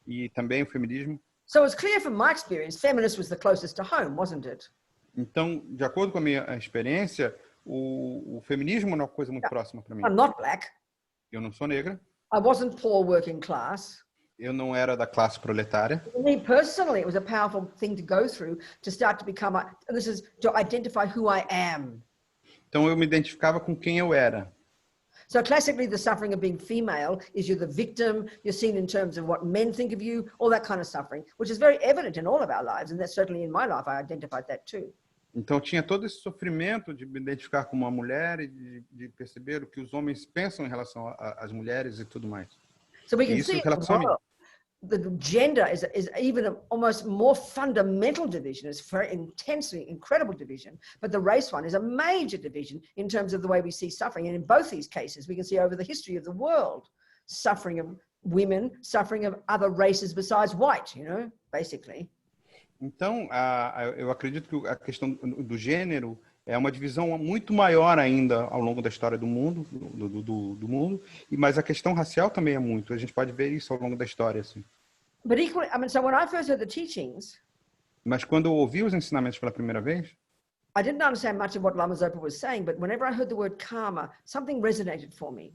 E também o feminismo. So it's clear from my experience, feminist was the closest to home, wasn't it? Então, de acordo com a minha experiência, o feminismo é uma coisa muito próxima para mim. I'm not black. Eu não sou negra. I wasn't poor working class. Eu não era da classe proletária. For me personally, it was a powerful thing to go through to start to become to identify who I am. Então eu me identificava com quem eu era. So classically, the suffering of being female is you're the victim, you're seen in terms of what men think of you, all that kind of suffering, which is very evident in all of our lives, and that's certainly in my life, I identified that too. Então tinha todo esse sofrimento de me identificar como uma mulher e de perceber o que os homens pensam em relação às mulheres e tudo mais. So we can see the gender is even almost more fundamental division. It's very intensely incredible division, but the race one is a major division in terms of the way we see suffering. And in both these cases, we can see over the history of the world, suffering of women, suffering of other races besides white, you know, basically. Então, eu acredito que a questão do gênero é uma divisão muito maior ainda ao longo da história do mundo, do mundo, mas a questão racial também é muito. A gente pode ver isso ao longo da história, assim. But equally, I mean, so when I first heard the teachings, Mas quando eu ouvi os ensinamentos pela primeira vez, I didn't understand much of what Lama Zopa was saying, but whenever I heard the word karma, something resonated for me.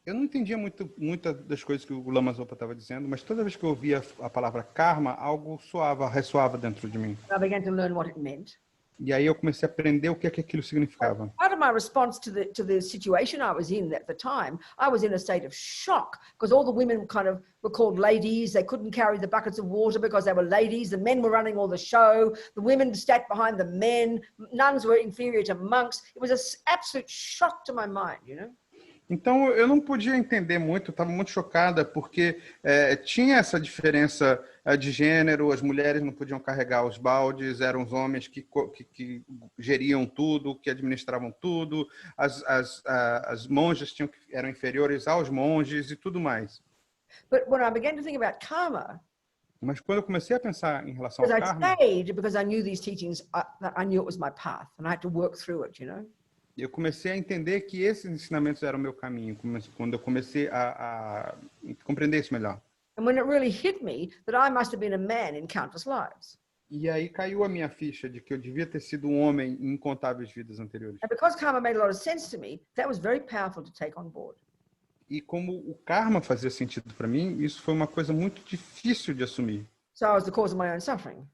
eu não entendia muita das coisas que o Lama Zopa estava dizendo, mas toda vez que eu ouvia a palavra karma, algo ressoava dentro de mim. I began to learn what it meant. E aí eu comecei a aprender o que aquilo significava. Part of my response to the situation I was in at the time, I was in a state of shock because all the women kind of were called ladies. They couldn't carry the buckets of water because they were ladies. The men were running all the show. The women sat behind the men. Nuns were inferior to monks. It was an absolute shock to my mind, you know. Então, eu não podia entender muito, estava muito chocada, porque tinha essa diferença de gênero, as mulheres não podiam carregar os baldes, eram os homens que geriam tudo, que administravam tudo, as monjas eram inferiores aos monges e tudo mais. But when I began to think about karma, mas quando eu comecei a pensar em relação ao karma, I stayed because I knew these teachings, I knew it was my path and I had to work through it, you know. Eu comecei a entender que esses ensinamentos eram o meu caminho, quando eu comecei a compreender isso melhor. And when it really hit me that I must have been a man in countless lives. E aí caiu a minha ficha de que eu devia ter sido um homem em incontáveis vidas anteriores. And because karma made a lot of sense to me, that was very powerful to take on board. E como o karma fazia sentido para mim, isso foi uma coisa muito difícil de assumir. So I was the cause of my own suffering.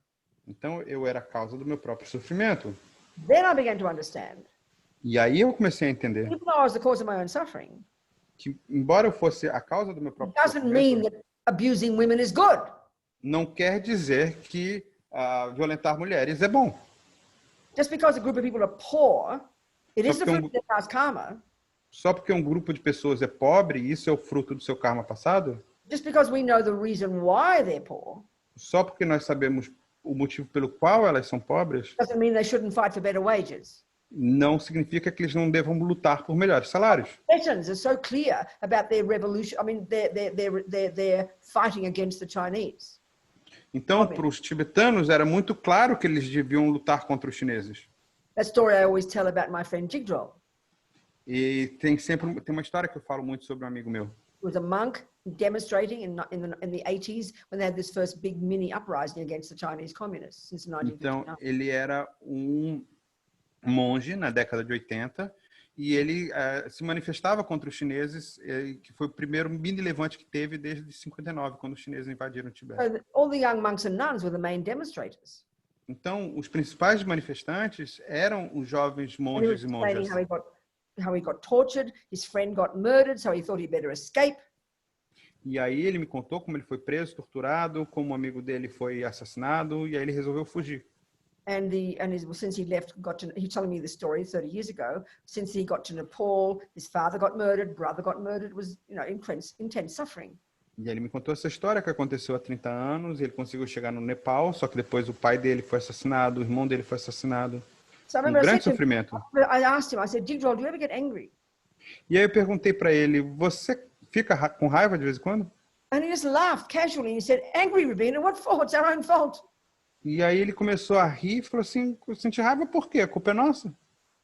Então eu era a causa do meu próprio sofrimento. Then I began to understand. E aí eu comecei a entender Even though I was the cause of my own suffering, que, embora eu fosse a causa do meu próprio doesn't mean sofrimento, that abusing women is good. não quer dizer que violentar mulheres é bom. Just because a group of people are poor, it is the fruit of their past karma. Só porque um grupo de pessoas é pobre, isso é o fruto do seu karma passado? Just because we know the reason why they're poor, só porque nós sabemos o motivo pelo qual elas são pobres, doesn't mean they shouldn't fight for better wages. Não significa que eles não devam lutar por melhores salários. Tibetans are so clear about their revolution. I mean, they're fighting against the Chinese. Então, para os tibetanos era muito claro que eles deviam lutar contra os chineses. That story I always tell about my friend Jigdrol. E tem uma história que eu falo muito sobre um amigo meu. He was a monk demonstrating in the 80s when they had this first big mini uprising against the Chinese communists since 1959. Então, ele era um monge na década de 80 e ele se manifestava contra os chineses, que foi o primeiro mini levante que teve desde 59, quando os chineses invadiram o Tibete. So all the young monks and nuns were the main demonstrators. Então, os principais manifestantes eram os jovens monges e monjas. How he got tortured, his friend got murdered, so he thought he'd better escape. E aí ele me contou como ele foi preso, torturado, como um amigo dele foi assassinado, e aí ele resolveu fugir. Since he left, he's telling me this story 30 years ago. Since he got to Nepal, his father got murdered, brother got murdered. It was, intense suffering. E ele me contou essa história que aconteceu há 30 anos. Ele conseguiu chegar no Nepal, só que depois o pai dele foi assassinado, o irmão dele foi assassinado. So grande sofrimento. I asked him, I said, Jigdrol, do you ever get angry? E aí eu perguntei para ele, você fica com raiva de vez em quando? And he just laughed casually and he said, angry, Robina, what for? It's our own fault. E aí ele começou a rir e falou assim, sente raiva por quê? A culpa é nossa.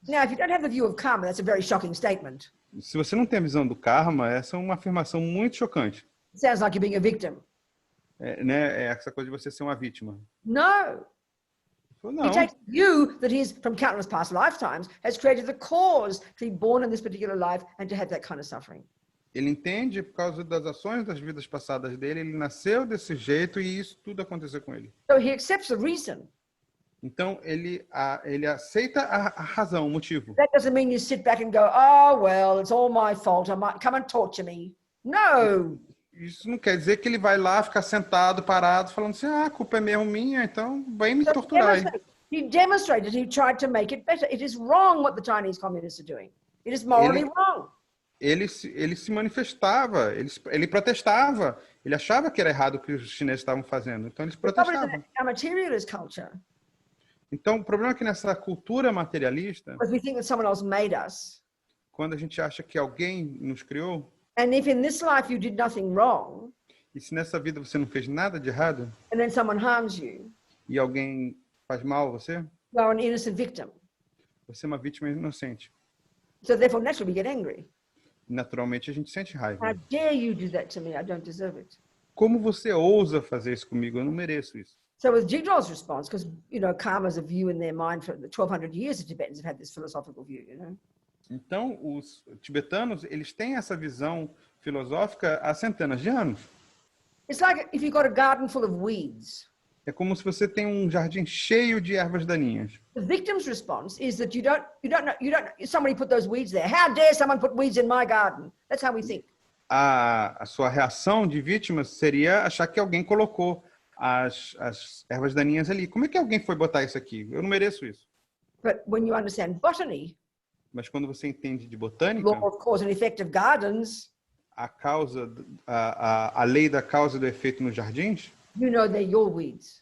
Now, if you don't have the view of karma, that's a very shocking statement. Se você não tem a visão do karma, essa é uma afirmação muito chocante. It sounds like you're being a victim. É essa coisa de você ser uma vítima. No. Não. He takes the view that he's, from countless past lifetimes, has created the cause to be born in this particular life and to have that kind of suffering. Ele entende, por causa das ações das vidas passadas dele, ele nasceu desse jeito e isso tudo aconteceu com ele. So he accepts the reason. Então, ele aceita a razão, o motivo. That doesn't mean you sit back and go, oh, well, it's all my fault. Come and torture me. No. Isso não quer dizer que ele vai lá ficar sentado, parado, falando assim, a culpa é mesmo minha, então vem me torturar aí. He demonstrated, he tried to make it better. It is wrong what the Chinese communists are doing. It is morally wrong. ele se manifestava, ele protestava, ele achava que era errado o que os chineses estavam fazendo, então eles The problem is protestavam. a materialist culture, Então, o problema é que nessa cultura materialista, because we think that someone else made us. quando a gente acha que alguém nos criou, And if in this life you did nothing wrong, e se nessa vida você não fez nada de errado, and then someone harms you, e alguém faz mal a você, you are an innocent victim. você é uma vítima inocente. So therefore, naturally, we get angry. Naturalmente, a gente sente How raiva. dare you do that to me? I don't deserve it. Como você ousa fazer isso comigo? Eu não mereço isso. So with Jigdal's response, because, karma is a view in their mind for the 1,200 years the Tibetans have had this philosophical view, Então, os tibetanos, eles têm essa visão filosófica há centenas de anos. It's like if you've got a garden full of weeds. É como se você tem um jardim cheio de ervas daninhas. The victim's response is that you don't know, somebody put those weeds there. How dare someone put weeds in my garden? That's how we think. A sua reação de vítima seria achar que alguém colocou as ervas daninhas ali. Como é que alguém foi botar isso aqui? Eu não mereço isso. But when you understand botany, Mas quando você entende de botânica, law of cause and effect of gardens, a lei da causa e do efeito nos jardins, you know they're your weeds.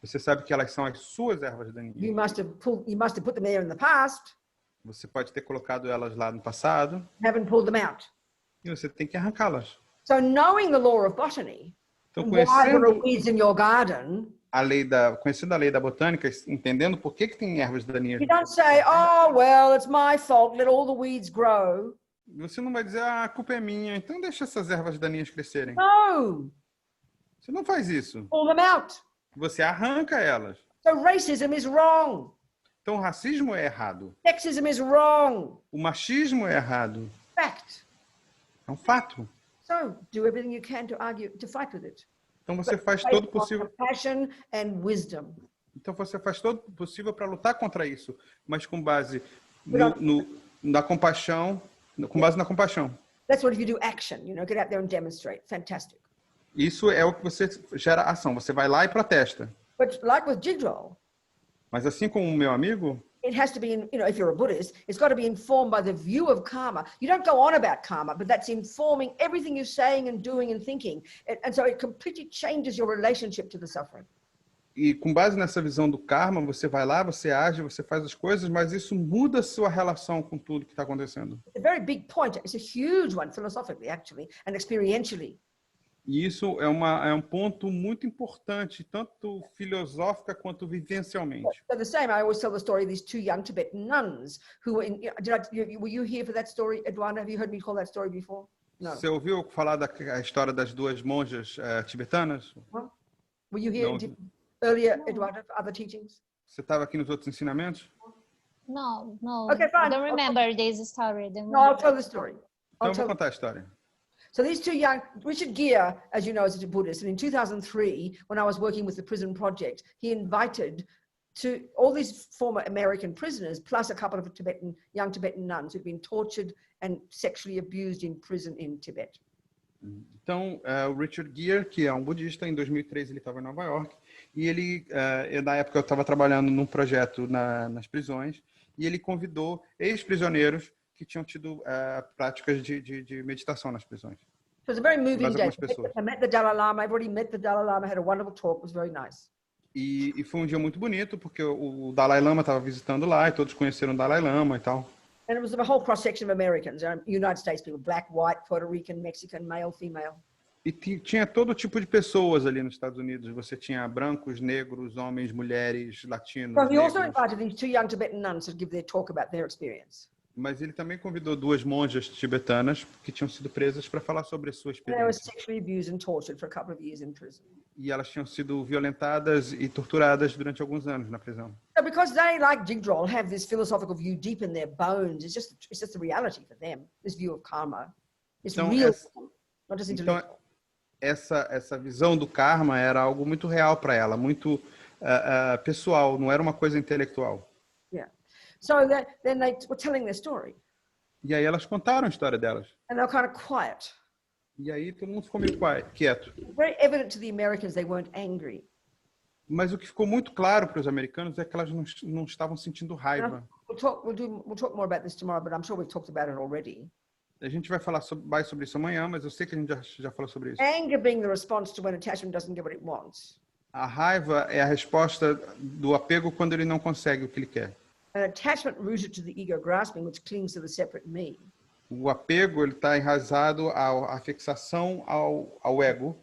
você sabe que elas são as suas ervas You daninhas. must have put them there in the past, Você pode ter colocado elas lá no passado haven't pulled them out. e você tem que arrancá-las. So knowing the law of botany, Então, and why there are conhecendo weeds in your garden, conhecendo a lei da botânica, entendendo por que tem ervas daninhas, you don't say, oh, well, it's my fault, let all the weeds grow. você não vai dizer, a culpa é minha, então deixa essas ervas daninhas crescerem. No, Você não faz isso. pull them out. Você arranca elas. So racism is wrong. Então, o racismo é errado. Sexism is wrong. O machismo é errado. Fact. É um fato. So do everything you can to argue, to fight with it. Então, você But faz based todo o on possível. compassion and wisdom. Então, você faz todo o possível para lutar contra isso, mas com base na compaixão, com base na compaixão. That's what if you do action, get out there and demonstrate. Fantastic. Isso é o que você gera ação. Você vai lá e protesta. But like with Jigdal, Mas assim como o meu amigo, it has to be, if you're a Buddhist, it's got to be informed by the view of karma. You don't go on about karma, but that's informing everything you're saying and doing and thinking. And so it completely changes your relationship to the suffering. e com base nessa visão do karma, você vai lá, você age, você faz as coisas, mas isso muda a sua relação com tudo que está acontecendo. It's a very big point. It's a huge one philosophically, actually, and experientially. E isso é um ponto muito importante, tanto filosófica quanto vivencialmente. So the same, I always tell the story of these two young Tibetan nuns who were in, were you here for that story, Eduardo? Have you heard me tell that story before? No. Você ouviu falar da história das duas monjas tibetanas? Were you here earlier, Eduardo, for other teachings? Você estava aqui nos outros ensinamentos? No. Okay, fine. I don't remember this story. No, I'll tell the story. Então eu vou contar a história. So these two young, Richard Gere, as you know, is a Buddhist, and in 2003, when I was working with the prison project, he invited to all these former American prisoners, plus a couple of young Tibetan nuns who'd been tortured and sexually abused in prison in Tibet. Então, o Richard Gere, que é um budista, em 2003 ele estava em Nova York, e ele, na época eu estava trabalhando num projeto nas prisões, e ele convidou ex-prisioneiros que tinham tido práticas de meditação nas prisões. It was a very moving Mas day. algumas pessoas. I met the Dalai Lama. I've already met the Dalai Lama. Had a wonderful talk. It was very nice. E foi um dia muito bonito, porque o Dalai Lama estava visitando lá, e todos conheceram o Dalai Lama e tal. And it was a whole cross-section of Americans, United States people, black, white, Puerto Rican, Mexican, male, female. E tinha todo tipo de pessoas ali nos Estados Unidos. Você tinha brancos, negros, homens, mulheres, latinos, So he also negros. invited these two young Tibetan nuns to give their talk about their experience. Mas ele também convidou duas monjas tibetanas que tinham sido presas para falar sobre a sua And they were experiência. sexually abused and tortured for a couple of years in prison. E elas tinham sido violentadas e torturadas durante alguns anos na prisão. So because they, like Jigdral, have this philosophical view deep in their bones, it's just the reality for them, this view of karma. It's Então, real, not just Então, intellectual. essa visão do karma era algo muito real para ela, muito pessoal, não era uma coisa intelectual. Yeah. So then they were telling their story, E aí elas contaram a história delas. and they were kind of quiet. E aí todo mundo ficou meio quieto. Very evident to the Americans they weren't angry. Mas o que ficou muito claro para os americanos é que elas não estavam sentindo raiva. We'll talk more about this tomorrow, but I'm sure we've talked about it already. A gente vai falar mais sobre isso amanhã, mas eu sei que a gente já falou sobre isso. Anger being the response to when attachment doesn't get what it wants. A raiva é a resposta do apego quando ele não consegue o que ele quer. An attachment rooted to the ego grasping, which clings to the separate me. O apego ele está enraizado à fixação ao ego,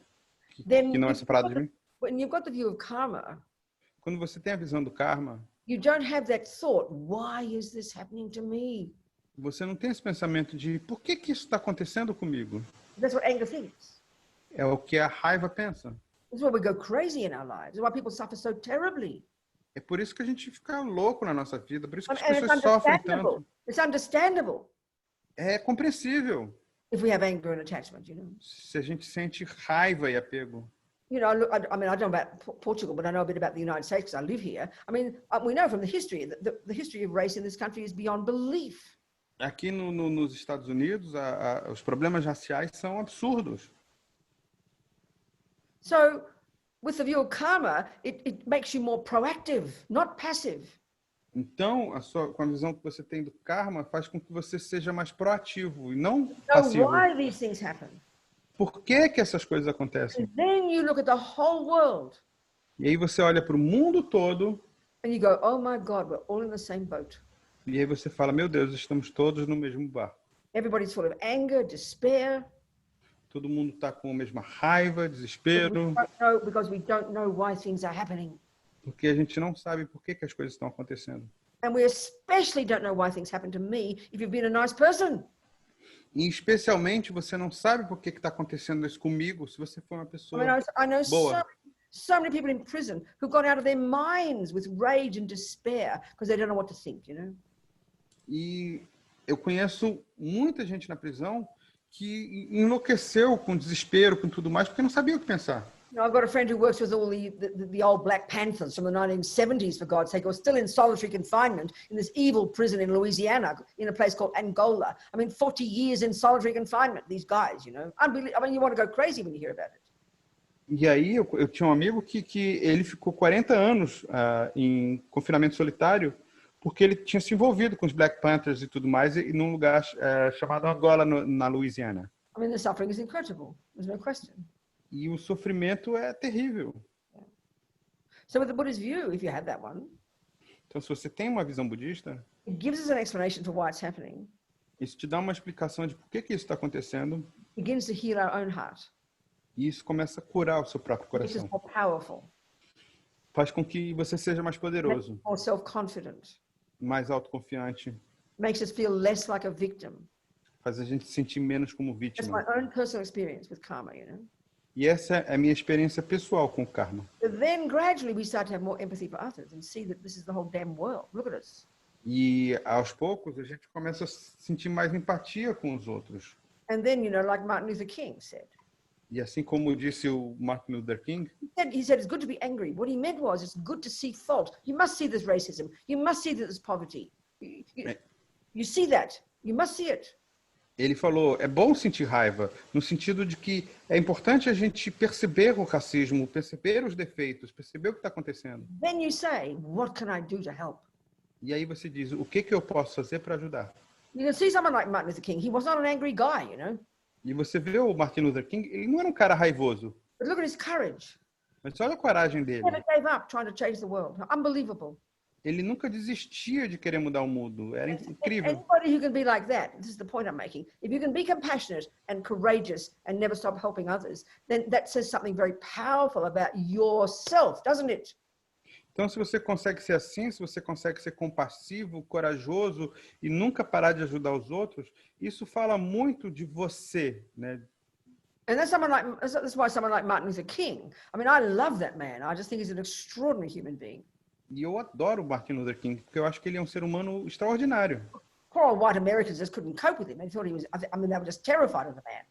que não é separado de mim. When you've got the view of karma, Quando você tem a visão do karma, you don't have that thought, why is this happening to me? você não tem esse pensamento de por que isso está acontecendo comigo? That's what anger thinks. É o que a raiva pensa. This is why we go crazy in our lives. This is why people suffer so terribly. É por isso que a gente fica louco na nossa vida, por isso que as And it's pessoas sofrem understandable. tanto. It's understandable É compreensível if we have anger and attachment, you know. se a gente sente raiva e apego. You know, look, I mean, I don't know about Portugal, but I know a bit about the United States because I live here. I mean, we know from the history that the history of race in this country is beyond belief. Aqui nos Estados Unidos, os problemas raciais são absurdos. So, with the view of karma, it makes you more proactive, not passive. Então, com a visão que você tem do karma, faz com que você seja mais proativo e não Know passivo. why these things happen. Por que essas coisas acontecem? And then you look at the whole world E aí você olha para o mundo todo and you go, oh my God, we're all in the same boat. e aí você fala, meu Deus, estamos todos no mesmo barco. Everybody's full of anger, despair. Todo mundo está com a mesma raiva, desespero, Because we don't know why things are happening. porque a gente não sabe por que as coisas estão acontecendo. And we especially don't know why things happen to me if you've been a nice person. E especialmente você não sabe por que está acontecendo isso comigo se você for uma I pessoa mean, I know boa. so many people in prison who got out of their minds with rage and despair because they don't know what to think, you know? E eu conheço muita gente na prisão que enlouqueceu com desespero, com tudo mais, porque não sabia o que pensar. You know, I've got a friend who works with all the old Black Panthers from the 1970s, for God's sake, who are still in solitary confinement in this evil prison in Louisiana, in a place called Angola. I mean, 40 years in solitary confinement, these guys, you know. Unbelievable. I mean, you want to go crazy when you hear about it. E aí eu tinha um amigo que ele ficou 40 anos em confinamento solitário porque ele tinha se envolvido com os Black Panthers e tudo mais e num lugar chamado Angola, na Louisiana. I mean, the suffering is incredible. There's no question. E o sofrimento é terrível. So with the Buddhist view, if you have that one, Então, se você tem uma visão budista, it gives us an explanation for why it's happening. isso te dá uma explicação de por que isso está acontecendo It begins to heal our own heart. e isso começa a curar o seu próprio It makes us coração. more powerful, Faz com que você seja mais poderoso, more self-confident, mais autoconfiante, makes us feel less like a victim. faz a gente se sentir menos como That's vítima. my own personal experience with karma, you know. E essa é a minha experiência pessoal com o karma. But then gradually we start to have more empathy for others and see that this is the whole damn world. Look at us. E aos poucos a gente começa a sentir mais empatia com os outros. And then, you know, like Martin Luther King said, E assim como disse o Martin Luther King, he said it's good to be angry. What he meant was it's good to see fault. You must see this racism. You must see that there's poverty. You see that. You must see it. ele falou, é bom sentir raiva, no sentido de que é importante a gente perceber o racismo, perceber os defeitos, perceber o que está acontecendo. Then you say, what can I do to help? E aí você diz, o que eu posso fazer para ajudar? You can see someone like Martin Luther King. He was not an angry guy, you know. E você vê o Martin Luther King, ele não era um cara raivoso, But look at his courage. mas olha a coragem He dele. never gave up trying to change the world. Unbelievable. Ele nunca desistia de querer mudar o mundo, era incrível. Anybody who can be like that, this is the point I'm making. If you can be compassionate and courageous and never stop helping others, then that says something very powerful about yourself, doesn't it? Então, se você consegue ser assim, se você consegue ser compassivo, corajoso e nunca parar de ajudar os outros, isso fala muito de você, né? And that's why someone like Martin Luther King, I mean, I love that man. I just think he's an extraordinary human being. E eu adoro o Martin Luther King, porque eu acho que ele é um ser humano extraordinário. Poor old white Americans just couldn't cope with him. They thought he was, I mean, they were just terrified of the man.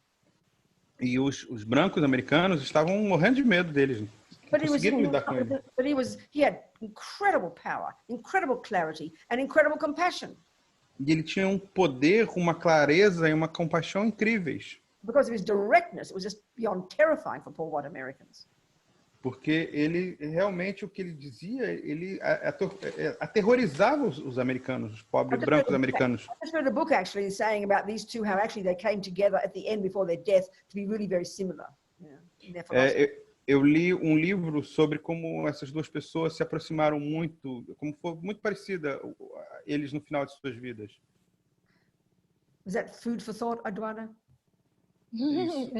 E os brancos americanos estavam morrendo de medo deles. Não conseguiram lidar com ele. But he had incredible power, incredible clarity, and incredible compassion. E ele tinha um poder, uma clareza e uma compaixão incríveis. Because of his directness, it was just beyond terrifying for poor white Americans. Porque ele realmente o que ele dizia, ele aterrorizava os americanos, os pobres brancos americanos. I just read a book actually saying about these two, how actually they came together at the end before their death to be really very similar. In their philosophy. Eu li um livro sobre como essas duas pessoas se aproximaram muito, como foi muito parecida eles no final de suas vidas. Was that food for thought, Eduarda? Isso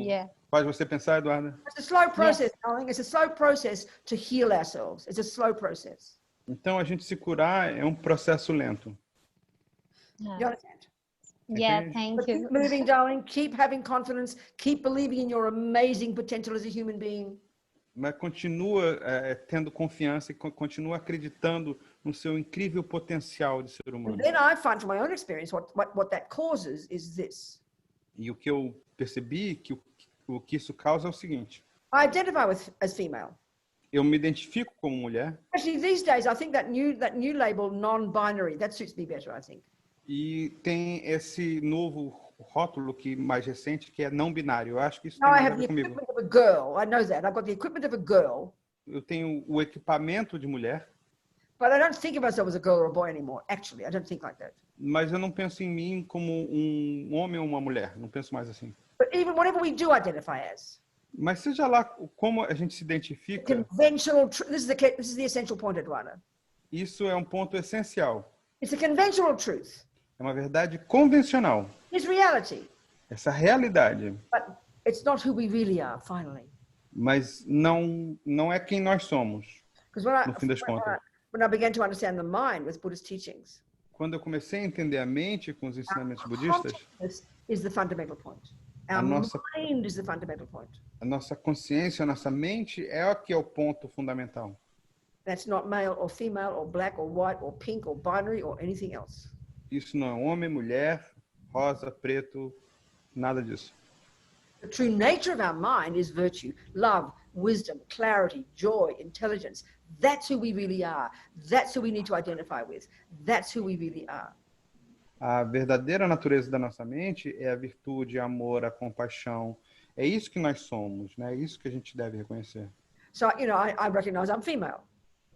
Yeah. faz você pensar, Eduarda? It's a slow process, darling. It's a slow process to heal ourselves. It's a slow process. Então, a gente se curar é um processo lento. You understand? Yeah, Okay. thank But you. keep moving, darling. Keep having confidence. Keep believing in your amazing potential as a human being. Mas continua tendo confiança e continua acreditando no seu incrível potencial de ser humano. And then I find from my own experience what that causes is this. E o que eu percebi que o que isso causa é o seguinte: I identify as female. eu me identifico como mulher Actually, these days, I think that new label, non-binary, that suits me better, I think. e tem esse novo rótulo que mais recente que é não binário. Eu acho que isso tem Now I mais a have ver the comigo. equipment of a girl. I know that. I've got the equipment of a girl, Eu tenho o equipamento de mulher, but I don't think of myself as a girl or a boy anymore. Actually, I don't think like that. mas eu não penso em mim como um homem ou uma mulher. Não penso mais assim. But even whatever we do identify as, Mas seja lá como a gente se identifica, conventional. This is the essential point, Eduarda. isso é um ponto essencial. It's a conventional truth. É uma verdade convencional. It's reality, Essa realidade, but it's not who we really are. Finally, mas não é quem nós somos, because no fim das contas. when I began to understand the mind with Buddhist teachings, Quando eu comecei a entender a mente com os ensinamentos budistas, consciousness is the fundamental point. Our A nossa- mind is the fundamental point. a nossa consciência, a nossa mente é o que é o ponto fundamental. That's not male or female or black or white or pink or binary or anything else. Isso não é homem, mulher, rosa, preto, nada disso. The true nature of our mind is virtue, love, wisdom, clarity, joy, intelligence. That's who we really are. That's who we need to identify with. That's who we really are. A verdadeira natureza da nossa mente é a virtude, a amor, a compaixão. É isso que nós somos, né? É isso que a gente deve reconhecer. So, I recognize I'm female.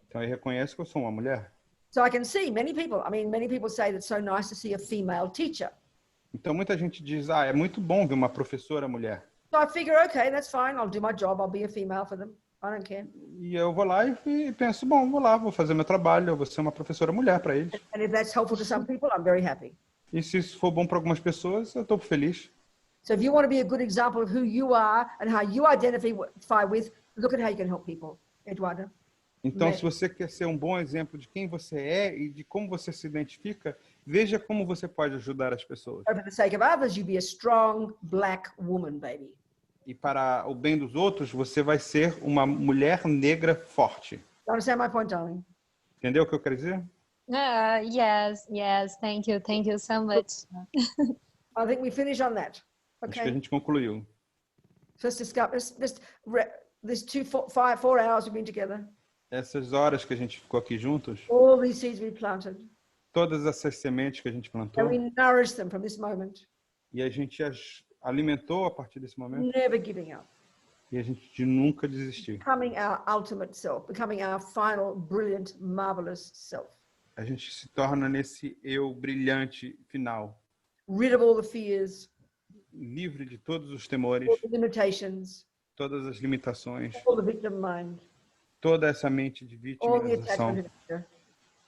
Então, eu reconheço que eu sou uma mulher. So I can see many people say that it's so nice to see a female teacher. Então, muita gente diz, é muito bom ver uma professora mulher. So I figure, okay, that's fine. I'll do my job. I'll be a female for them. I don't care. E eu vou lá e penso, bom, vou lá, vou fazer meu trabalho, eu vou ser uma professora mulher para eles. And if that's helpful to some people, I'm very happy. E se isso for bom para algumas pessoas, eu estou feliz. So if you want to be a good example of who you are and how you identify with, look at how you can help people, Eduarda. Então, se você quer ser um bom exemplo de quem você é e de como você se identifica, veja como você pode ajudar as pessoas. For the sake of others, you be a strong black woman, baby. E para o bem dos outros, você vai ser uma mulher negra forte. You understand my point, darling? Entendeu o que eu quero dizer? Yes. Thank you so much. I think we finish on that. Acho que a Okay. gente concluiu. Let's discuss this 4 hours we've been together. Essas horas que a gente ficou aqui juntos, All these seeds we planted, todas essas sementes que a gente plantou, and we nourished them from this moment. e a gente as alimentou a partir desse momento, Never giving up. e a gente nunca desistiu. Becoming our ultimate self, becoming our final, brilliant, marvelous self. A gente se torna nesse eu brilhante final, Rid of all the fears, livre de todos os temores, all the limitations, todas as limitações, all the victim mind, toda essa mente de all the vitimização, attachment and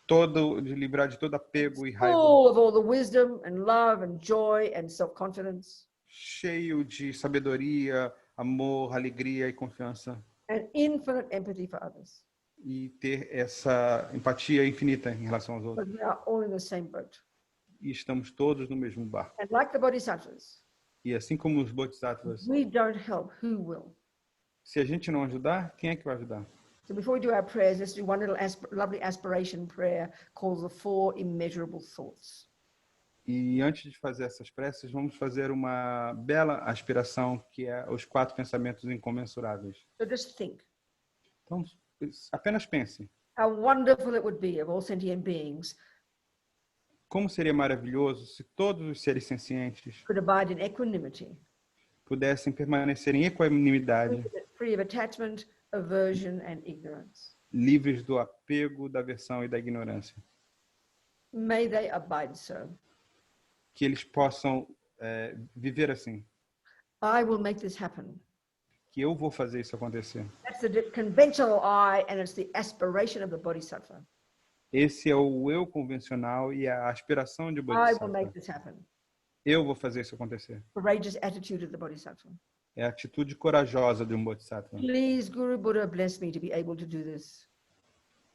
fear, de livrar de todo apego e raiva, full of all the wisdom and love and joy and self-confidence, cheio de sabedoria, amor, alegria e confiança, and infinite empathy for others. e ter essa empatia infinita em relação aos outros. But we are all in the same boat. E estamos todos no mesmo barco. And like the Bodhisattvas, E assim como os bodhisattvas, we don't help, who will? se a gente não ajudar, quem é que vai ajudar? So before we do our prayers, let's do one little lovely aspiration prayer called the 4 immeasurable thoughts. E antes de fazer essas preces, vamos fazer uma bela aspiração, que é os 4 pensamentos incomensuráveis. So just think Então, apenas pense. how wonderful it would be of all sentient beings Como seria maravilhoso se todos os seres sencientes could abide in equanimity, pudessem permanecer em equanimidade, free of attachment, aversion, and ignorance. livres do apego, da aversão e da ignorância. May they abide so. Que eles possam viver assim. I will make this happen. Que eu vou fazer isso acontecer. That's the conventional I, and it's the aspiration of the Bodhisattva. Esse é o eu convencional e a aspiração de I will Bodhisattva. make this happen. Eu vou fazer isso acontecer. Courageous attitude of the Bodhisattva. É a atitude corajosa de um Bodhisattva. Please, Guru Buddha, bless me to be able to do this.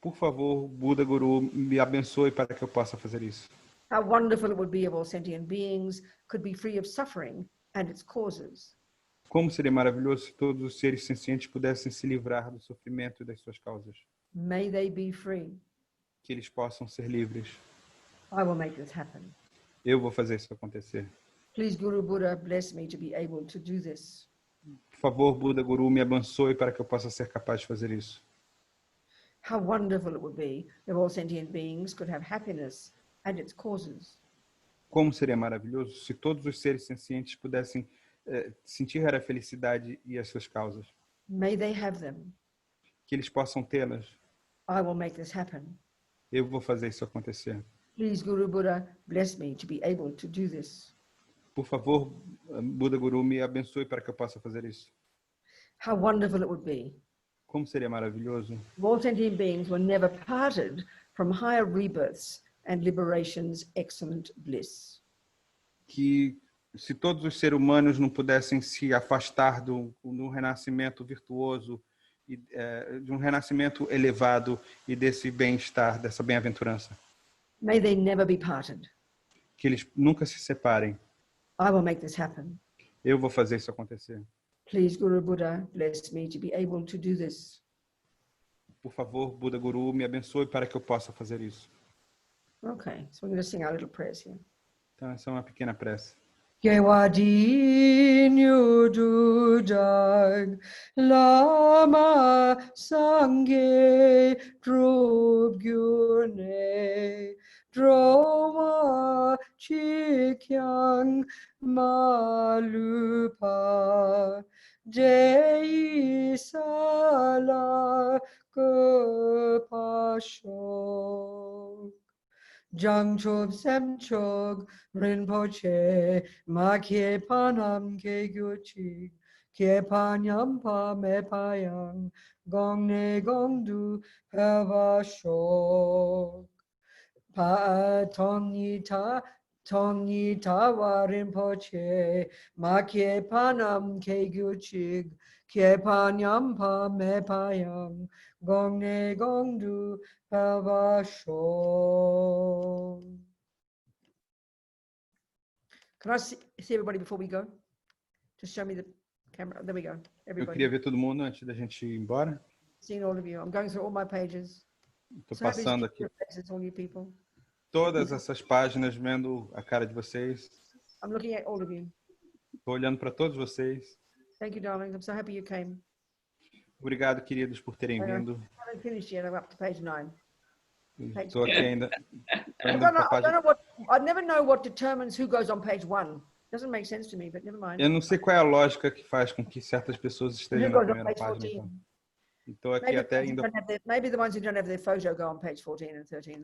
Por favor, Buda Guru, me abençoe para que eu possa fazer isso. How wonderful it would be if all sentient beings could be free of suffering and its causes. Como seria maravilhoso se todos os seres sencientes pudessem se livrar do sofrimento e das suas causas. May they be free. Que eles possam ser livres. I will make this happen. Eu vou fazer isso acontecer. Please, Guru Buddha, bless me to be able to do this. Por favor, Buda Guru, me abençoe para que eu possa ser capaz de fazer isso. How wonderful it would be if all sentient beings could have happiness and its causes. Como seria maravilhoso se todos os seres sencientes pudessem sentir a felicidade e as suas causas. May they have them. Que eles possam tê-las. I will make this happen. Eu vou fazer isso acontecer. Please, Guru Buddha, bless me to be able to do this. Por favor, Buda Guru, me abençoe para que eu possa fazer isso. How wonderful it would be Como seria maravilhoso if all sentient beings were never parted from higher rebirths and liberation's excellent bliss. que se todos os seres humanos não pudessem se afastar do renascimento virtuoso, e, de um renascimento elevado e desse bem-estar, dessa bem-aventurança. May they never be parted. Que eles nunca se separem. I will make this happen. Eu vou fazer isso acontecer. Please, Guru Buddha, bless me to be able to do this. Por favor, Buda Guru, me abençoe para que eu possa fazer isso. Okay, so we're going to sing our little prayers here. Então, essa é uma pequena prece. Gewadinyu dujag lama sangye drubgyurne droma chikyang malupa jai sala kupasho Jangchob Semchog Rinpoche Ma Kye Panam Ke Gyuchik Kye Panyam Pa Me Payang Gong Ne Gong Du Peva Shok Pa Tong Yi Ta Wa Rinpoche Ma Kye Panam Ke Gyuchik Kye Panyam Pa Me Payang Gong Ne Gong Du Can I see everybody before we go? Just show me the camera. There we go. Eu Everybody. queria ver todo mundo antes da gente ir embora. Seeing all of you. I'm going through all my pages. Estou So happy to passando see aqui your faces, all you people. todas essas páginas, vendo a cara de vocês. I'm looking at all of you. Estou olhando para todos vocês. Thank you, darling. I'm so happy you came. Obrigado, queridos, por terem vindo. I haven't finished yet. I'm up to page 9. Estou aqui ainda. I never know what determines who goes on page 1. Doesn't make sense to me, but never mind. Eu não sei qual é a lógica que faz com que certas pessoas estejam na primeira página. Então aqui até ainda. Maybe the ones who don't have their photo go on page 14 and 13.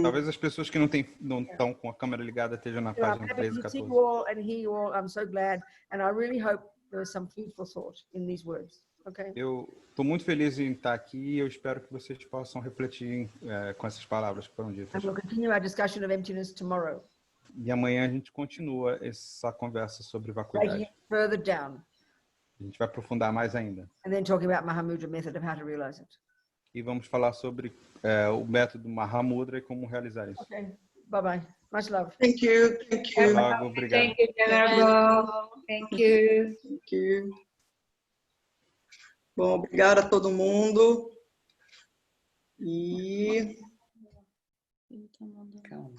Talvez as pessoas que não estão com a câmera ligada estejam na página 13 e 14. And hear you all. I'm so glad, and I really hope there is some food for thought in these words. Okay. Eu estou muito feliz em estar aqui e eu espero que vocês possam refletir com essas palavras que foram ditas. And we'll continue our discussion of emptiness tomorrow. E amanhã a gente continua essa conversa sobre vacuidade. Further down. A gente vai aprofundar mais ainda. And then talking about Mahamudra method of how to realize it. E vamos falar sobre o método Mahamudra e como realizar isso. Okay. Bye bye. Much love. Thank you. Thank you. Logo, obrigado. Thank you, Venerable. Thank you. Thank you. Bom, obrigada a todo mundo. E Calma.